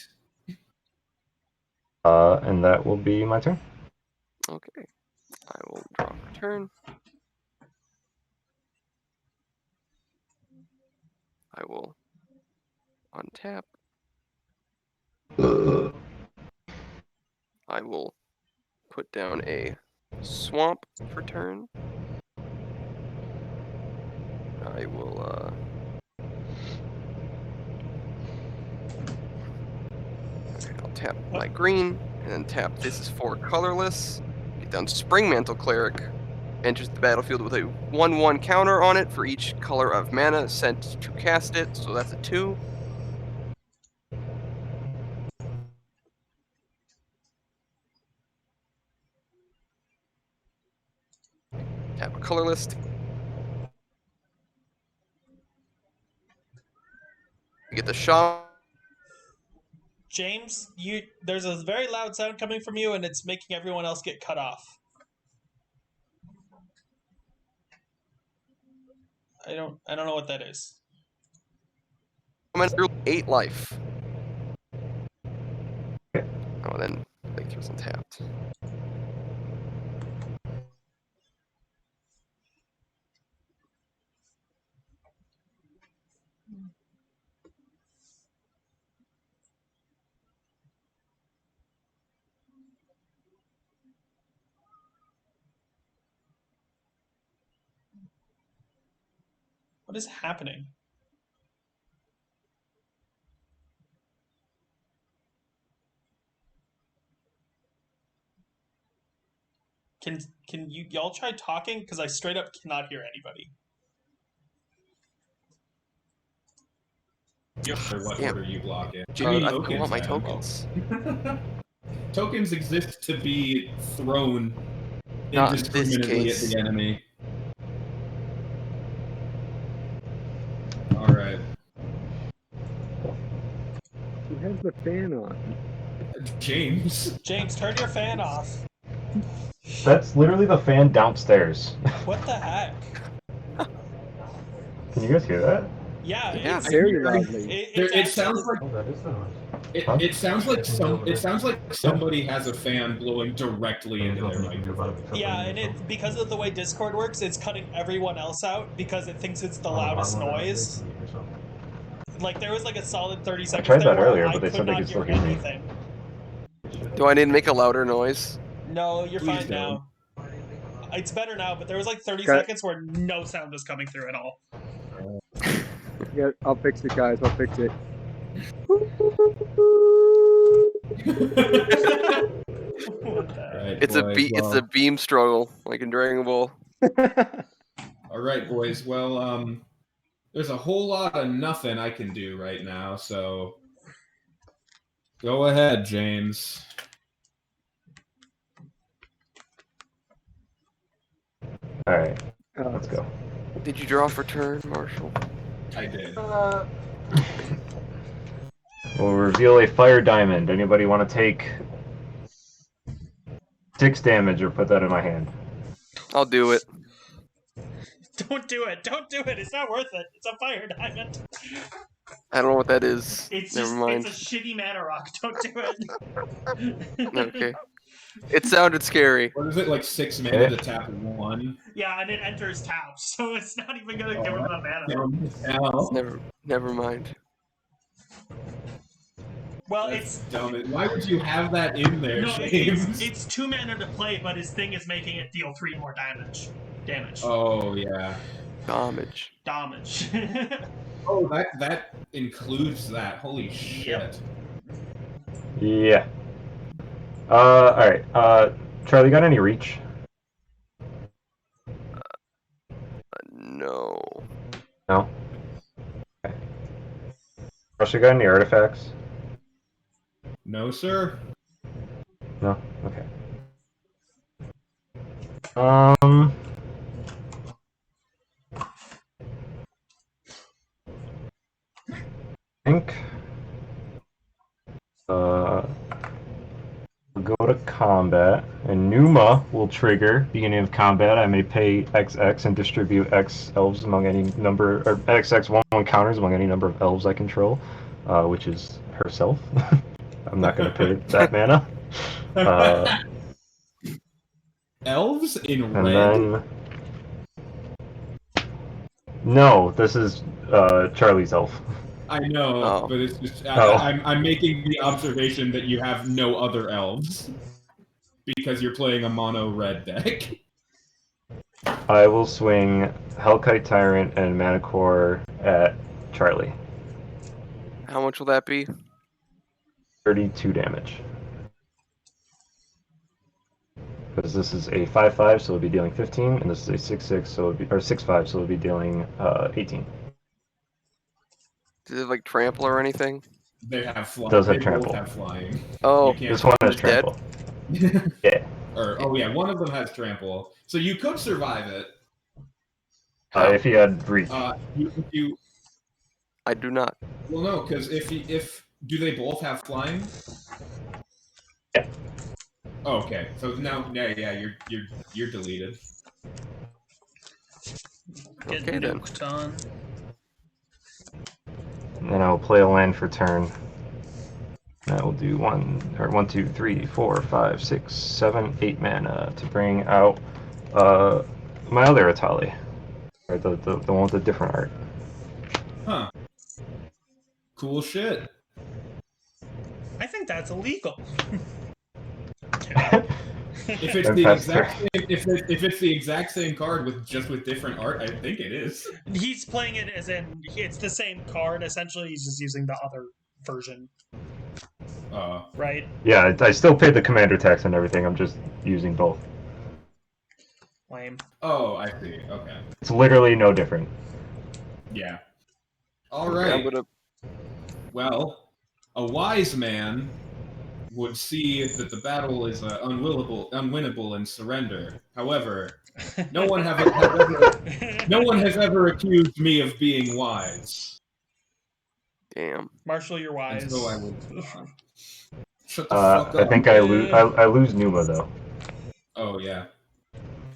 And that will be my turn. Okay. I will draw a turn. I will untap. I will put down a swamp for turn. I will okay, I'll tap my green and then tap this is 4 colorless. Get down Spring Mantle Cleric. Enters the battlefield with a 1/1 counter on it for each color of mana sent to cast it, so that's a 2. Tap a colorless. Get the shot. James, there's a very loud sound coming from you, and it's making everyone else get cut off. I don't know what that is. I'm through 8 life. Oh, then Playthrough's untapped. What is happening? Can y'all try talking? Because I straight up cannot hear anybody. What order you block in. I want my tokens. Tokens exist to be thrown Not in this indiscriminately at case. the enemy. Alright. Who has the fan on? James. James, turn your fan off. That's literally the fan downstairs. What the heck? Can you guys hear that? Yeah, Yeah, it's very loudly. It sounds like Oh, that is the noise. It sounds like somebody has a fan blowing directly into their microphone. Yeah, and it's because of the way Discord works, it's cutting everyone else out because it thinks it's the loudest noise. Like there was like a solid 30 seconds tried there that where earlier, I but they could said they not could still hear hear me. anything. Do I need to make a louder noise? No, you're Please fine don't. now. It's better now, but there was like 30 Okay. seconds where no sound was coming through at all. Yeah, I'll fix it, guys. I'll fix it. Right, It's boys, it's a beam struggle, like in Dragon Ball. All right, boys. Well, there's a whole lot of nothing I can do right now, so go ahead, James. All right, let's go. Did you draw for turn, Marshall? I did. We'll reveal a fire diamond. Anybody want to take 6 damage or put that in my hand? I'll do it. Don't do it. Don't do it. It's not worth it. It's a fire diamond. I don't know what that is. It's Never just mind. it's a shitty mana rock. Don't do it. Okay. It sounded scary. What is it, like 6 mana to tap 1? Yeah, and it enters tap, so it's not even gonna give him a mana. Never mind. Well, That's dumb. Why would you have that in there, no, James? it's 2 mana to play, but his thing is making it deal 3 more damage. Oh yeah. Damage. Oh, that includes that. Holy shit. Yeah. Alright. Charlie, got any reach? No. No? Okay. Russia, got any artifacts? No, sir. No? Okay. I think we'll go to combat, and Numa will trigger beginning of combat. I may pay XX and distribute X elves among any number, or XX 1/1 counters among any number of elves I control, which is herself. I'm not going to pay that mana. Elves in and red? then no, this is Charlie's elf. I know, Oh. but it's just Oh. I'm making the observation that you have no other elves because you're playing a mono red deck. I will swing Hellkite Tyrant and Manicore at Charlie. How much will that be? 32 damage. Because this is a 5/5, so it'll be dealing 15, and this is a 6/6, so it'll be, or 6/5, so it'll be dealing 18. Does it like trample or anything? They have flying. Does have they trample. both have flying. Oh, You can't- This one has Is dead? trample. Yeah. Or oh yeah, one of them has trample, so you could survive it. If he had reach. You I do not. well no, because if do they both have flying? Yeah. Oh, okay, so now yeah, you're deleted. Get Okay, then. nuked on. And then I'll play a land for turn. That will do 1, 2, 3, 4, 5, 6, 7, 8 mana to bring out my other Atali. Right, the one with the different art. Huh. Cool shit. I think that's illegal. If it's the exact same card with different art, I think it is. He's playing it as in it's the same card. Essentially, he's just using the other version. Right? Yeah, I still paid the commander tax and everything. I'm just using both. Lame. Oh, I see. Okay. It's literally no different. Yeah. All Okay, right. I'm gonna. Well, a wise man would see that the battle is unwinnable and surrender. However, no one has ever accused me of being wise. Damn. Marshall, you're wise. And so I will. Shut the fuck up. I think I lose Numa though. Oh yeah.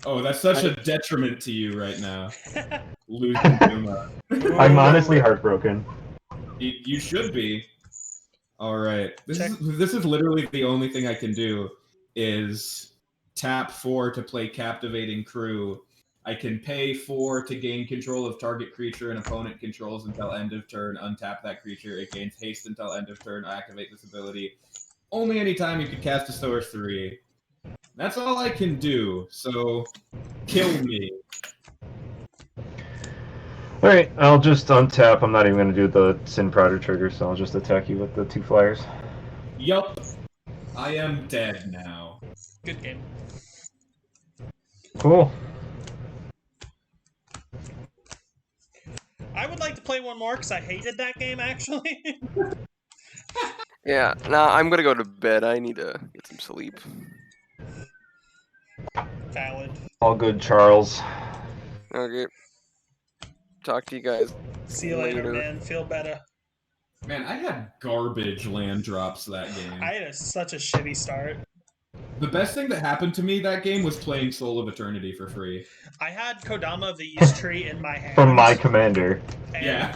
Oh, that's such a detriment to you right now. Losing Numa. I'm honestly heartbroken. You should be. All right. This is literally the only thing I can do is tap 4 to play Captivating Crew. I can pay 4 to gain control of target creature and opponent controls until end of turn. Untap that creature. It gains haste until end of turn. Activate this ability. Only anytime you can cast a Source 3. That's all I can do. So, kill me. Alright, I'll just untap. I'm not even going to do the Sin Prouder trigger, so I'll just attack you with the 2 flyers. Yup. I am dead now. Good game. Cool. I would like to play one more because I hated that game, actually. Yeah, nah, I'm gonna go to bed. I need to get some sleep. Valid. All good, Charles. Okay. Talk to you guys. See you later, man. Feel better. Man, I had garbage land drops that game. I had such a shitty start. The best thing that happened to me that game was playing Soul of Eternity for free. I had Kodama of the East Tree in my hand. From my commander. And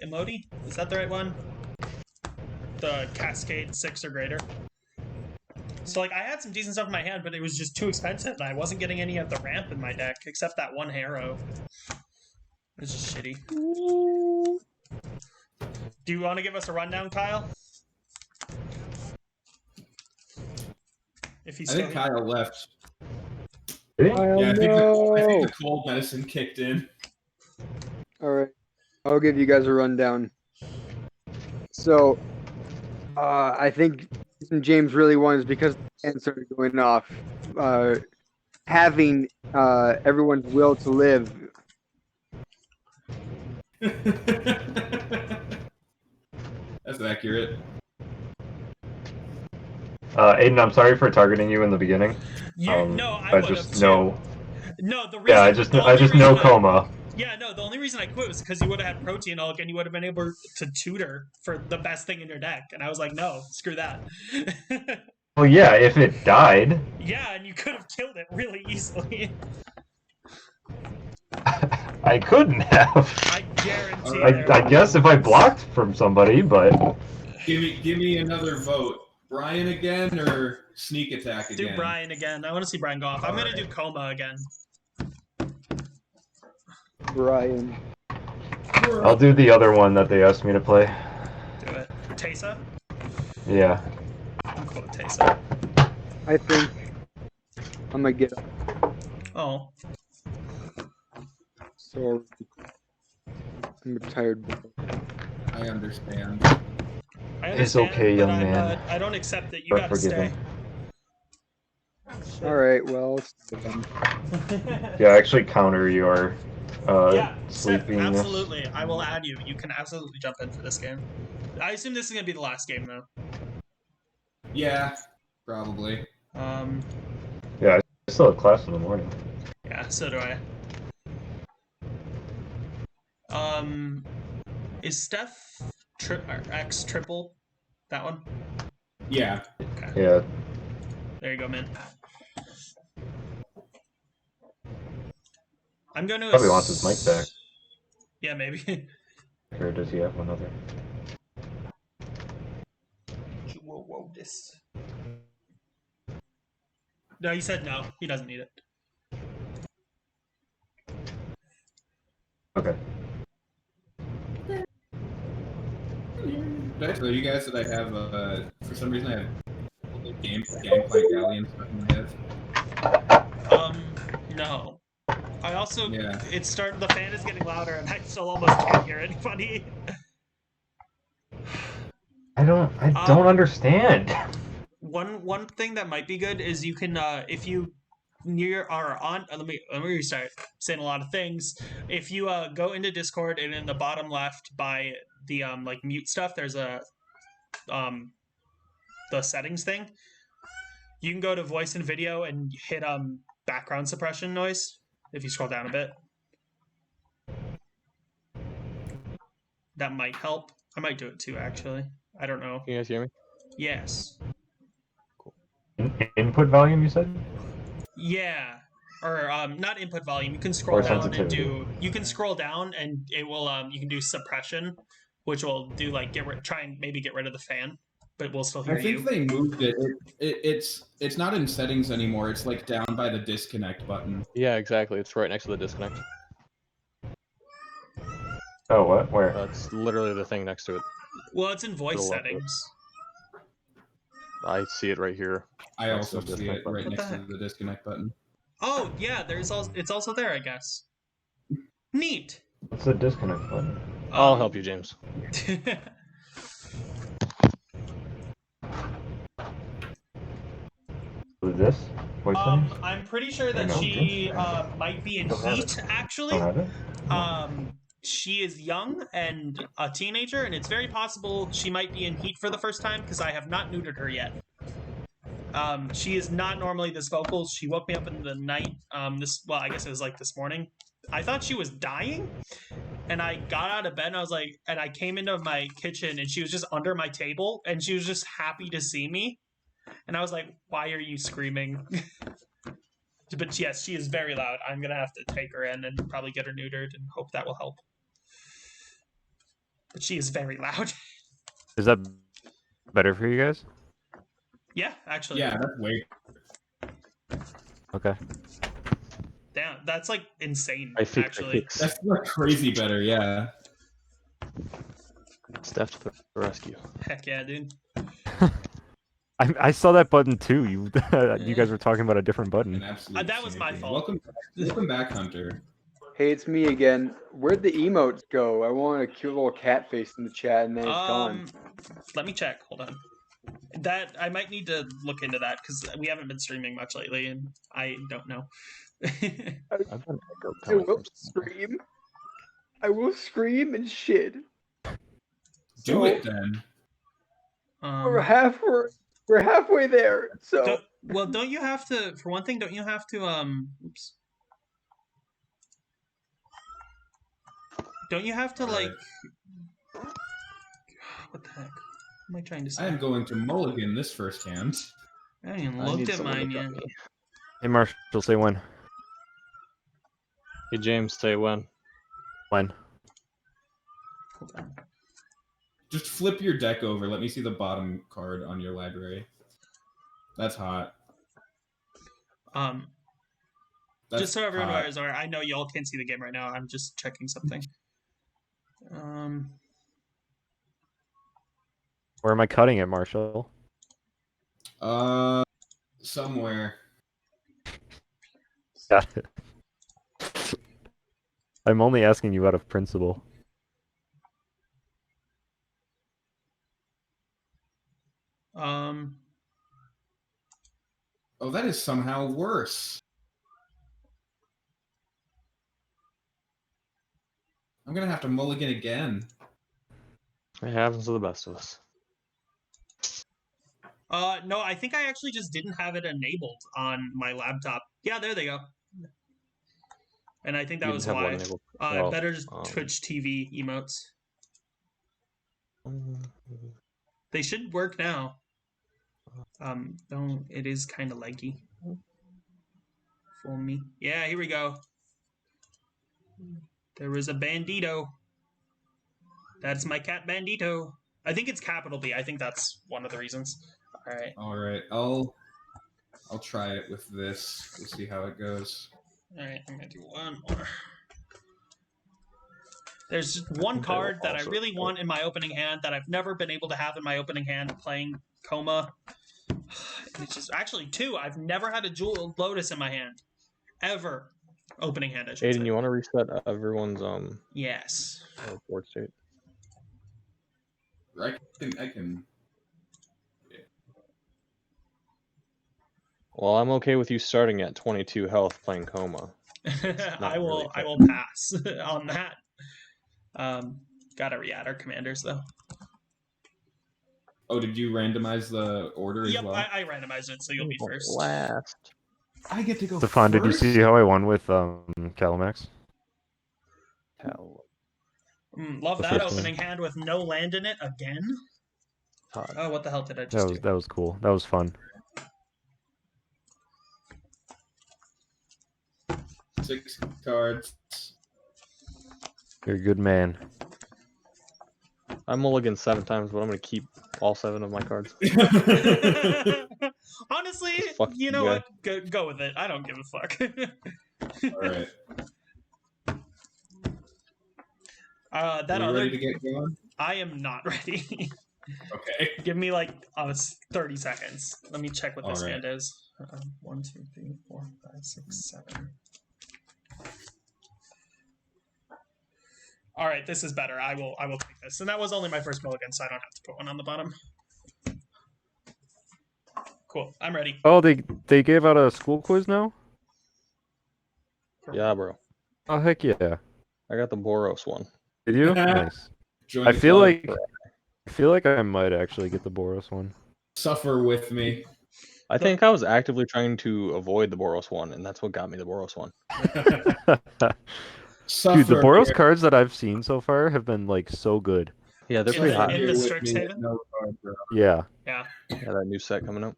Emoti? Is that the right one? The Cascade 6 or greater. So, like, I had some decent stuff in my hand, but it was just too expensive, and I wasn't getting any of the ramp in my deck, except that one arrow. It was just shitty. Do you want to give us a rundown, Kyle? If he's I still think here. Kyle left. Kyle, Yeah, I think no. the cold medicine kicked in. All right, I'll give you guys a rundown. So, I think James really won is because the hand started going off. Having everyone's will to live. That's accurate. Aiden, I'm sorry for targeting you in the beginning. No, I but would just have know. No, the reason. Yeah, I just know coma. Yeah, no, the only reason I quit was because you would have had Protein Hulk and you would have been able to tutor for the best thing in your deck. And I was like, no, screw that. Well, yeah, if it died. Yeah, and you could have killed it really easily. I couldn't have. I guarantee. I guess if I blocked from somebody, but. Give me another vote. Brian again or sneak attack again? Do Brian again. I want to see Brian go off. I'm going to do Coma again. Brian. I'll do the other one that they asked me to play. Do it. Teysa? Yeah. I'm cool with Teysa. I think I'm gonna get up. Oh. So I'm a tired boy. I understand. It's okay, young man. I don't accept that you gotta stay. All right, well. Yeah, actually counter your sleepiness. Absolutely. I will add you. You can absolutely jump in for this game. I assume this is gonna be the last game, though. Yeah, probably. Yeah, I still have class in the morning. Yeah, so do I. Is Steph X triple? That one? Yeah. Okay. Yeah. There you go, man. I'm going to Probably wants his mic back. Yeah, maybe. Or does he have one other? Whoa, this. No, he said no. He doesn't need it. Okay. Did I tell you guys that I have, for some reason, I have Gangplank Galleon stuck in my head? No. I also, Yeah. the fan is getting louder and I still almost can't hear anybody. I don't understand. One thing that might be good is you can, if you let me restart saying a lot of things. If you go into Discord and in the bottom left by the like mute stuff, there's a the settings thing. You can go to voice and video and hit background suppression noise if you scroll down a bit. That might help. I might do it too, actually. I don't know. Can you guys hear me? Yes. Input volume, you said? Yeah. Or not input volume. You can scroll down and do. You can scroll down and it will. You can do suppression, which will do like try and maybe get rid of the fan, but we'll still hear I think you. they moved it. It's not in settings anymore. It's like down by the disconnect button. Yeah, exactly. It's right next to the disconnect. Oh, what? Where? That's literally the thing next to it. Well, it's in voice To the left of it. settings. I see it right here. I next to also the see disconnect it button. right What next the to the disconnect button. Oh yeah, it's also there, I guess. Neat. What's the disconnect button? I'll help you, James. Who's this? Voice settings? I'm pretty sure that No, she might be in Don't have heat, it. actually. Don't have it? She is young and a teenager, and it's very possible she might be in heat for the first time because I have not neutered her yet. She is not normally this vocal. She woke me up in the night. I guess it was like this morning. I thought she was dying, and I got out of bed and I was like, and I came into my kitchen and she was just under my table and she was just happy to see me. And I was like, why are you screaming? But yes, she is very loud. I'm going to have to take her in and probably get her neutered and hope that will help. But she is very loud. Is that better for you guys? Yeah, actually. Yeah, that's way. Okay. Damn, that's like insane, I think actually. That's like crazy better, yeah. Steph to the rescue. Heck yeah, dude. I saw that button too. You you guys were talking about a different button. That was my fault. Welcome back, Hunter. Hey, it's me again. Where'd the emotes go? I want a cute little cat face in the chat, and then it's gone. Let me check. Hold on. That I might need to look into that because we haven't been streaming much lately, and I don't know. I will scream. I will scream and shit. Do it then. We're halfway there. So don't you have to? For one thing, don't you have to? Oops. Don't you have to like? What the heck? What am I trying to say? I am going to mulligan this first hand. I haven't even looked at mine yet. Hey Marshall, say when. Hey James, say when. When. Hold on. Just flip your deck over. Let me see the bottom card on your library. That's hot. Just so everyone is aware, I know y'all can't see the game right now. I'm just checking something. Where am I cutting it, Marshall? Somewhere. Got it. I'm only asking you out of principle. Oh, that is somehow worse. I'm gonna have to mulligan again. It happens to the best of us. No, I think I actually just didn't have it enabled on my laptop. Yeah, there they go. And I think that was why. Better just Twitch TV emotes. They should work now. Though it is kind of laggy for me. Yeah, here we go. There is a bandito. That's my cat bandito. I think it's capital B. I think that's one of the reasons. All right. All right. I'll try it with this. We'll see how it goes. All right. I'm gonna do one more. There's just one card that I really want in my opening hand that I've never been able to have in my opening hand playing Coma. It's just actually two. I've never had a Jewel Lotus in my hand, ever. Opening hand, I should say. Aiden, you want to reset everyone's Yes. board state? I can. Yeah. Well, I'm okay with you starting at 22 health playing Coma. I will pass on that. Gotta re-add our commanders though. Oh, did you randomize the order as well? I randomized it, so you'll be first. Last. I get to go Stefan, first? did you see how I won with Calimax? Love The that first opening hand with no land in it again. Oh, what the hell did I just do? That was cool. That was fun. 6 cards. You're a good man. I mulliganed 7 times, but I'm gonna keep all 7 of my cards. Honestly, Fuck you you know guys. what? Go with it. I don't give a fuck. All right. That Are we other. ready to get going? I am not ready. Okay. Give me like 30 seconds. Let me check what this All right. hand is. 1, 2, 3, 4, 5, 6, 7. All right, this is better. I will take this. And that was only my first mulligan, so I don't have to put one on the bottom. Cool. I'm ready. Oh, they gave out a school quiz now? Yeah, bro. Oh heck yeah. I got the Boros one. Did you? Nice. Join I the feel club. like I might actually get the Boros one. Suffer with me. I think I was actively trying to avoid the Boros one, and that's what got me the Boros one. Dude, the Boros here. cards that I've seen so far have been like so good. Yeah, they're pretty hot. In the Strixhaven? Yeah. Yeah. Yeah, that new set coming up.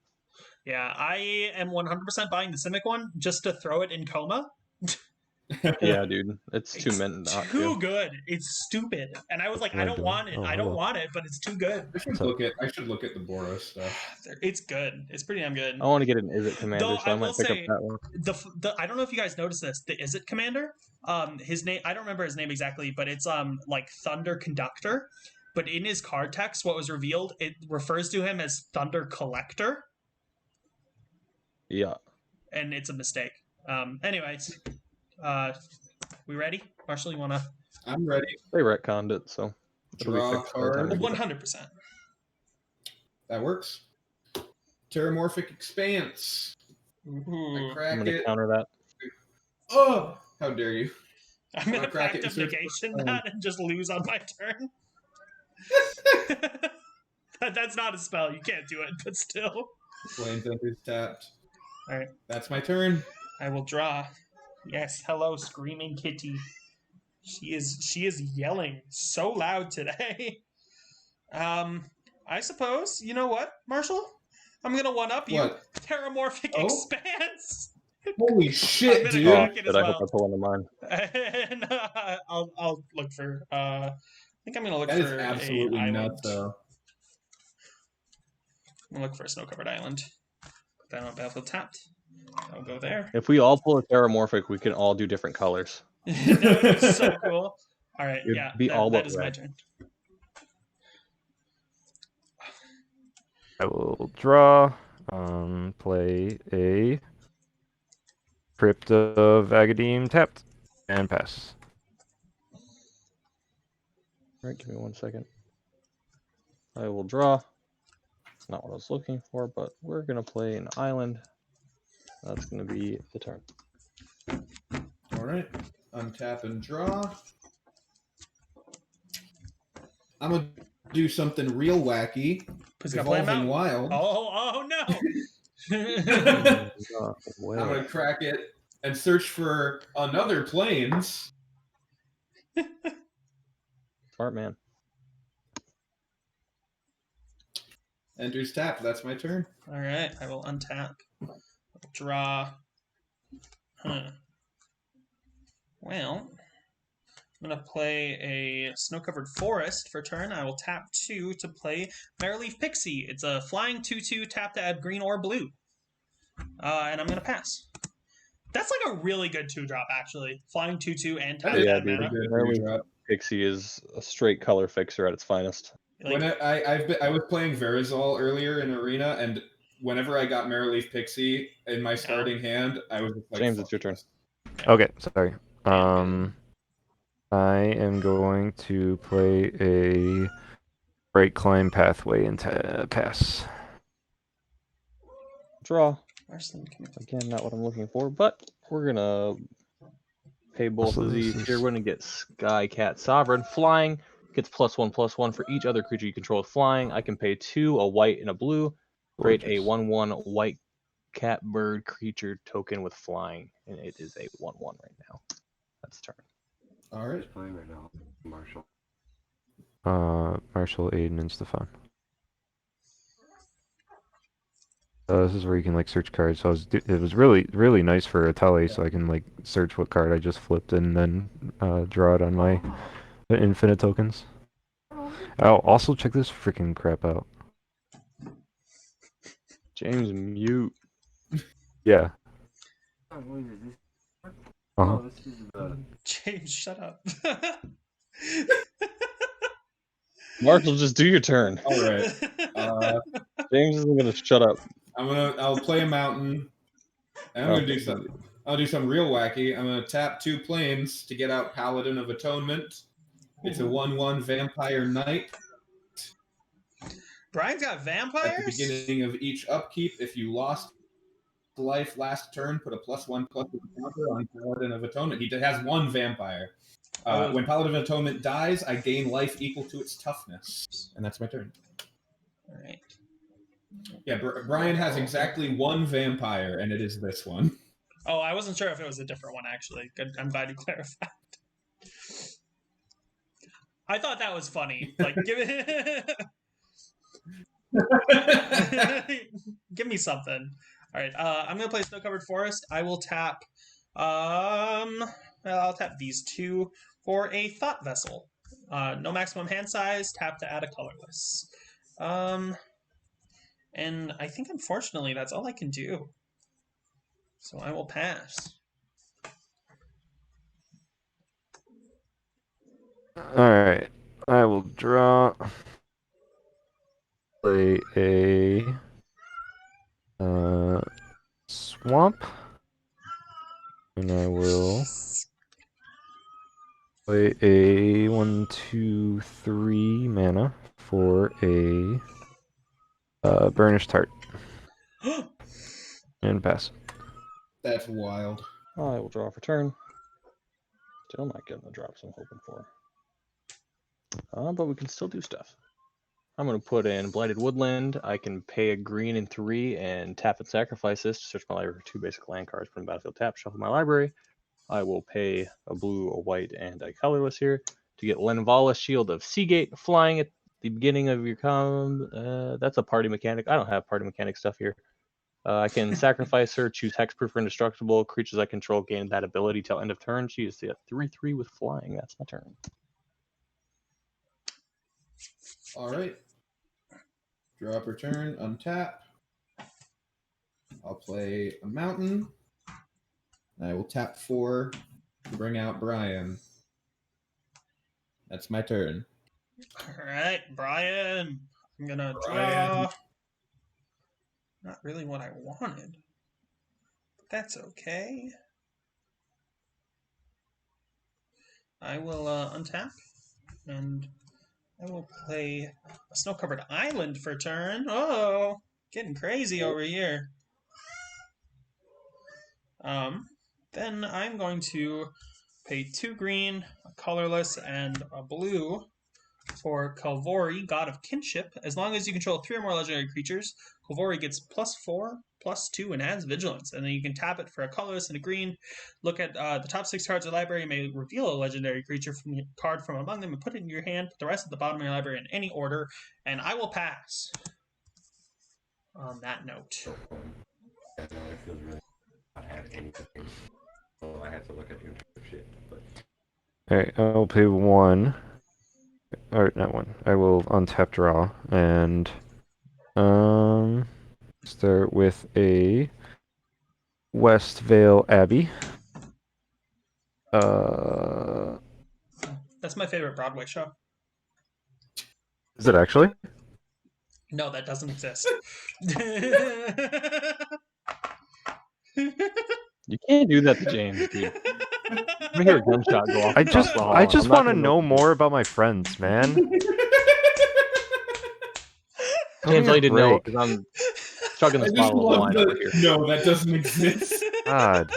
Yeah, I am 100% buying the Simic one just to throw it in coma. Yeah, dude. It's too mint not Too to. good. It's stupid. And I was like, I don't want it. I don't want it, but it's too good. I should look at the Boros stuff. It's good. It's pretty damn good. I want to get an Is It Commander, Though so I might pick up that one. I don't know if you guys noticed this. The Is It Commander, his name, I don't remember his name exactly, but it's like Thunder Conductor. But in his card text, what was revealed, it refers to him as Thunder Collector. Yeah. And it's a mistake. Anyways, we ready? Marshall, you wanna? I'm ready. They retconned it, so Draw a card. 100%. That works. Terramorphic Expanse. I crack I'm gonna it. counter that. Oh, how dare you! I'm gonna crack it. negation that and just lose on my turn. That's not a spell. You can't do it, but still. Flames enters tapped. All right. That's my turn. I will draw. Yes, hello, screaming kitty. She is yelling so loud today. I suppose, you know what, Marshall? I'm gonna one up you. What? Terramorphic Expanse. Holy shit, I'm dude! gonna crack it as I well. hope I pull one of mine. And I'll look for. I think I'm gonna look That for is absolutely an nuts, island. though. I'm gonna look for a snow-covered island. Then I'll battlefield tapped. I'll go there. If we all pull a Terramorphic, we can all do different colors. That would be so cool. All right, It'd yeah, be all that but is my red. turn. I will draw, play a Crypt of Agadim tapped, and pass. Alright, give me 1 second. I will draw. Not what I was looking for, but we're gonna play an island. That's gonna be the turn. Alright. Untap and draw. I'm gonna do something real wacky. Who's gonna play him Evolving out? Wild. Oh no! I'm gonna crack it and search for another plains. Smart man. Enters tap. That's my turn. All right, I will untap. Draw. Well, I'm going to play a Snow-Covered Forest for turn. I will tap 2 to play Merryleaf Pixie. It's a flying 2/2, tap to add green or blue. And I'm going to pass. That's like a really good 2-drop, actually. Flying 2/2 and tap to add mana. Merryleaf Pixie is a straight color fixer at its finest. When I was playing Verizol earlier in Arena, and whenever I got Merryleaf Pixie in my starting hand, I was just like, James, it's your turn. Okay, sorry. I am going to play a Bright Climb Pathway and pass. Draw. Again, not what I'm looking for, but we're gonna pay both of these. Here we're gonna get Sky Cat Sovereign. Flying gets +1/+1 for each other creature you control with flying. I can pay 2, a white and a blue. Create a 1/1 white cat bird creature token with flying, and it is a 1/1 right now. That's turn. All right. Playing right now, Marshall. Marshall, Aiden, and Stefan. This is where you can like search cards. So it was really nice for Atali, so I can like search what card I just flipped and then draw it on my infinite tokens. Oh, also check this freaking crap out. James, mute. Yeah. James, shut up. Marshall, just do your turn. All right. James isn't gonna shut up. I'll play a mountain. And I'm gonna do something. I'll do something real wacky. I'm gonna tap 2 planes to get out Paladin of Atonement. It's a 1/1 Vampire Knight. Brian's got vampires? At the beginning of each upkeep, if you lost life last turn, put a +1/+1 counter on Paladin of Atonement. He has 1 vampire. When Paladin of Atonement dies, I gain life equal to its toughness. And that's my turn. All right. Yeah, Brian has exactly 1 vampire, and it is this one. Oh, I wasn't sure if it was a different one, actually. Good. I'm glad you clarified. I thought that was funny. Like, give it... Give me something. All right, I'm gonna play Snow-Covered Forest. I will tap. I'll tap these 2 for a Thought Vessel. No maximum hand size. Tap to add a colorless. And I think unfortunately that's all I can do. So I will pass. Alright. I will draw. Play a swamp. And I will play a 1, 2, 3 mana for a burnished tart. And pass. That's wild. I will draw for turn. Still not getting the drops I'm hoping for. But we can still do stuff. I'm going to put in Blighted Woodland. I can pay a green and 3 and tap and sacrifice this to search my library for 2 basic land cards from battlefield tap, shuffle my library. I will pay a blue, a white, and a colorless here to get Lenvala, Shield of Seagate, flying at the beginning of your that's a party mechanic. I don't have party mechanic stuff here. I can sacrifice her, choose Hexproof or Indestructible. Creatures I control gain that ability till end of turn. She is the 3/3 with flying. That's my turn. All right. Draw per turn, untap. I'll play a mountain. I will tap 4 to bring out Brian. That's my turn. All right, Brian. I'm gonna draw. Not really what I wanted. But that's okay. I will untap, and I will play a Snow-Covered Island for turn. Oh, getting crazy over here. Then I'm going to pay 2 green, a colorless, and a blue for Kalvori, God of Kinship. As long as you control 3 or more legendary creatures, Kalvori gets +4, +2, and adds Vigilance. And then you can tap it for a colorless and a green. Look at the top 6 cards of the library. You may reveal a legendary creature from the card from among them and put it in your hand. Put the rest at the bottom of your library in any order. And I will pass on that note. I know it feels really not have anything. So I have to look at your shit. But Alright, I'll play 1. Or not 1. I will untap draw and start with a West Vale Abbey. That's my favorite Broadway show. Is it actually? No, that doesn't exist. You can't do that to James, dude. I hear a gunshot go off. I across just the hall. I just I'm not want to gonna know what to do. more about my friends, man. James, all you didn't know break. because I'm chugging this I just bottle of love wine over here. No, that doesn't exist. God.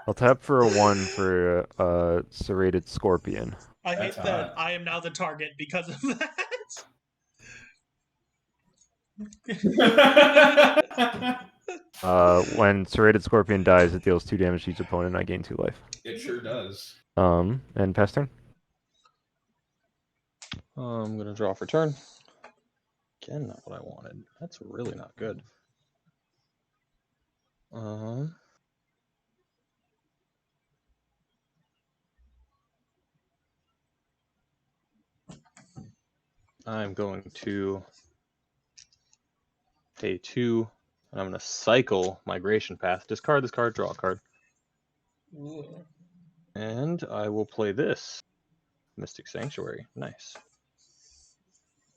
I'll tap for a 1 for a serrated scorpion. I hate that I am now the target because of that. When serrated scorpion dies, it deals 2 damage to each opponent. I gain 2 life. It sure does. And pass turn. I'm gonna draw for turn. Again, not what I wanted. That's really not good. I'm going to pay 2, and I'm going to cycle Migration Path. Discard this card, draw a card. Ooh. And I will play this. Mystic Sanctuary. Nice.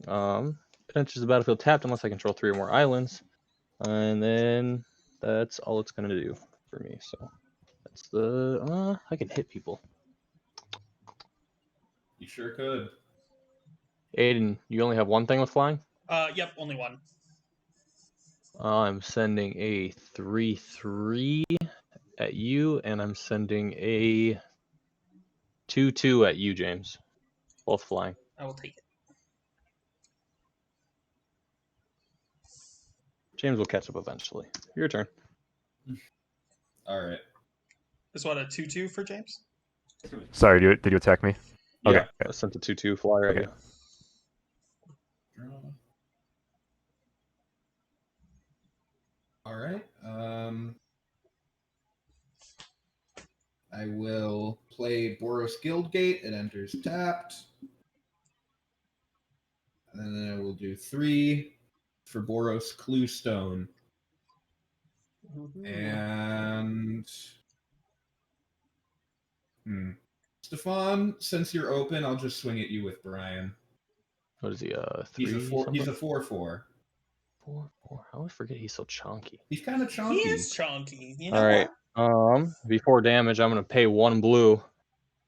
It enters the battlefield tapped unless I control 3 or more islands. And then that's all it's going to do for me. So that's the... I can hit people. You sure could. Aiden, you only have one thing with flying? Yep, only one. I'm sending a 3/3 at you, and I'm sending a 2/2 at you, James. Both flying. I will take it. James will catch up eventually. Your turn. All right. Is what, a 2/2 for James? Sorry, did you attack me? Yeah, Okay. I sent a 2/2 flyer at you. All right. I will play Boros Guildgate. It enters tapped. And then I will do 3 for Boros Cluestone. And Stefan, since you're open, I'll just swing at you with Brian. What is he? 3. He's a 4. He's a 4/4. 4/4. I always forget he's so chonky. He's kind of chonky. He is chonky. You know All right. Before damage, I'm gonna pay 1 blue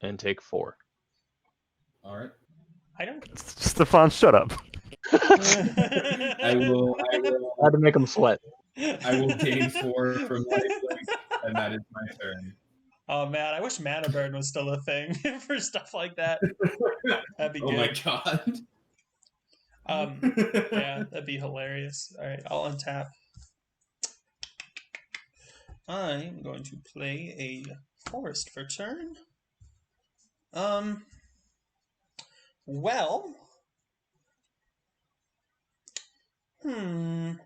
and take 4. All right. I don't. Stefan, shut up. I will. I had to make him sweat. I will gain 4 from lifelink, and that is my turn. Oh man, I wish Mana Burn was still a thing for stuff like that. That'd be good. Oh my god. Yeah, that'd be hilarious. All right, I'll untap. I'm going to play a forest for turn. Well. My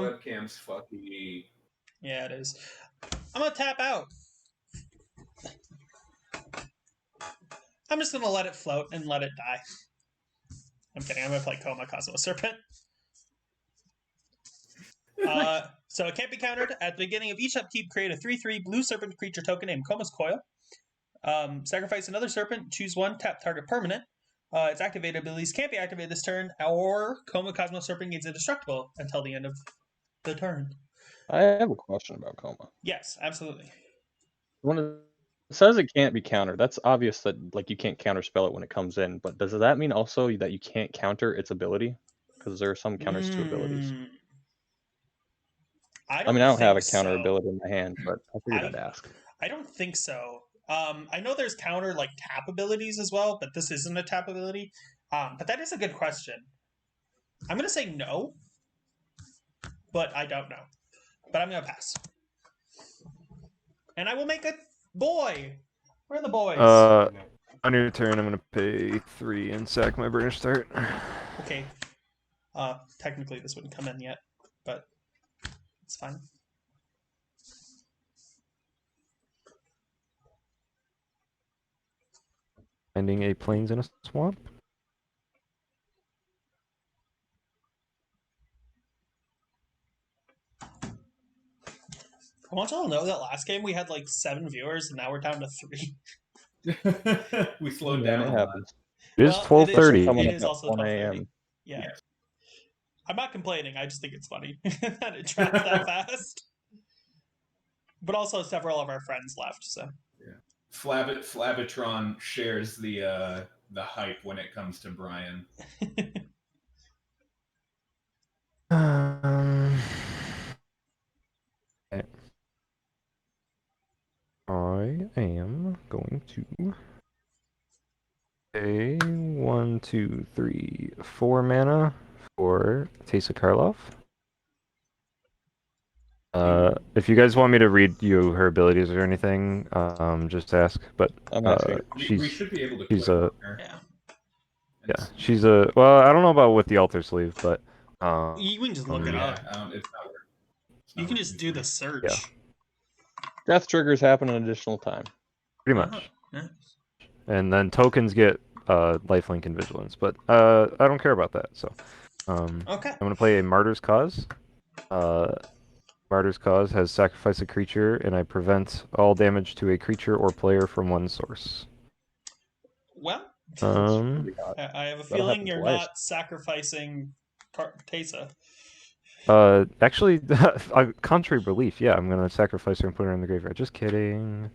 webcam's fucky. Yeah, it is. I'm gonna tap out. I'm just gonna let it float and let it die. I'm kidding. I'm gonna play Coma Cosmos Serpent. So it can't be countered. At the beginning of each upkeep, create a 3/3 blue serpent creature token named Coma's Coil. Sacrifice another serpent. Choose one. Tap target permanent. Its activated abilities can't be activated this turn, or Coma Cosmos Serpent gains indestructible until the end of the turn. I have a question about Coma. Yes, absolutely. When it says it can't be countered, that's obvious that like you can't counterspell it when it comes in. But does that mean also that you can't counter its ability? Because there are some counters to abilities. I mean, I don't have a counter ability in my hand, but I figured I'd ask. I don't think so. I know there's counter like tap abilities as well, but this isn't a tap ability. But that is a good question. I'm gonna say no, but I don't know. But I'm gonna pass. And I will make a boy. Where are the boys? On your turn, I'm gonna pay 3 and sack my burnish start. Okay. Technically this wouldn't come in yet, but it's fine. Finding a plains in a swamp. I want y'all to know that last game we had like 7 viewers and now we're down to 3. We slowed down. It happens. It is 12:30. It is also 1 12:30. a.m. Yeah. I'm not complaining. I just think it's funny that it dropped that fast. But also several of our friends left, so. Yeah. Flabitron shares the hype when it comes to Brian. Okay. I am going to pay 1, 2, 3, 4 mana for Teysa Karlov. If you guys want me to read you her abilities or anything, just ask. But we should be able to. She's her. Yeah, she's a. Well, I don't know about with the altar sleeve, but you can just look it up. It's not You can just do the search. Yeah. Death triggers happen an additional time. Pretty much. Nice. And then tokens get lifelink and vigilance, but I don't care about that. So, Okay. I'm gonna play a Martyr's Cause. Martyr's Cause has sacrifice a creature, and I prevent all damage to a creature or player from one source. Well, I have a that'll feeling happen you're twice. not sacrificing Teysa. Actually, contrary belief, yeah, I'm gonna sacrifice her and put her in the graveyard. Just kidding.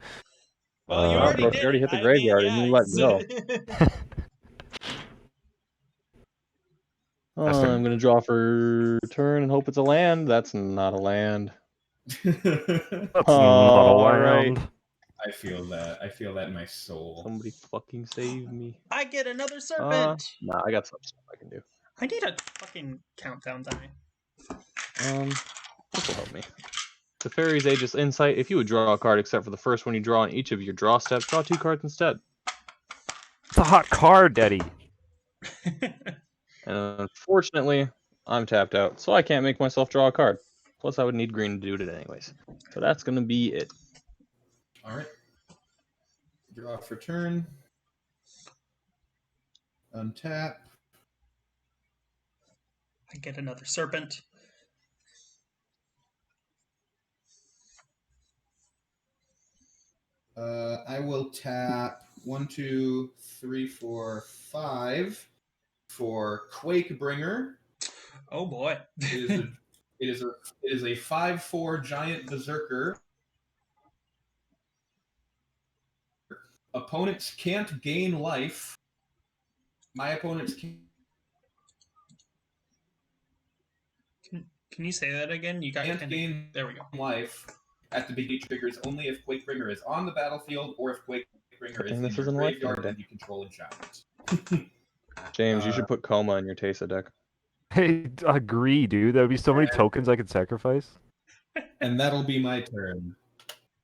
Well, you Wow, already bro, did. you already hit the I graveyard mean, and you yeah, let go. I'm gonna draw for turn and hope it's a land. That's not a land. That's not a Alright. land. I feel that. I feel that in my soul. Somebody fucking save me. I get another serpent. Nah, I got some stuff I can do. I need a fucking countdown die. This will help me. The Fairy's Aegis Insight. If you would draw a card except for the first one you draw on each of your draw steps, draw 2 cards instead. It's a hot card, Daddy. And unfortunately, I'm tapped out, so I can't make myself draw a card. Plus, I would need green to do it anyways. So that's gonna be it. Alright. Draw for turn. Untap. I get another serpent. I will tap 1, 2, 3, 4, 5 for Quake Bringer. Oh boy. It is a 5/4 giant berserker. Opponents can't gain life. My opponents can. Can you say that again? You got Can't gain. There we go. Life at the beginning triggers only if Quakebringer is on the battlefield or if Quakebringer is in this your isn't like graveyard that. and you control enchantment. James, you should put Coma in your Teysa deck. Hey, agree, dude. There would be so many tokens I could sacrifice. And that'll be my turn.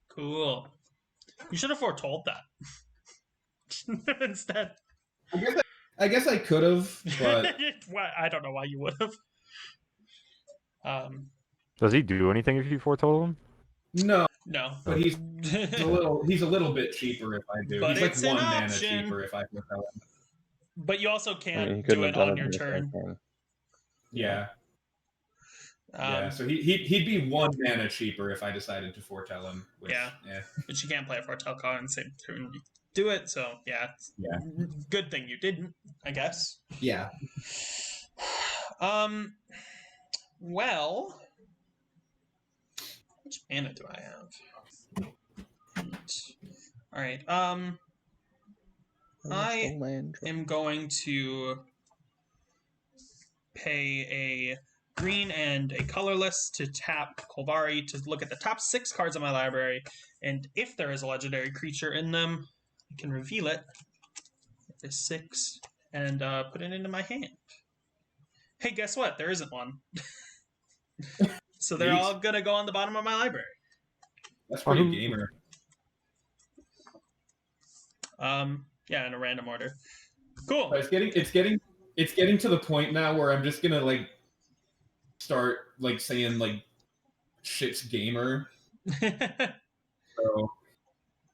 Cool. You should have foretold that. Instead. I guess I could have, but I don't know why you would have. Does he do anything if you foretold him? No. But he's a little bit cheaper if I do. But he's it's like an 1 mana option. cheaper if I foretell him. But you also can't he do couldn't it have done on it your in the turn. turn. Yeah. Yeah, so he'd be 1 mana cheaper if I decided to foretell him. Which, yeah. But you can't play a foretell card and same turn you do it, so yeah. Good thing you didn't, I guess. Yeah. Well, which mana do I have? All right. I am going to pay a green and a colorless to tap Kolvari to look at the top 6 cards of my library, and if there is a legendary creature in them, I can reveal it. There's 6 and put it into my hand. Hey, guess what? There isn't one. So they're all gonna go on the bottom of my library. That's pretty gamer. Yeah, in a random order. Cool. But it's getting to the point now where I'm just gonna like start like saying like shit's gamer. So.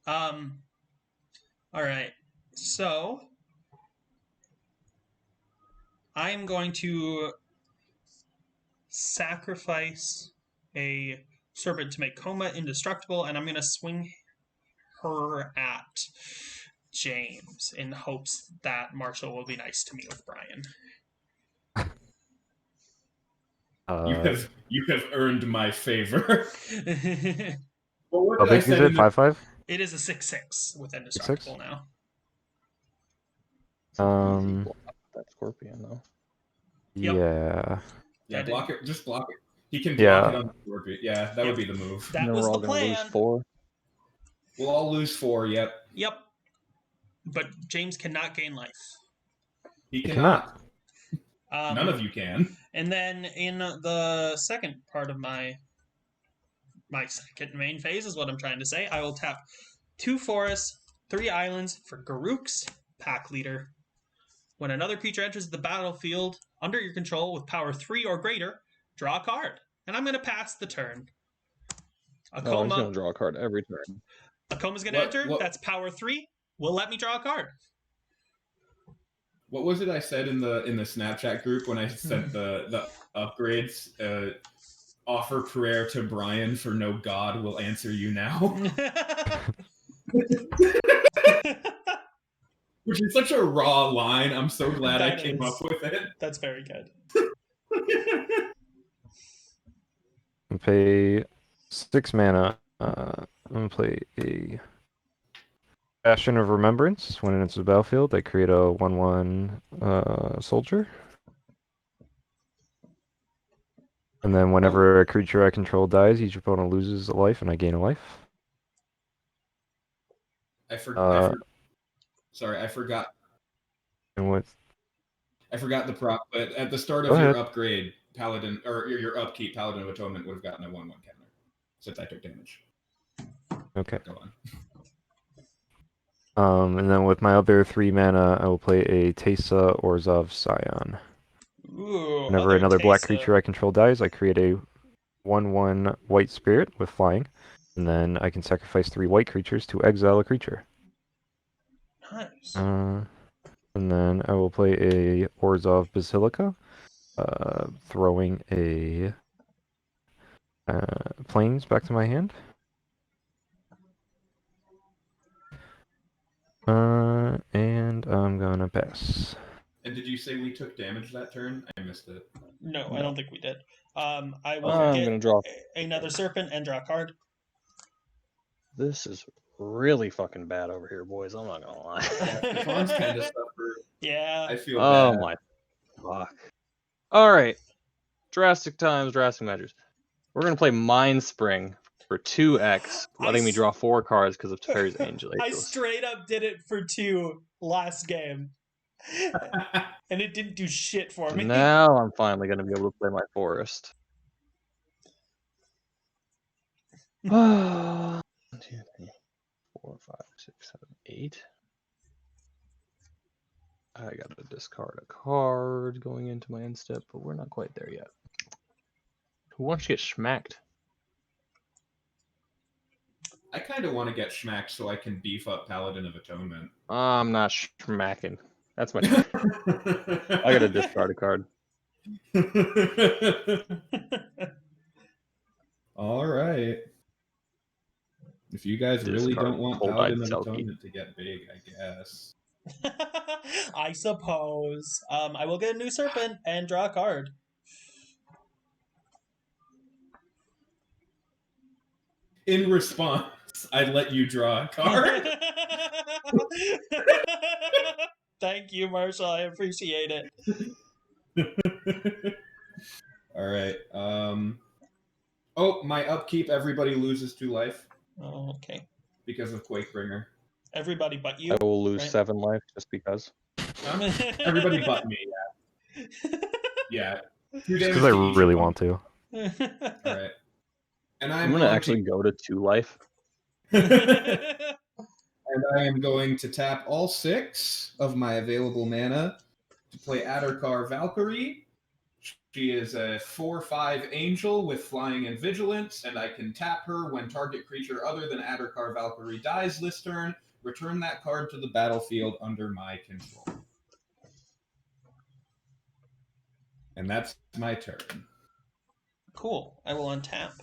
All right. So I am going to sacrifice a serpent to make Coma indestructible, and I'm going to swing her at James in hopes that Marshall will be nice to me with Brian. You have earned my favor. How big is it? 5/5? It is a 6/6 with indestructible now. That Scorpion though. Yeah. Yeah, block it. Just block it. He can block it on the Scorpion. Yeah, that would be the move. That was the plan. Lose 4. We'll all lose 4. Yep. Yep. But James cannot gain life. He cannot. None of you can. And then in the second part of my second main phase is what I'm trying to say. I will tap 2 forests, 3 islands for Garruk's Pack Leader. When another creature enters the battlefield under your control with power 3 or greater, draw a card. And I'm going to pass the turn. Oh, he's Akoma. gonna draw a card every turn. Akoma's gonna enter. That's power 3. Will let me draw a card. What was it I said in the Snapchat group when I sent the upgrades? Offer prayer to Brian, for no God will answer you now. Which is such a raw line. I'm so glad I came up with it. That's very good. And pay 6 mana. I'm gonna play a Bastion of Remembrance. When it enters the battlefield, I create a 1/1 soldier. And then whenever a creature I control dies, each opponent loses a life and I gain a life. Sorry, I forgot. And what? I forgot the prop, but at the start of your upgrade, Paladin, or your upkeep, Paladin of Atonement would have gotten a 1/1 counter, since I took damage. Okay. Go on. And then with my other 3 mana, I will play a Teysa Orzhov Scion. Ooh, Whenever another black creature I control dies, I create a 1/1 white spirit with flying, and then I can sacrifice 3 white creatures to exile a creature. Nice. And then I will play a Orzhov Basilica, throwing a planes back to my hand. And I'm gonna pass. And did you say we took damage that turn? I missed it. No, I don't think we did. I will I'm get gonna draw another serpent and draw a card. This is really fucking bad over here, boys. I'm not gonna lie. Stefan's kind of suffered. Yeah. I feel Oh bad. my fuck. All right. Drastic times, drastic measures. We're gonna play Mind Spring for 2x, letting me draw 4 cards because of Teferi's Angel. I straight up did it for 2 last game. And it didn't do shit for me. Now I'm finally gonna be able to play my forest. 1, 2, 3, 4, 5, 6, 7, 8. I gotta discard a card going into my end step, but we're not quite there yet. Who wants to get schmacked? I kind of want to get schmacked so I can beef up Paladin of Atonement. I'm not schmacking. That's my turn. I gotta discard a card. All right. If you guys really Discard don't want Cold-Eyed Paladin of Selkie. Atonement to get big, I guess. I suppose. I will get a new serpent and draw a card. In response, I let you draw a card. Thank you, Marshall. I appreciate it. All right. Oh, my upkeep, everybody loses 2 life. Oh, okay. Because of Quakebringer. Everybody but you. I will lose right? 7 life just because. Everybody but me, yeah. 2 damage Because I to each really of want to. them. All right. And I'm gonna actually go to 2 life. And I am going to tap all 6 of my available mana to play Addercar Valkyrie. She is a 4/5 angel with flying and vigilance, and I can tap her when target creature other than Addercar Valkyrie dies this turn. Return that card to the battlefield under my control. And that's my turn. Cool. I will untap.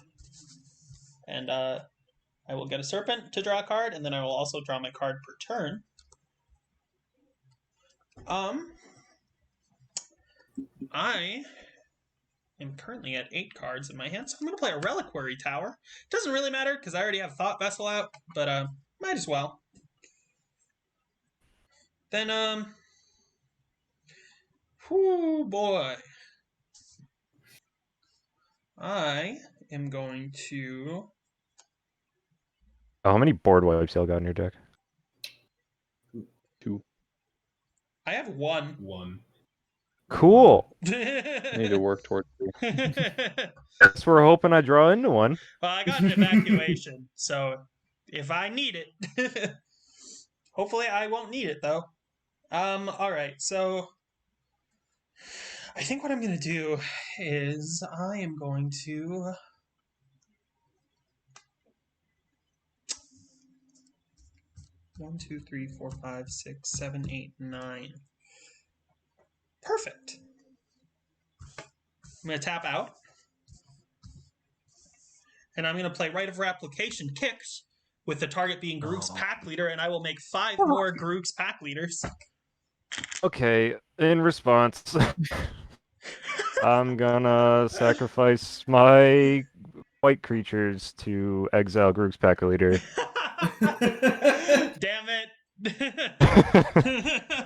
And I will get a serpent to draw a card, and then I will also draw my card per turn. I am currently at 8 cards in my hand, so I'm going to play a Reliquary Tower. Doesn't really matter, because I already have Thought Vessel out, but might as well. Then, whoo boy. I am going to... Oh, how many board wipes y'all got in your deck? 2. I have 1. 1. Cool. I need to work towards 2. Guess we're hoping I draw into one. Well, I got an evacuation, so if I need it. Hopefully I won't need it, though. Alright, so... I think what I'm going to do is I am going to... 1, 2, 3, 4, 5, 6, 7, 8, 9. Perfect. I'm going to tap out. And I'm going to play Rite of Replication Kicks, with the target being Grook's pack leader, and I will make 5 more Grook's pack leaders. Okay, in response, I'm gonna sacrifice my white creatures to exile Grook's pack leader. Damn it.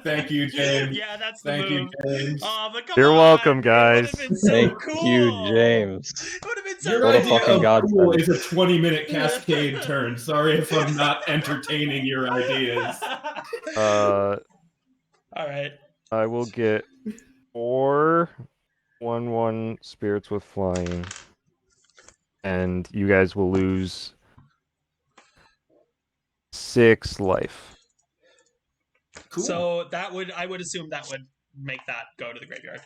Thank you, James. Yeah, that's the Thank move. you, James. Oh, but come You're on. welcome, It guys. would have been so Thank cool. you, James. It would have been so Your What a idea fucking of godsend. cool is a 20-minute cascade turn. Sorry if I'm not entertaining your ideas. All right. I will get 4 1/1 spirits with flying, and you guys will lose 6 life. Cool. So I would assume that would make that go to the graveyard.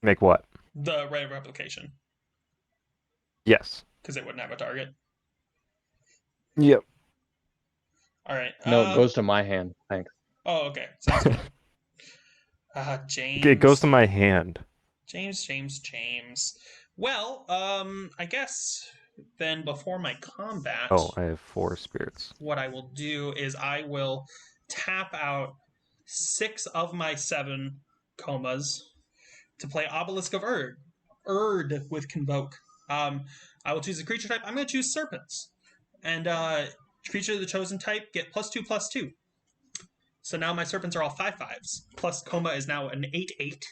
Make what? The Rite of Replication, Yes. because it wouldn't have a target. Yep. All right. No, it goes to my hand. Thanks. Oh, okay. Sounds good. James. It goes to my hand. James. Well, I guess then before my combat, Oh, I have 4 spirits. what I will do is I will tap out 6 of my 7 comas to play Obelisk of Erd with Convoke. I will choose a creature type. I'm going to choose Serpents. And creature of the chosen type get +2/+2. So now my Serpents are all 5/5s. Plus Coma is now an 8/8.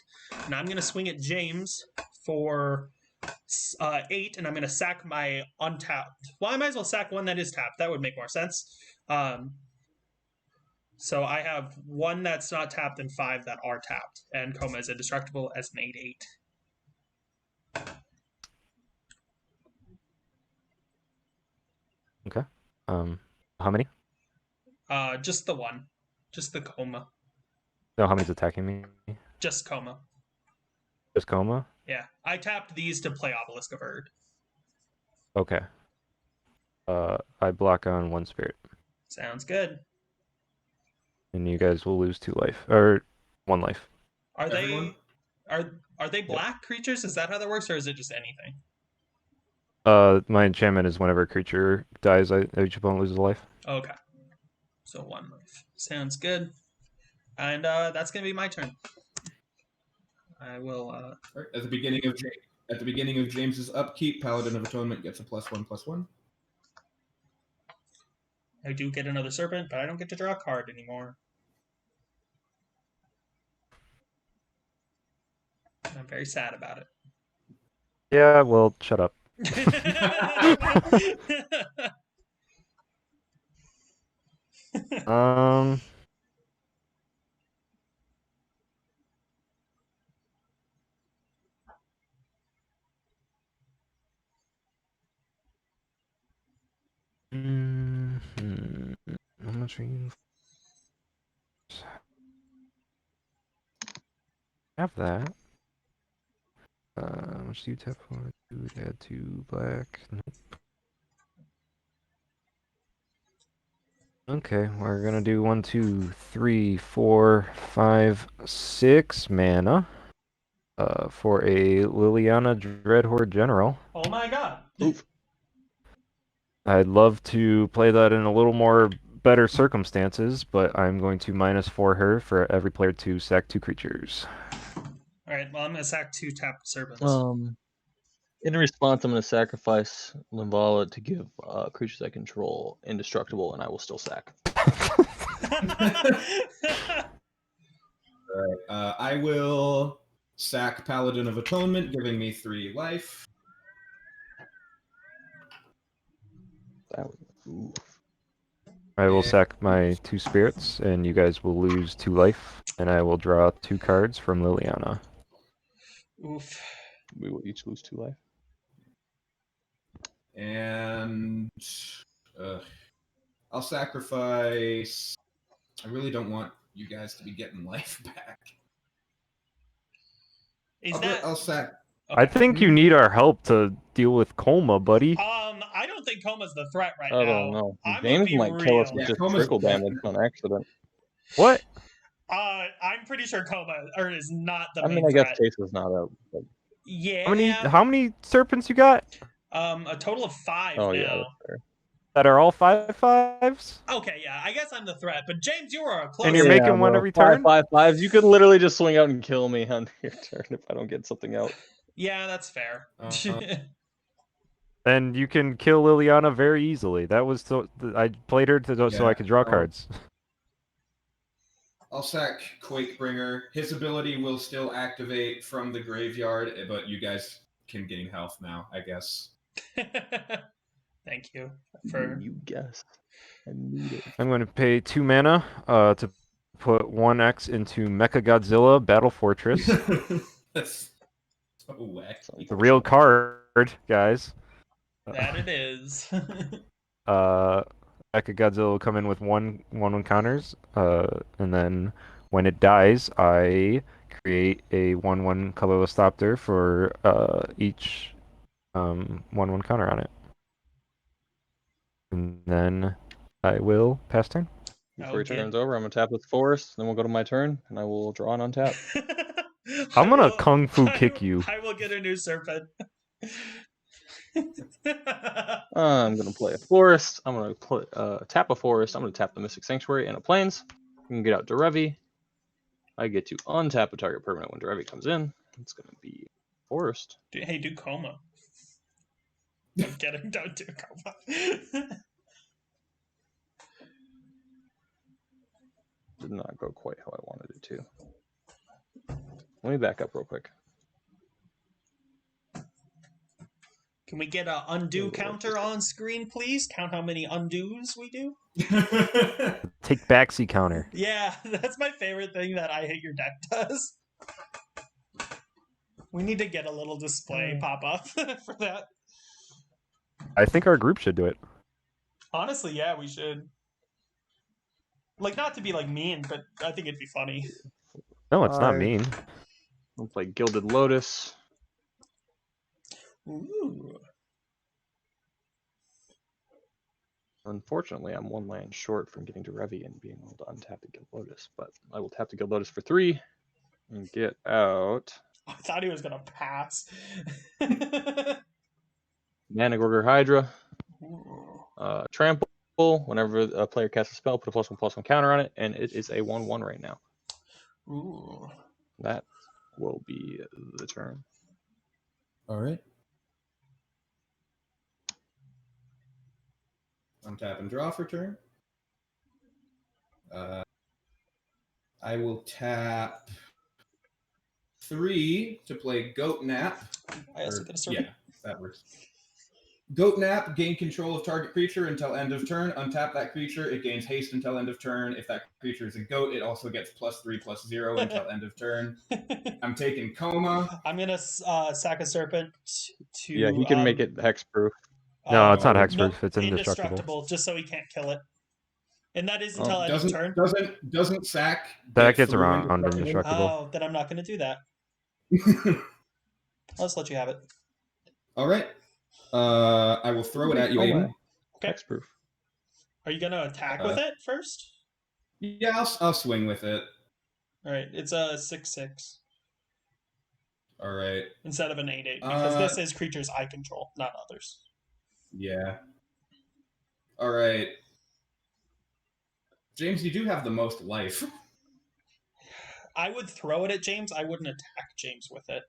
And I'm going to swing at James for 8, and I'm going to sack my untapped. Well, I might as well sack one that is tapped. That would make more sense. So I have 1 that's not tapped and 5 that are tapped. And Coma is indestructible as an 8/8. Okay. How many? Just the 1. Just the Coma. No, how many's attacking me? Just Coma. Just Coma? Yeah. I tapped these to play Obelisk of Erd. Okay. I block on 1 spirit. Sounds good. And you guys will lose 2 life. Or 1 life. Are Everyone? they black creatures? Is that how that works, or is it just anything? My enchantment is whenever a creature dies, each opponent loses a life. Okay. So 1 life. Sounds good. And that's gonna be my turn. I will At the beginning of James's upkeep, Paladin of Atonement gets a +1/+1. I do get another serpent, but I don't get to draw a card anymore. I'm very sad about it. Yeah, well, shut up. How much are you? Have that. How much do you tap for? Add 2 black. Nope. Okay, we're gonna do 1, 2, 3, 4, 5, 6 mana. For a Liliana Dreadhorde General. Oh my god. Oof. I'd love to play that in a little more better circumstances, but I'm going to -4 her for every player to sack 2 creatures. Alright, well I'm gonna sack 2 tapped serpents. In response, I'm going to sacrifice Limvala to give creatures I control indestructible, and I will still sack. Alright, I will sack Paladin of Atonement, giving me 3 life. I will sack my 2 spirits, and you guys will lose 2 life, and I will draw 2 cards from Liliana. Oof. We will each lose 2 life. And I'll sacrifice. I really don't want you guys to be getting life back. Is that I'll sack. I think you need our help to deal with Coma, buddy. I don't don't think Coma's the threat right I now. don't know. I'm James gonna be might real. kill us with Yeah, just Coma's trickle damage definitely- on accident. What? I'm pretty sure Coma is not the I main mean, I guess threat. Chase was not out. But... Yeah. How many serpents you got? A total of 5 Oh now. yeah, that's fair. That are all 5/5s? Okay, yeah, I guess I'm the threat, but James, you are a close. And you're making one every turn? 5/5/5s. You could literally just swing out and kill me on your turn if I don't get something out. Yeah, that's fair. Then you can kill Liliana very easily. That was I played her so I could draw cards. I'll sack Quakebringer. His ability will still activate from the graveyard, but you guys can gain health now, I guess. Thank you for you guess. I need it. I'm going to pay 2 mana to put 1x into Mechagodzilla Battle Fortress. That's so wacky. The real card, guys. that. It is. Mechagodzilla will come in with 1/1 counters, and then when it dies, I create a 1/1 colorless Thopter for each 1/1 counter on it. And then I will pass turn. Before your turn's over, I'm gonna tap with Forest, then we'll go to my turn, and I will draw and untap. I'm gonna Kung Fu kick you. I will get a new serpent. I'm gonna play a Forest. I'm gonna tap a Forest. I'm gonna tap the Mystic Sanctuary and a Plains. I'm gonna get out Derevi. I get to untap a target permanent when Derevi comes in. It's gonna be Forest. Hey, do Coma. I'm kidding. Don't do Coma. Did not go quite how I wanted it to. Let me back up real quick. Can we get a undo counter on screen, please? Count how many undos we do. Take backseat counter. Yeah, that's my favorite thing that I Hate Your Deck does. We need to get a little display pop up for that. I think our group should do it. Honestly, yeah, we should. Like, not to be like mean, but I think it'd be funny. No, it's not mean. We'll play Gilded Lotus. Ooh. Unfortunately, I'm 1 land short from getting to Derevi and being able to untap the Gilded Lotus, but I will tap the Gilded Lotus for 3 and get out. I thought he was gonna pass. Managorger Hydra. Trample. Whenever a player casts a spell, put a +1/+1 counter on it, and it is a 1/1 right now. Ooh. That will be the turn. All right. Untap and draw for turn. I will tap 3 to play Goat Nap. I also get a serpent. Yeah, that works. Goat Nap, gain control of target creature until end of turn. Untap that creature, it gains haste until end of turn. If that creature is a goat, it also gets +3/+0 until end of turn. I'm taking Coma. I'm gonna sack a serpent to. Yeah, he can make it hexproof. No, it's not hexproof. Nope, It's indestructible. just so he can't kill it. And that is until end of turn. Doesn't sack. That gets around indestructible. Oh, then I'm not gonna do that. I'll just let you have it. All right. I will throw it at you, Aiden. Okay. Hexproof. Are you gonna attack with it first? Yeah, I'll swing with it. All right, it's a 6/6. All right. Instead of an 8/8, because this is creatures I control, not others. Yeah. All right. James, you do have the most life. I would throw it at James. I wouldn't attack James with it.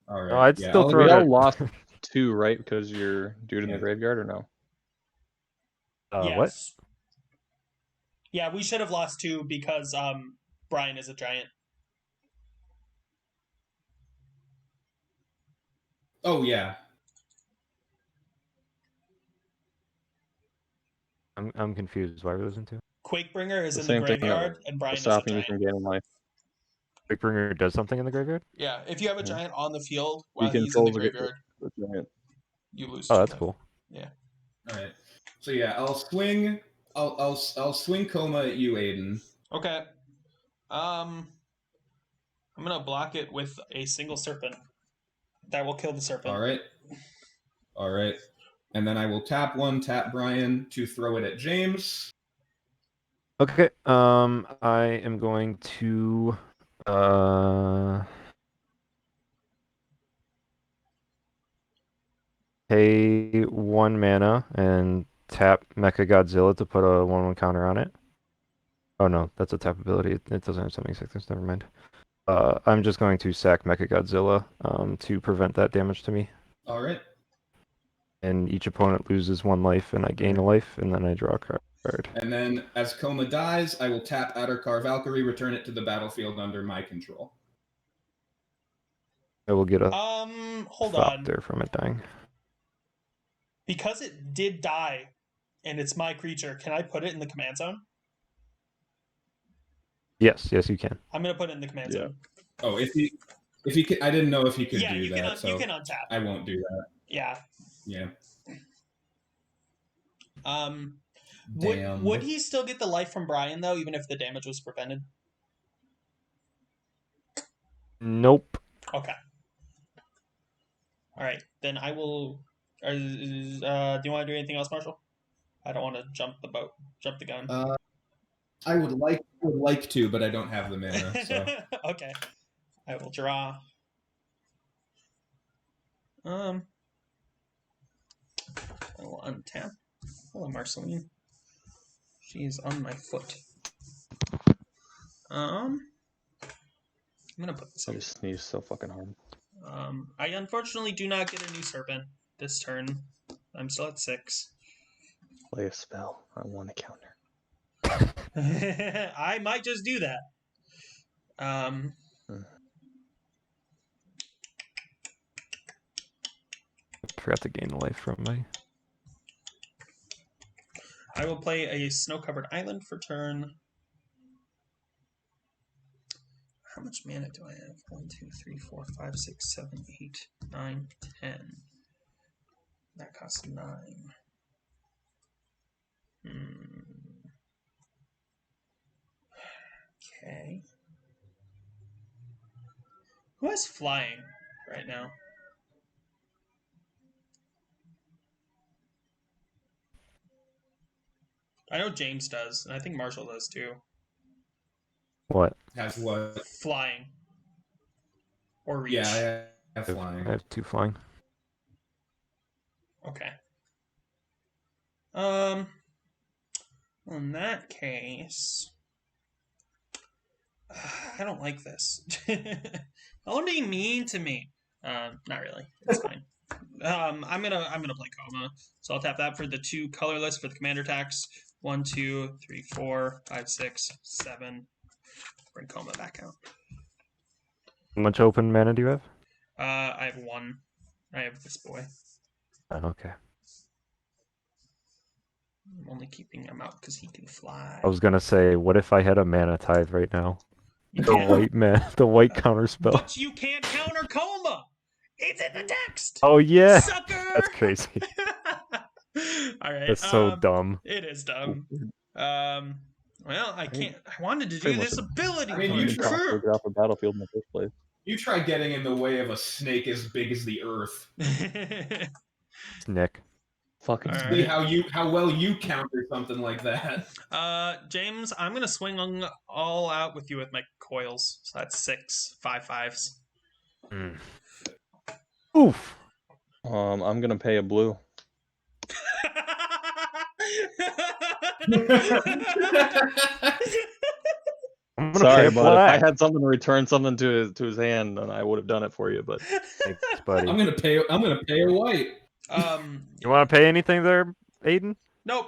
All right. No, I'd still throw We it all at... lost 2, right? Because you're dude in the graveyard, or no? Yes. What? Yeah, we should have lost 2 because Brian is a giant. Oh yeah. I'm confused. Why are we losing 2? Quakebringer is The in the same thing graveyard, and Brian is a stopping you giant. from gaining life. Quakebringer does something in the graveyard? Yeah, if you have a giant on the field He while he's in the controls graveyard, the giant. you lose. Oh, 2 that's life. cool. Yeah. All right. So yeah, I'll swing. I'll swing Coma at you, Aiden. Okay. I'm gonna block it with a single serpent. That will kill the serpent. All right. All right. And then I will tap one, tap Brian to throw it at James. Okay. I am going to pay 1 mana and tap Mecha Godzilla to put a 1/1 counter on it. Oh no, that's a tap ability. It doesn't have summoning sickness. Never mind. I'm just going to sack Mecha Godzilla to prevent that damage to me. All right. And each opponent loses 1 life, and I gain a life, and then I draw a card. And then, as Koma dies, I will tap Addercar Valkyrie, return it to the battlefield under my control. I will get a hold thought on. there from it dying. Because it did die, and it's my creature, can I put it in the command zone? Yes, you can. I'm gonna put it in the command zone. Oh, if he could, I didn't know if he could Yeah, do you that. can you can untap. I won't do that. Yeah. Yeah. Would he still get the life from Brian though, even if the damage was prevented? Nope. Okay. All right, then I will. Do you want to do anything else, Marshall? I don't want to jump the gun. I would like to, but I don't have the mana. So. Okay, I will draw. I will untap. Hello, Marceline. She's on my foot. I'm gonna put this. I just sneezed so fucking hard. I unfortunately do not get a new serpent this turn. I'm still at 6. Play a spell. I want a counter. I might just do that. I forgot to gain a life from my. I will play a snow-covered island for turn. How much mana do I have? 1, 2, 3, 4, 5, 6, 7, 8, 9, 10. That costs 9. Okay. Who has flying right now? I know James does, and I think Marshall does too. What? Has what? Flying. Or reach. Yeah, I have flying. I have 2 flying. Okay. In that case, I don't like this. Don't be mean to me. Not really. It's fine. I'm gonna play Coma. So I'll tap that for the 2 colorless for the commander attacks. 1, 2, 3, 4, 5, 6, 7. Bring Coma back out. How much open mana do you have? I have 1. I have this boy. Oh, okay. I'm only keeping him out because he can fly. I was gonna say, what if I had a mana tithe right now? You The can't. white counter spell. But you can't counter Coma. It's in the text. Oh yeah, Sucker. That's crazy. All right. That's so dumb. It is dumb. Well, I can't. I wanted to do Pretty this much ability. I mean, you Impossible try, to get off a battlefield in the first place. you try getting in the way of a snake as big as the earth. It's Nick. Fucking See how well you counter something like that. James, I'm gonna swing all out with you with my coils. So that's 6 5/5s. Oof. I'm gonna pay a blue. I'm gonna Sorry, pay but if I black. had something to return something to his hand, then I would have done it for you. But Thanks, buddy. I'm gonna pay a white. You want to pay anything there, Aiden? Nope.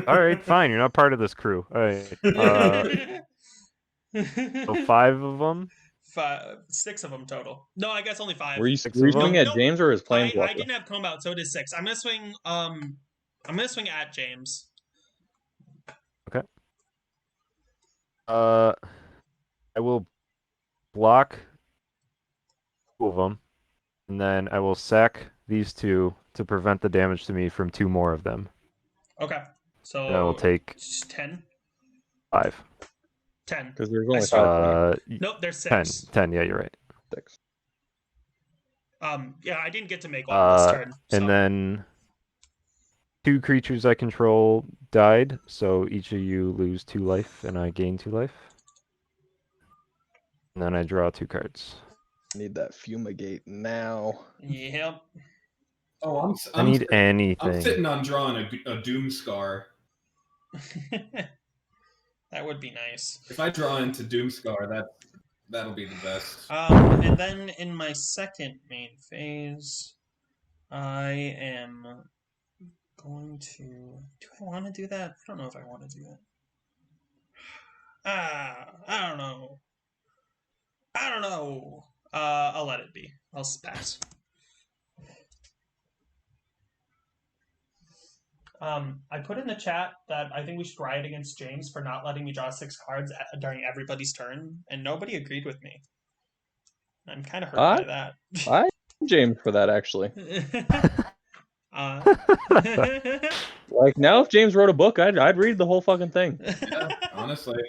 All right, fine. You're not part of this crew. All right. So 5 of them. 6 of them total. No, I guess only 5. were you Six swinging of them? at James or his I planeswalker? didn't have comb out, so it is 6. I'm gonna swing. I'm gonna swing at James. Okay. I will block 2 of them, and then I will sack these 2 to prevent the damage to me from 2 more of them. Okay. So And I will take 10. 5. 10. Because there's only 5. Nope, there's 10. 6. 10. Yeah, you're right. 6. Yeah, I didn't get to make one this turn. So. And then 2 creatures I control died, so each of you lose 2 life, and I gain 2 life. And then I draw 2 cards. Need that fumigate now. Yep. Oh, I need anything. I'm sitting on drawing a Doom Scar. That would be nice. If I draw into Doom Scar, that'll be the best. And then in my second main phase, I am going to. Do I want to do that? I don't know if I want to do that. I don't know. I'll let it be. I'll pass. I put in the chat that I think we should riot against James for not letting me draw 6 cards during everybody's turn, and nobody agreed with me. I'm kind of hurt by that. I'm James for that, actually. Like, now if James wrote a book, I'd read the whole fucking thing. Yeah, honestly.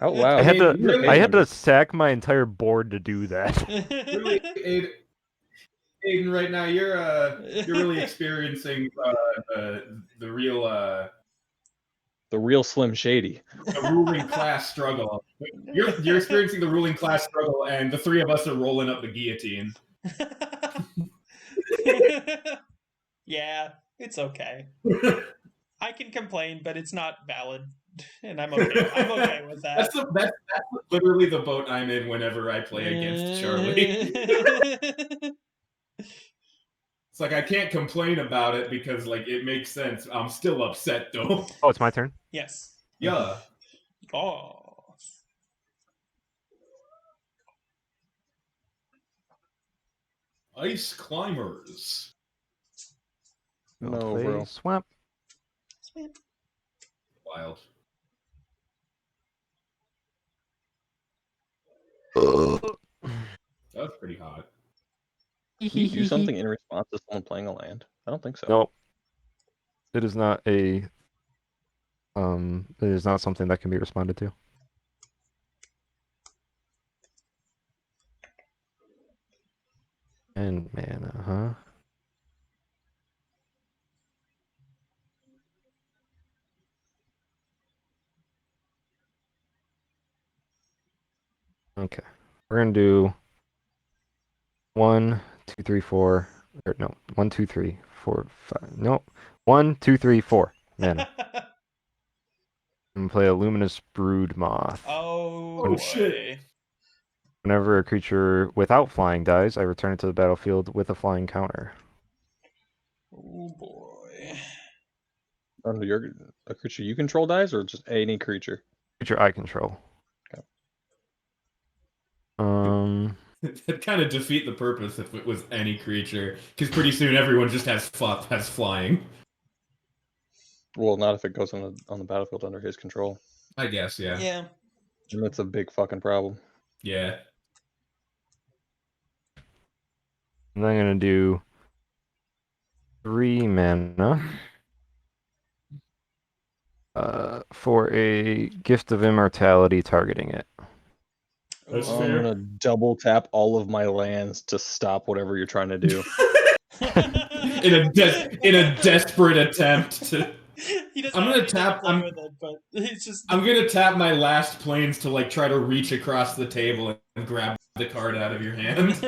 Oh wow! I had to sack my entire board to do that. Really, Aiden, right now you're really experiencing the real Slim Shady. The ruling class struggle. You're experiencing the ruling class struggle, and the 3 of us are rolling up the guillotine. Yeah, it's okay. I can complain, but it's not valid, and I'm okay. I'm okay with that. That's literally the boat I'm in whenever I play against Charlie. It's like I can't complain about it because like it makes sense. I'm still upset though. Oh, it's my turn? Yes. Yeah. Oh. Ice climbers. No, bro. Swamp. Wild. That's pretty hot. Can you do something in response to someone playing a land? I don't think so. No. It is not a it is not something that can be responded to. And mana, huh? Okay. We're gonna do 1, 2, 3, 4. Or no, 1, 2, 3, 4, 5. No. 1, 2, 3, 4 mana. I'm gonna play a Luminous Brood Moth. Oh shit. Whenever a creature without flying dies, I return it to the battlefield with a flying counter. Oh boy. You're a creature you control dies, or just any creature? Creature I control. Okay. It'd kind of defeat the purpose if it was any creature, because pretty soon everyone just has flying. Well, not if it goes on the battlefield under his control. I guess, yeah. Yeah. And that's a big fucking problem. Yeah. And I'm gonna do 3 mana for a Gift of Immortality targeting it. That's I'm fair. gonna double tap all of my lands to stop whatever you're trying to do. in a desperate attempt to. I'm gonna tap. I'm gonna tap my last planes to like try to reach across the table and grab the card out of your hand.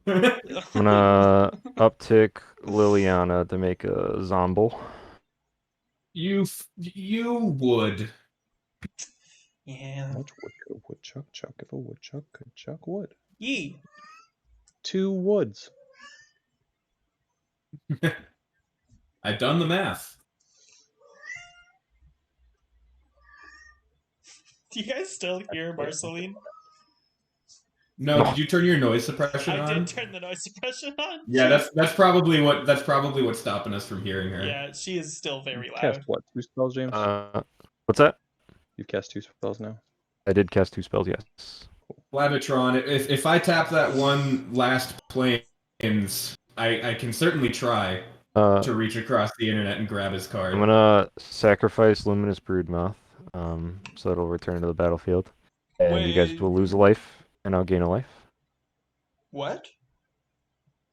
I'm gonna uptick Liliana to make a Zomble. You would. Yeah. Which wood could a woodchuck chuck if a woodchuck could chuck wood? Yee. 2 woods. I've done the math. Do you guys still hear Marceline? No, did you turn your noise suppression on? I did turn the noise suppression on. Yeah, that's probably what's stopping us from hearing her. Yeah, she is still very loud. Cast what? 2 spells, James? What's that? You've cast 2 spells now. I did cast 2 spells, yes. Flavatron, if I tap that one last planes, I can certainly try to reach across the internet and grab his card. I'm gonna sacrifice Luminous Broodmoth, so it'll return to the battlefield. And you guys will lose a life, and I'll gain a life. What?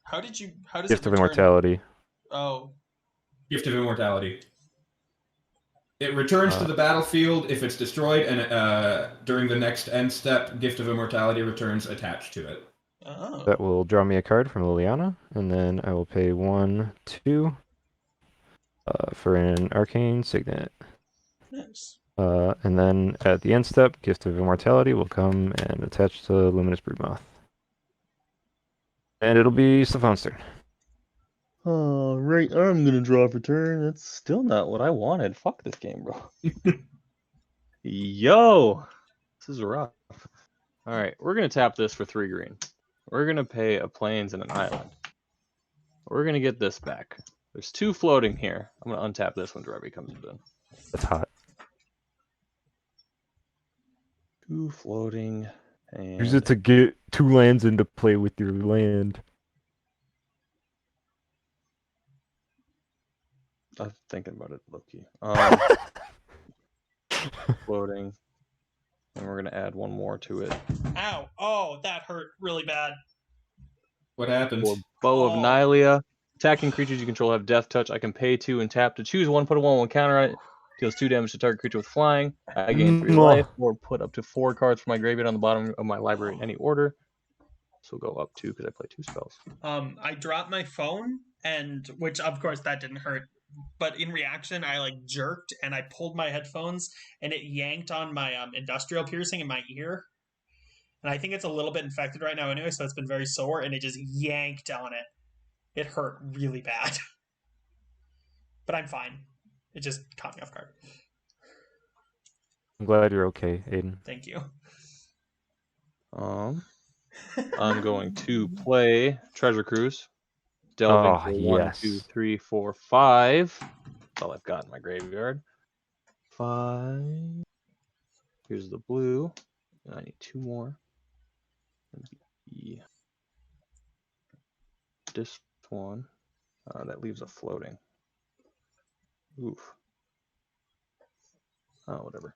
How does Gift it of return? Immortality. Oh. Gift of Immortality. It returns to the battlefield if it's destroyed, and during the next end step, Gift of Immortality returns attached to it. Oh. That will draw me a card from Liliana, and then I will pay 1, 2 for an Arcane Signet. Nice. And then at the end step, Gift of Immortality will come and attach to Luminous Broodmoth. And it'll be Stefan's turn. Oh, right. I'm gonna draw for turn. That's still not what I wanted. Fuck this game, bro. Yo, this is rough. All right, we're gonna tap this for 3 green. We're gonna pay a plains and an island. We're gonna get this back. There's 2 floating here. I'm gonna untap this when Drevi comes in. That's hot. 2 floating and Use it to get 2 lands into play with your land. I'm thinking about it, low-key. Floating. And we're gonna add 1 more to it. Ow! Oh, that hurt really bad. What happened? For Bow of Nylea. Attacking creatures you control have Death Touch. I can pay 2 and tap to choose 1, put a 1/1 counter on it. Deals 2 damage to target creature with flying. I gain 3 life, or put up to 4 cards from my graveyard on the bottom of my library in any order. So go up 2 because I play 2 spells. I dropped my phone, which of course that didn't hurt. But in reaction, I like jerked and I pulled my headphones and it yanked on my industrial piercing in my ear. And I think it's a little bit infected right now anyway, so it's been very sore and it just yanked on it. It hurt really bad. But I'm fine. It just caught me off guard. I'm glad you're okay, Aiden. Thank you. I'm going to play Treasure Cruise. Delving for 1, 2, 3, 4, 5. That's all I've got in my graveyard. 5. Here's the blue. And I need 2 more. This one. That leaves a floating. Oof. Oh, whatever.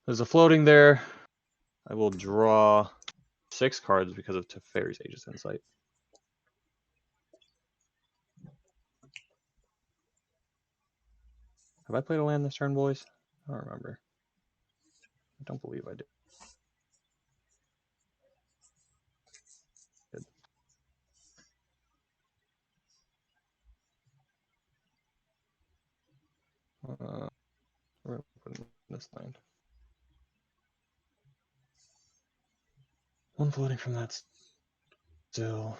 There's a floating there. I will draw 6 cards because of Teferi's Aegis Insight. Have I played a land this turn, boys? I don't remember. I don't believe I did. We're putting this land. 1 floating from that still.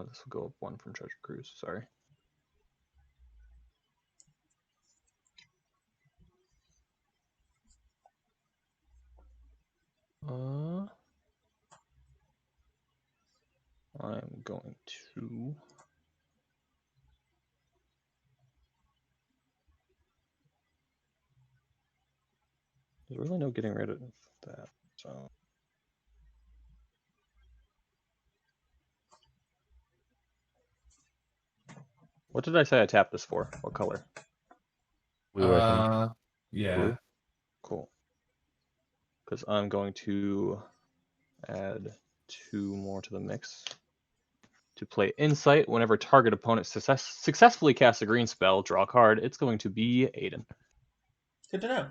This will go up 1 from Treasure Cruise. Sorry. I'm going to. There's really no getting rid of that, so. What did I say I tapped this for? What color? Blue, I think. Yeah. Blue? Cool. Because I'm going to add 2 more to the mix. To play Insight, whenever target opponent successfully casts a green spell, draw a card, it's going to be Aiden. Good to know.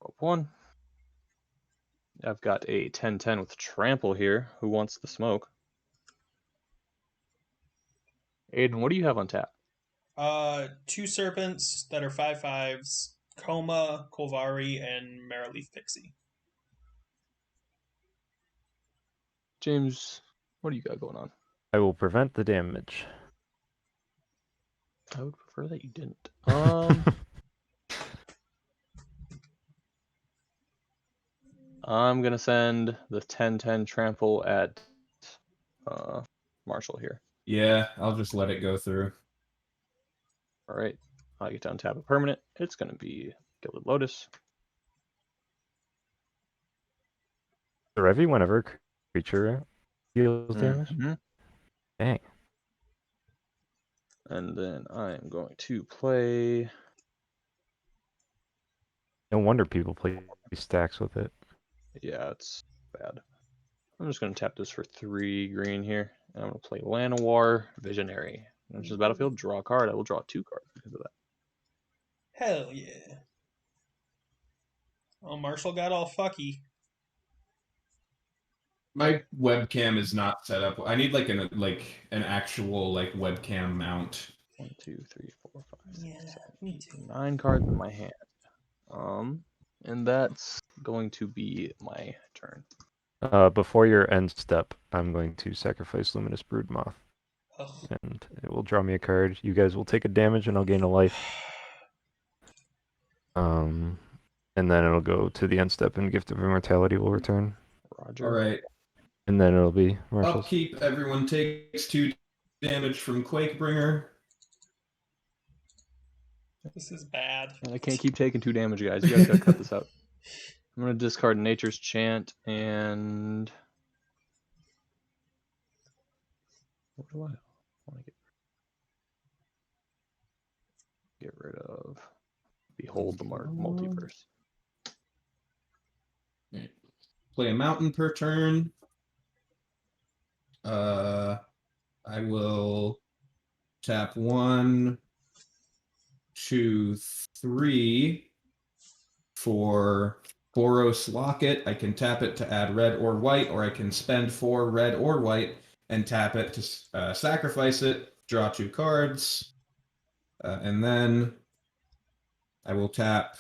Up 1. I've got a 10/10 with Trample here. Who wants the smoke? Aiden, what do you have on tap? 2 serpents that are 5/5s, Coma, Kolvari, and Maraleaf Pixie. James, what do you got going on? I will prevent the damage. I would prefer that you didn't. I'm gonna send the 10/10 trample at Marshall here. Yeah, I'll just let it go through. All right, I get to untap a permanent. It's gonna be Gilded Lotus. Revi, whenever creature deals damage. Mm-hmm. Dang. And then I am going to play. No wonder people play stacks with it. Yeah, it's bad. I'm just going to tap this for 3 green here. And I'm going to play Llanowar Visionary. Which is battlefield, draw a card. I will draw 2 cards because of that. Hell yeah. Oh, Marshall got all fucky. My webcam is not set up. I need like an actual like webcam mount. 1, 2, 3, 4, 5, 6, Yeah, 7, me 8, too. 9 cards in my hand. And that's going to be my turn. Before your end step, I'm going to sacrifice Luminous Broodmoth. Ugh. And it will draw me a card. You guys will take a damage and I'll gain a life. And then it'll go to the end step and Gift of Immortality will return. Roger. Alright. And then it'll be Marshall's. Upkeep, everyone takes 2 damage from Quakebringer. This is bad. And I can't keep taking 2 damage, guys. You guys gotta cut this out. I'm gonna discard Nature's Chant and what do I want to get rid of? Behold the Multiverse. Play a mountain per turn. I will tap 1, 2, 3 for Boros Locket. I can tap it to add red or white, or I can spend 4 red or white and tap it to sacrifice it, draw 2 cards, and then I will tap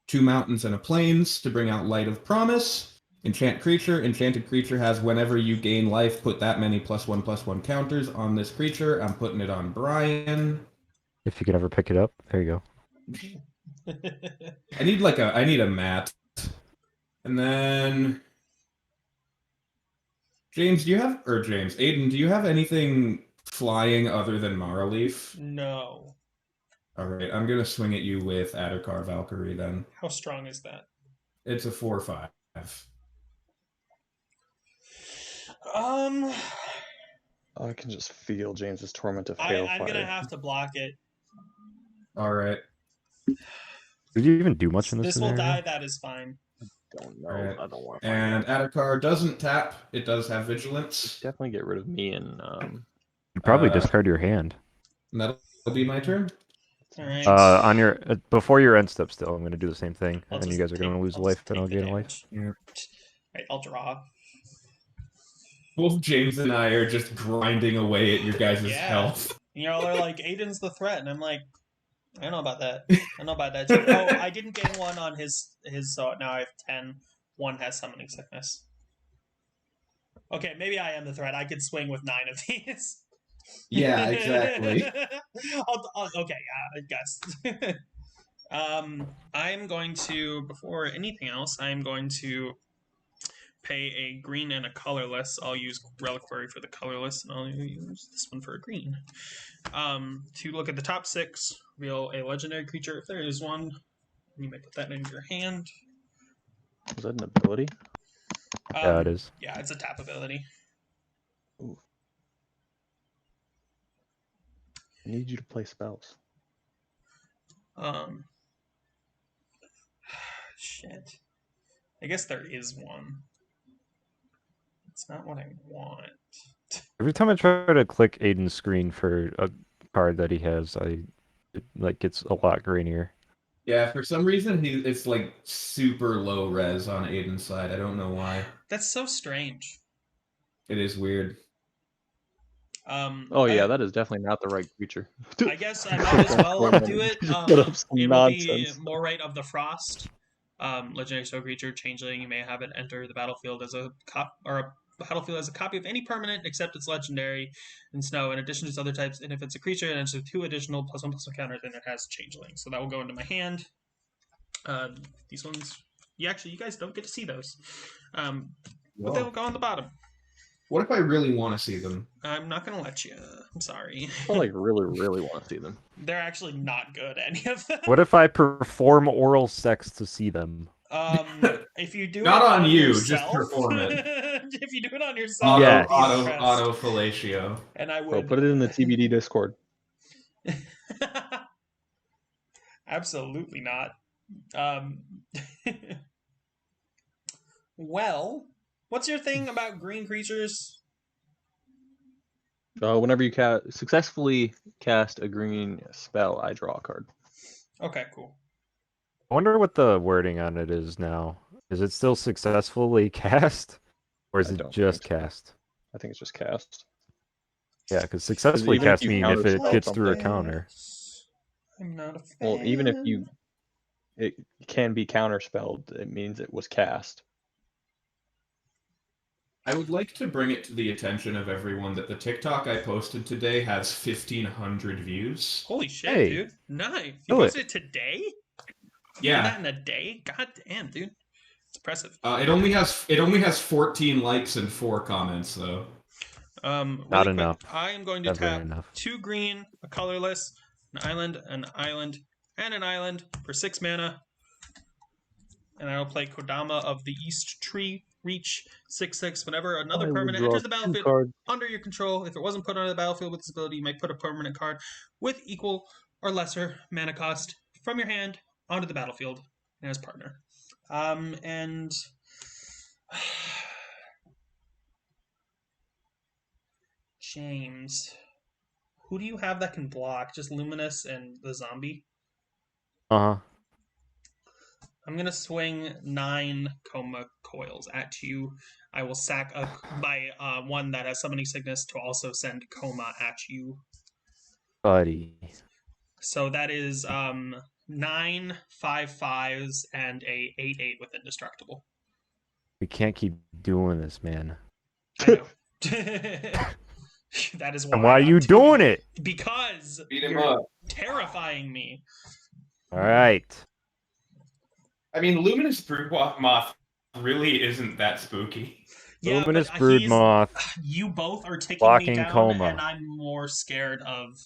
2 mountains and a plains to bring out Light of Promise. Enchant creature. Enchanted creature has whenever you gain life, put that many +1/+1 counters on this creature. I'm putting it on Brian. If you could ever pick it up, there you go. I need a mat. And then Aiden, do you have anything flying other than Maraleaf? No. Alright, I'm gonna swing at you with Addercar Valkyrie then. How strong is that? It's a 4/5. I can just feel James's torment of I'm hailfire. gonna have to block it. Alright. Did you even do much in this This will scenario? die, that is fine. Don't know. Right. I don't want to. And Addercar doesn't tap. It does have vigilance. Definitely get rid of me and You probably discard your hand. And that'll be my turn. Alright. On your before your end step still, I'm gonna do the same thing. I'll And you just guys are gonna lose a life, and I'll gain a life. Yeah. Alright, I'll draw. Both James and I are just grinding away at your guys' health. Y'all are like, Aiden's the threat, and I'm like, I don't know about that. I don't know about that. Oh, I didn't gain 1 on his, so now I have 10. 1 has Summoning Sickness. Okay, maybe I am the threat. I could swing with 9 of these. Yeah, exactly. Okay, yeah, I guess. I'm going to, before anything else, I'm going to pay a green and a colorless. I'll use Reliquary for the colorless, and I'll use this one for a green. To look at the top 6, reveal a legendary creature if there is one. You may put that in your hand. Is that an ability? Yeah, it is. Yeah, it's a tap ability. Ooh. I need you to play spells. Shit. I guess there is one. It's not what I want. Every time I try to click Aiden's screen for a card that he has, it gets a lot grainier. Yeah, for some reason it's like super low res on Aiden's side. I don't know why. That's so strange. It is weird. Oh yeah, that is definitely not the right creature. I guess I might as well do it. It will be Morite of the Frost. Legendary snow creature, changeling. You may have it enter the battlefield as a battlefield as a copy of any permanent except its legendary in snow. In addition to its other types, and if it's a creature, it enters 2 additional +1/+1 counters, and it has changeling. So that will go into my hand. These ones, you guys don't get to see those, but they'll go on the bottom. What if I really want to see them? I'm not gonna let you. I'm sorry. I like really want to see them. They're actually not good, any of them. What if I perform oral sex to see them? If you do Not it on you, just yourself, perform it. if you do it on yourself, Yes. I'd be impressed. Auto fellatio. And I Bro, would put it in the TBD Discord. Absolutely not. Well, what's your thing about green creatures? Whenever you successfully cast a green spell, I draw a card. Okay, cool. I wonder what the wording on it is now. Is it still successfully cast? Or is I it don't just think so. cast? I think it's just cast. Yeah, because successfully even if cast you mean if it counterspell gets through a something- counter. I'm not a fan. Well, even if it can be counterspelled, it means it was cast. I would like to bring it to the attention of everyone that the TikTok I posted today has 1,500 views. Holy shit, Hey, dude. Nice. You do posted it. it today? Yeah. You did that in a day? God damn, dude. It's impressive. It only has 14 likes and 4 comments though. Really Not quick, enough. I am going to Never tap enough. 2 green, a colorless, an island, and an island for 6 mana. And I will play Kodama of the East Tree, reach 6/6. Whenever another I will permanent draw enters the 2 battlefield cards. under your control, if it wasn't put onto the battlefield with this ability, you may put a permanent card with equal or lesser mana cost from your hand onto the battlefield as partner. And James, who do you have that can block? Just Luminous and the zombie? Uh-huh. I'm gonna swing 9 Coma Coils at you. I will sack my one that has Summoning Sickness to also send Coma at you. Buddy. So that is 9 5/5s and a 8/8 with Indestructible. We can't keep doing this, man. I know. That is why. And why are I'm you doing it? Because Beat him you're up. terrifying me. All right. I mean, Luminous Broodmoth really isn't that spooky. Yeah, Luminous but Broodmoth. You both are taking Blocking me down, Coma. and I'm more scared of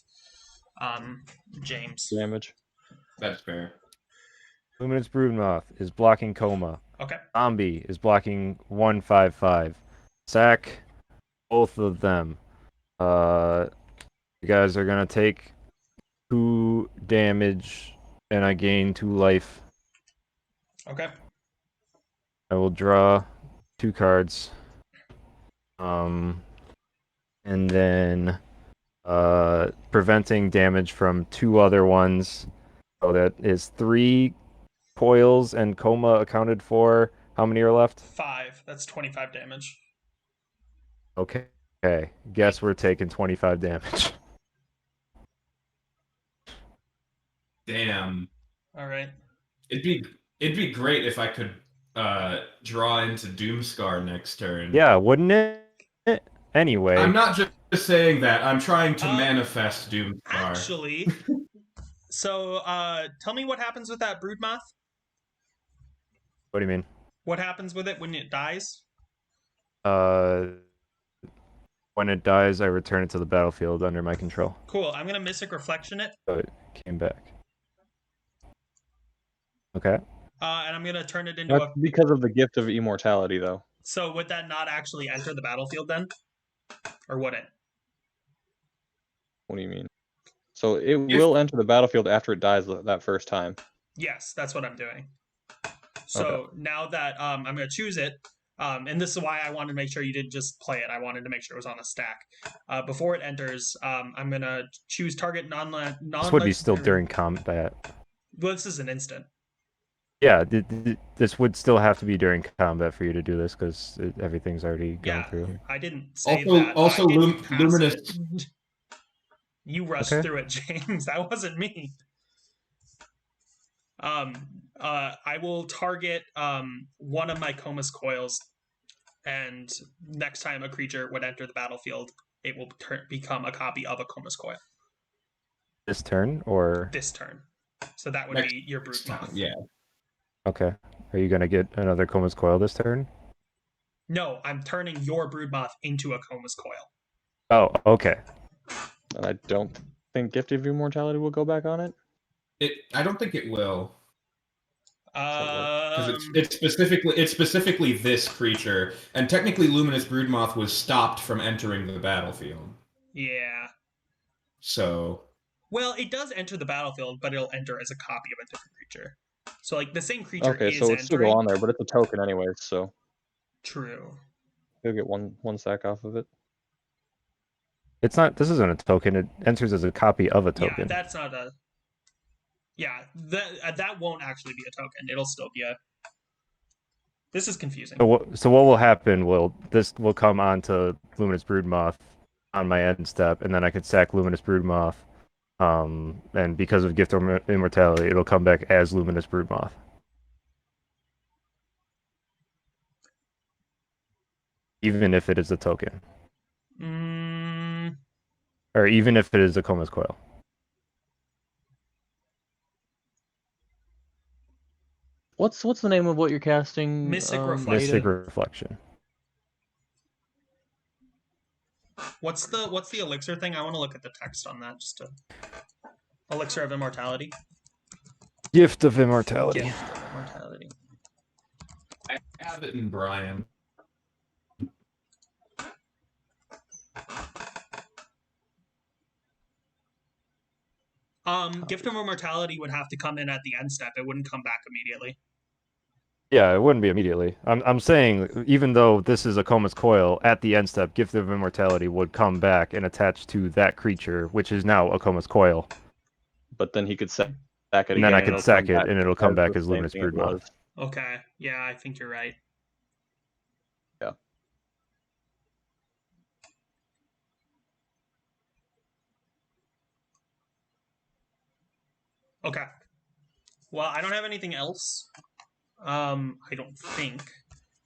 James. Damage. That's fair. Luminous Broodmoth is blocking Coma. Okay. Zombie is blocking 1/5/5. Sack both of them. You guys are gonna take 2 damage, and I gain 2 life. Okay. I will draw 2 cards. And then preventing damage from 2 other ones. So that is 3 coils and Coma accounted for. How many are left? 5. That's 25 damage. Okay. Guess we're taking 25 damage. Damn. All right. It'd be great if I could draw into Doomscar next turn. Yeah, wouldn't it? Anyway. I'm not just saying that. I'm trying to manifest Doomscar. Actually, so tell me what happens with that Broodmoth. What do you mean? What happens with it when it dies? When it dies, I return it to the battlefield under my control. Cool. I'm gonna Mystic Reflection it. So it came back. Okay. And I'm gonna turn it into That's because of the gift of immortality, though. So would that not actually enter the battlefield then, or would it? What do you mean? So it will enter the battlefield after it dies that first time. Yes, that's what I'm doing. So now that I'm going to choose it, and this is why I wanted to make sure you didn't just play it. I wanted to make sure it was on a stack. Before it enters, I'm going to choose target non-land. This would be still during combat. Well, this is an instant. Yeah, this would still have to be during combat for you to do this because everything's already gone through. I didn't say that. Also, Luminous. You rushed through it, James. That wasn't me. I will target one of my Coma's coils, and next time a creature would enter the battlefield, it will become a copy of a Coma's coil. This turn, or? This turn. So that would be your Broodmoth. Yeah. Okay. Are you going to get another Coma's coil this turn? No, I'm turning your Broodmoth into a Coma's coil. Oh, okay. And I don't think Gift of Immortality will go back on it. I don't think it will. Because it's specifically this creature, and technically Luminous Broodmoth was stopped from entering the battlefield. Yeah. So. Well, it does enter the battlefield, but it'll enter as a copy of a different creature. So, like, the same creature Okay, is so it's still entering. go on there, but it's a token anyways, so. True. You'll get one sack off of it. It's not. This isn't a token. It enters as a copy of a token. Yeah, that's not a. Yeah, that won't actually be a token. It'll still be a. This is confusing. So what will happen? This will come onto Luminous Broodmoth on my end step, and then I could sack Luminous Broodmoth. And because of Gift of Immortality, it'll come back as Luminous Broodmoth. Even if it is a token. Or even if it is a Coma's Coil. What's the name of what you're casting? Mystic Reflection. Mystic Reflection. What's the elixir thing? I want to look at the text on that just to. Elixir of Immortality. Gift of Immortality. Gift of Immortality. I have it in Brian. Gift of Immortality would have to come in at the end step. It wouldn't come back immediately. Yeah, it wouldn't be immediately. I'm saying, even though this is a Coma's Coil, at the end step, Gift of Immortality would come back and attach to that creature, which is now a Coma's Coil. But then he could sack it again. And then I can sack it, and it'll come back as Luminous Broodmoth. Okay, yeah, I think you're right. Yeah. Okay. Well, I don't have anything else. I don't think,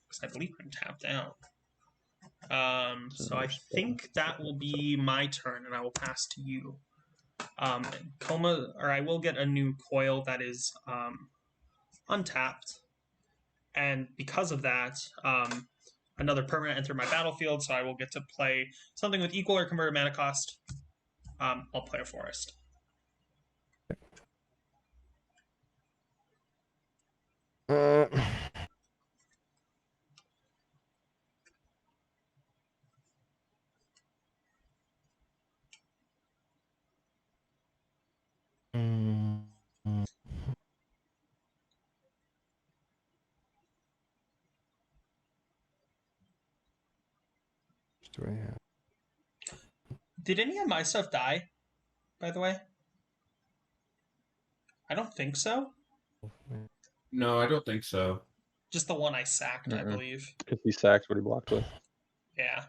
because I believe I'm tapped out. So I think that will be my turn, and I will pass to you. I will get a new coil that is untapped, and because of that, another permanent entered my battlefield, so I will get to play something with equal or converted mana cost. I'll play a forest. Do I have? Did any of my stuff die, by the way? I don't think so. No, I don't think so. Just the one I sacked, I believe. Because he sacked what he blocked with. Yeah.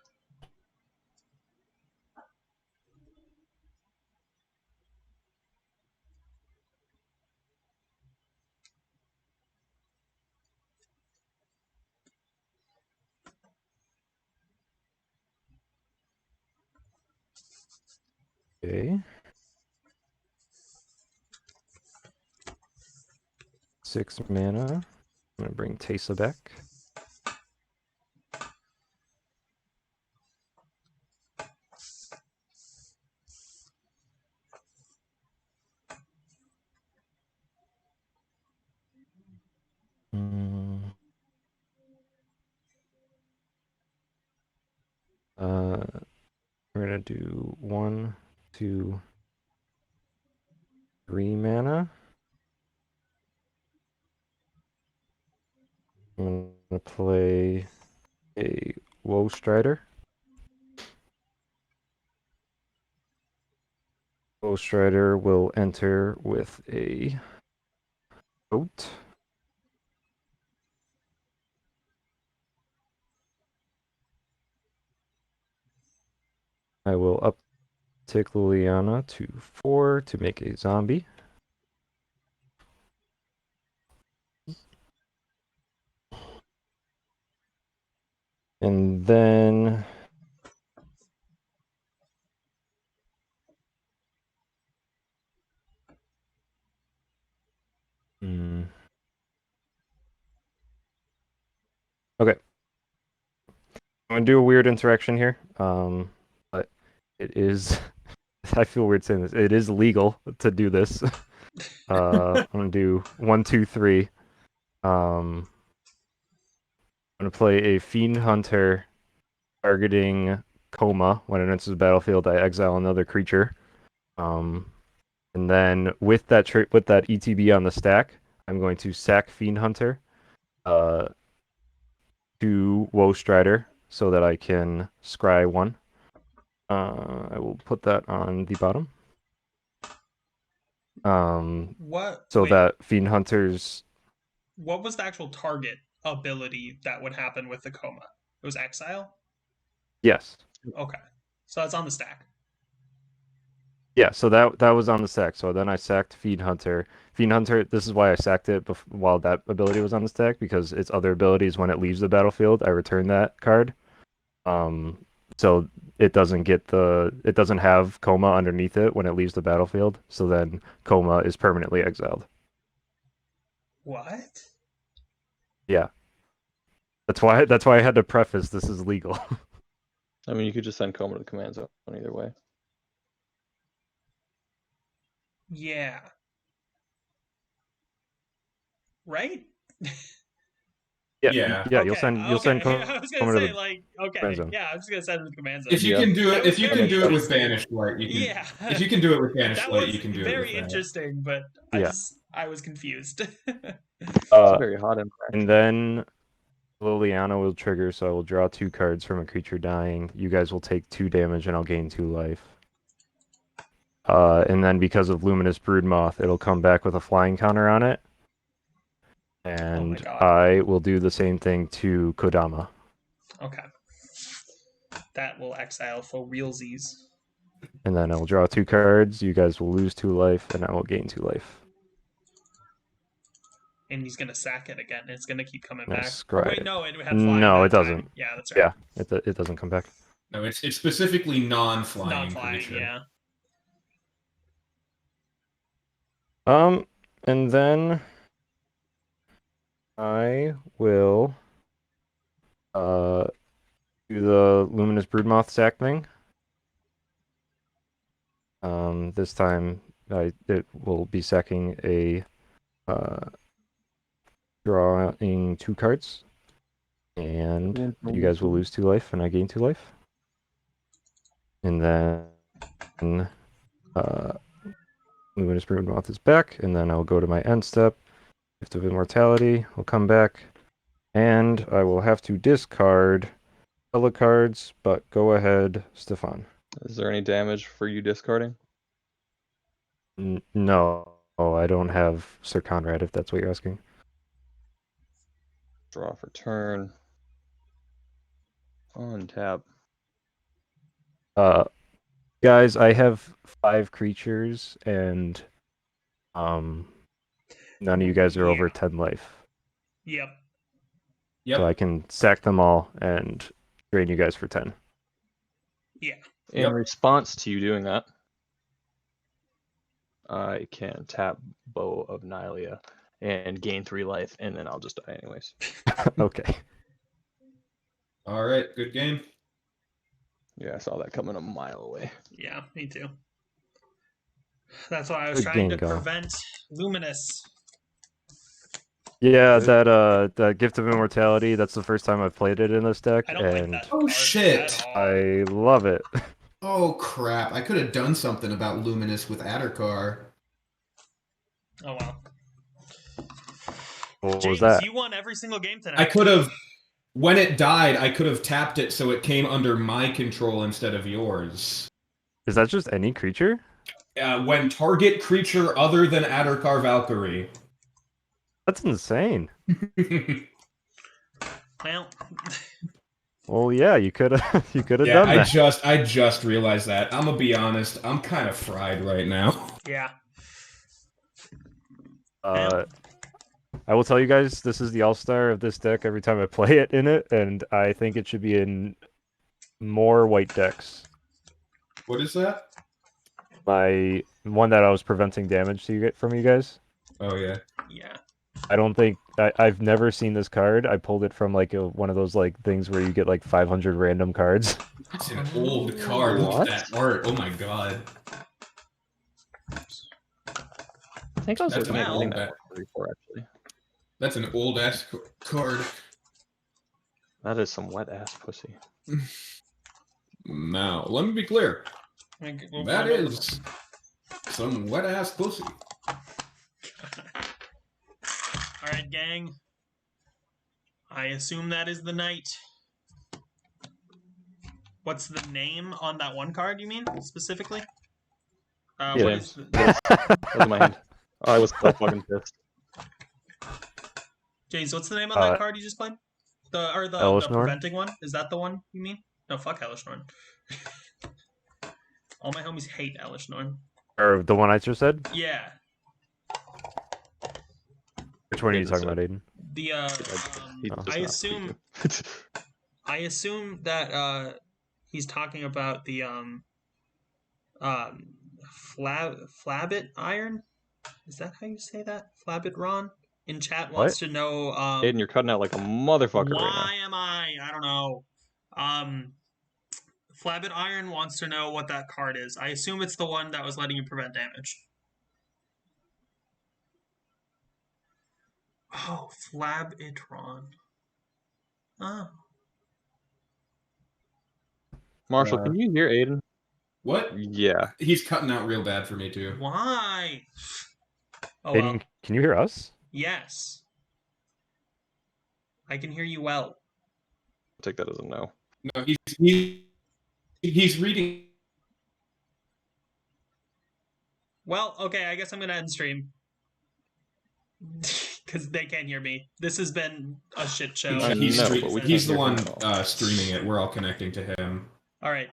Okay. 6 mana. I'm gonna bring Teysa back. We're gonna do 1, 2, 3 mana. I'm gonna play a Woe Strider. Woe Strider will enter with a boat. I will uptick Liliana to 4 to make a zombie. And then okay. I'm gonna do a weird interaction here. But it is I feel weird saying this. It is legal to do this. I'm gonna do 1, 2, 3. I'm gonna play a Fiend Hunter targeting Coma. When it enters the battlefield, I exile another creature. And then with that ETB on the stack, I'm going to sack Fiend Hunter to Woe Strider so that I can scry 1. I will put that on the bottom. What? So Wait, that Fiend Hunter's what was the actual target ability that would happen with the Coma? It was Exile? yes. Okay. So that's on the stack. Yeah, so that was on the stack. So then I sacked Fiend Hunter. Fiend Hunter, this is why I sacked it while that ability was on the stack, because its other abilities, when it leaves the battlefield, I return that card. So it doesn't have Coma underneath it when it leaves the battlefield. So then Coma is permanently exiled. What? Yeah. That's why I had to preface this is legal. I mean, you could just send Coma to the command zone either way. Yeah. Right? Yeah. You'll send Coma I was gonna to say, the like, okay, command zone. yeah, I was just gonna send him to the command zone. If you can do it, That if was you very can do it with interesting. Banished Light, you can. Yeah. If you can do it with Banished That Light, was you can do it very with that. interesting, but Yeah. I was confused. It's a very hot interaction. And then Liliana will trigger, so I will draw 2 cards from a creature dying. You guys will take 2 damage, and I'll gain 2 life. And then because of Luminous Broodmoth, it'll come back with a flying counter on it. And I will do the same thing to Kodama. Okay. That will exile for realsies. And then I will draw 2 cards. You guys will lose 2 life, and I will gain 2 life. And he's gonna sack it again. It's gonna keep coming And back. scry Wait, it. no, it had flying. No, that it doesn't. time. Yeah, that's right. Yeah, it doesn't come back. No, it's specifically non-flying. Non-flying, creature. yeah. And then I will do the Luminous Broodmoth sack thing. This time it will be sacking a drawing 2 cards. And you guys will lose 2 life, and I gain 2 life. And then Luminous Broodmoth is back, and then I'll go to my end step. Gift of Immortality will come back, and I will have to discard color cards, but go ahead, Stefan. Is there any damage for you discarding? No, I don't have Sir Conrad, if that's what you're asking. Draw for turn. Untap. Guys, I have 5 creatures, and none of you guys are over 10 life. Yep. So I can sack them all and drain you guys for 10. Yeah. In response to you doing that, I can tap Bow of Nylea and gain 3 life, and then I'll just die anyways. Okay. All right, good game. Yeah, I saw that coming a mile away. Yeah, me too. That's why I was Good trying game, to Go. prevent Luminous. Yeah, that Gift of Immortality, that's the first time I've played it in this deck, I don't and like that Oh card shit! at all. I love it. Oh crap! I could have done something about Luminous with Addercar. Oh well. What James, was that? you won every single game tonight. I could have, when it died, I could have tapped it so it came under my control instead of yours. Is that just any creature? When target creature other than Addercar Valkyrie. That's insane. Well. Well, yeah, you could have done Yeah, that. I just realized that. I'm gonna be honest. I'm kind of fried right now. Yeah. I will tell you guys, this is the all-star of this deck every time I play it in it, and I think it should be in more white decks. What is that? My one that I was preventing damage to you from you guys. Oh yeah. Yeah. I don't think I've never seen this card. I pulled it from like one of those like things where you get like 500 random cards. It's an old card. Look at that art. Oh my god. I think I was That's looking at an getting old that before, actually. That's an old ass card. That is some wet ass pussy. Now, let me be clear. We'll That find out is some wet ass pussy. All right, gang. I assume that is the knight. What's the name on that one card, you mean, specifically? Yeah, what is the... that was in my hand. Oh, I was so fucking pissed. James, what's the name on that card you just played? The Hellish Norn? preventing one? Is that the one you mean? No, fuck Hellish Norn. All my homies hate Hellish Norn. Or the one I just said? Yeah. Which one are you talking about, Aiden? The I assume that he's talking about the Flabbit Iron. Is that how you say that? Flabbit Ron in chat wants to know. Aiden, you're cutting out like a motherfucker right now. Why am I? I don't know. Flabbit Iron wants to know what that card is. I assume it's the one that was letting you prevent damage. Oh, Flabbitron. Oh. Marshall, can you hear Aiden? What? Yeah. He's cutting out real bad for me, too. Why? Oh, Aiden, well. can you hear us? Yes. I can hear you well. I'll take that as a no. No, he's reading. Well, okay, I guess I'm going to end stream. Because they can't hear me. This has been a shit show. He's the one streaming it. We're all connecting to him. All right.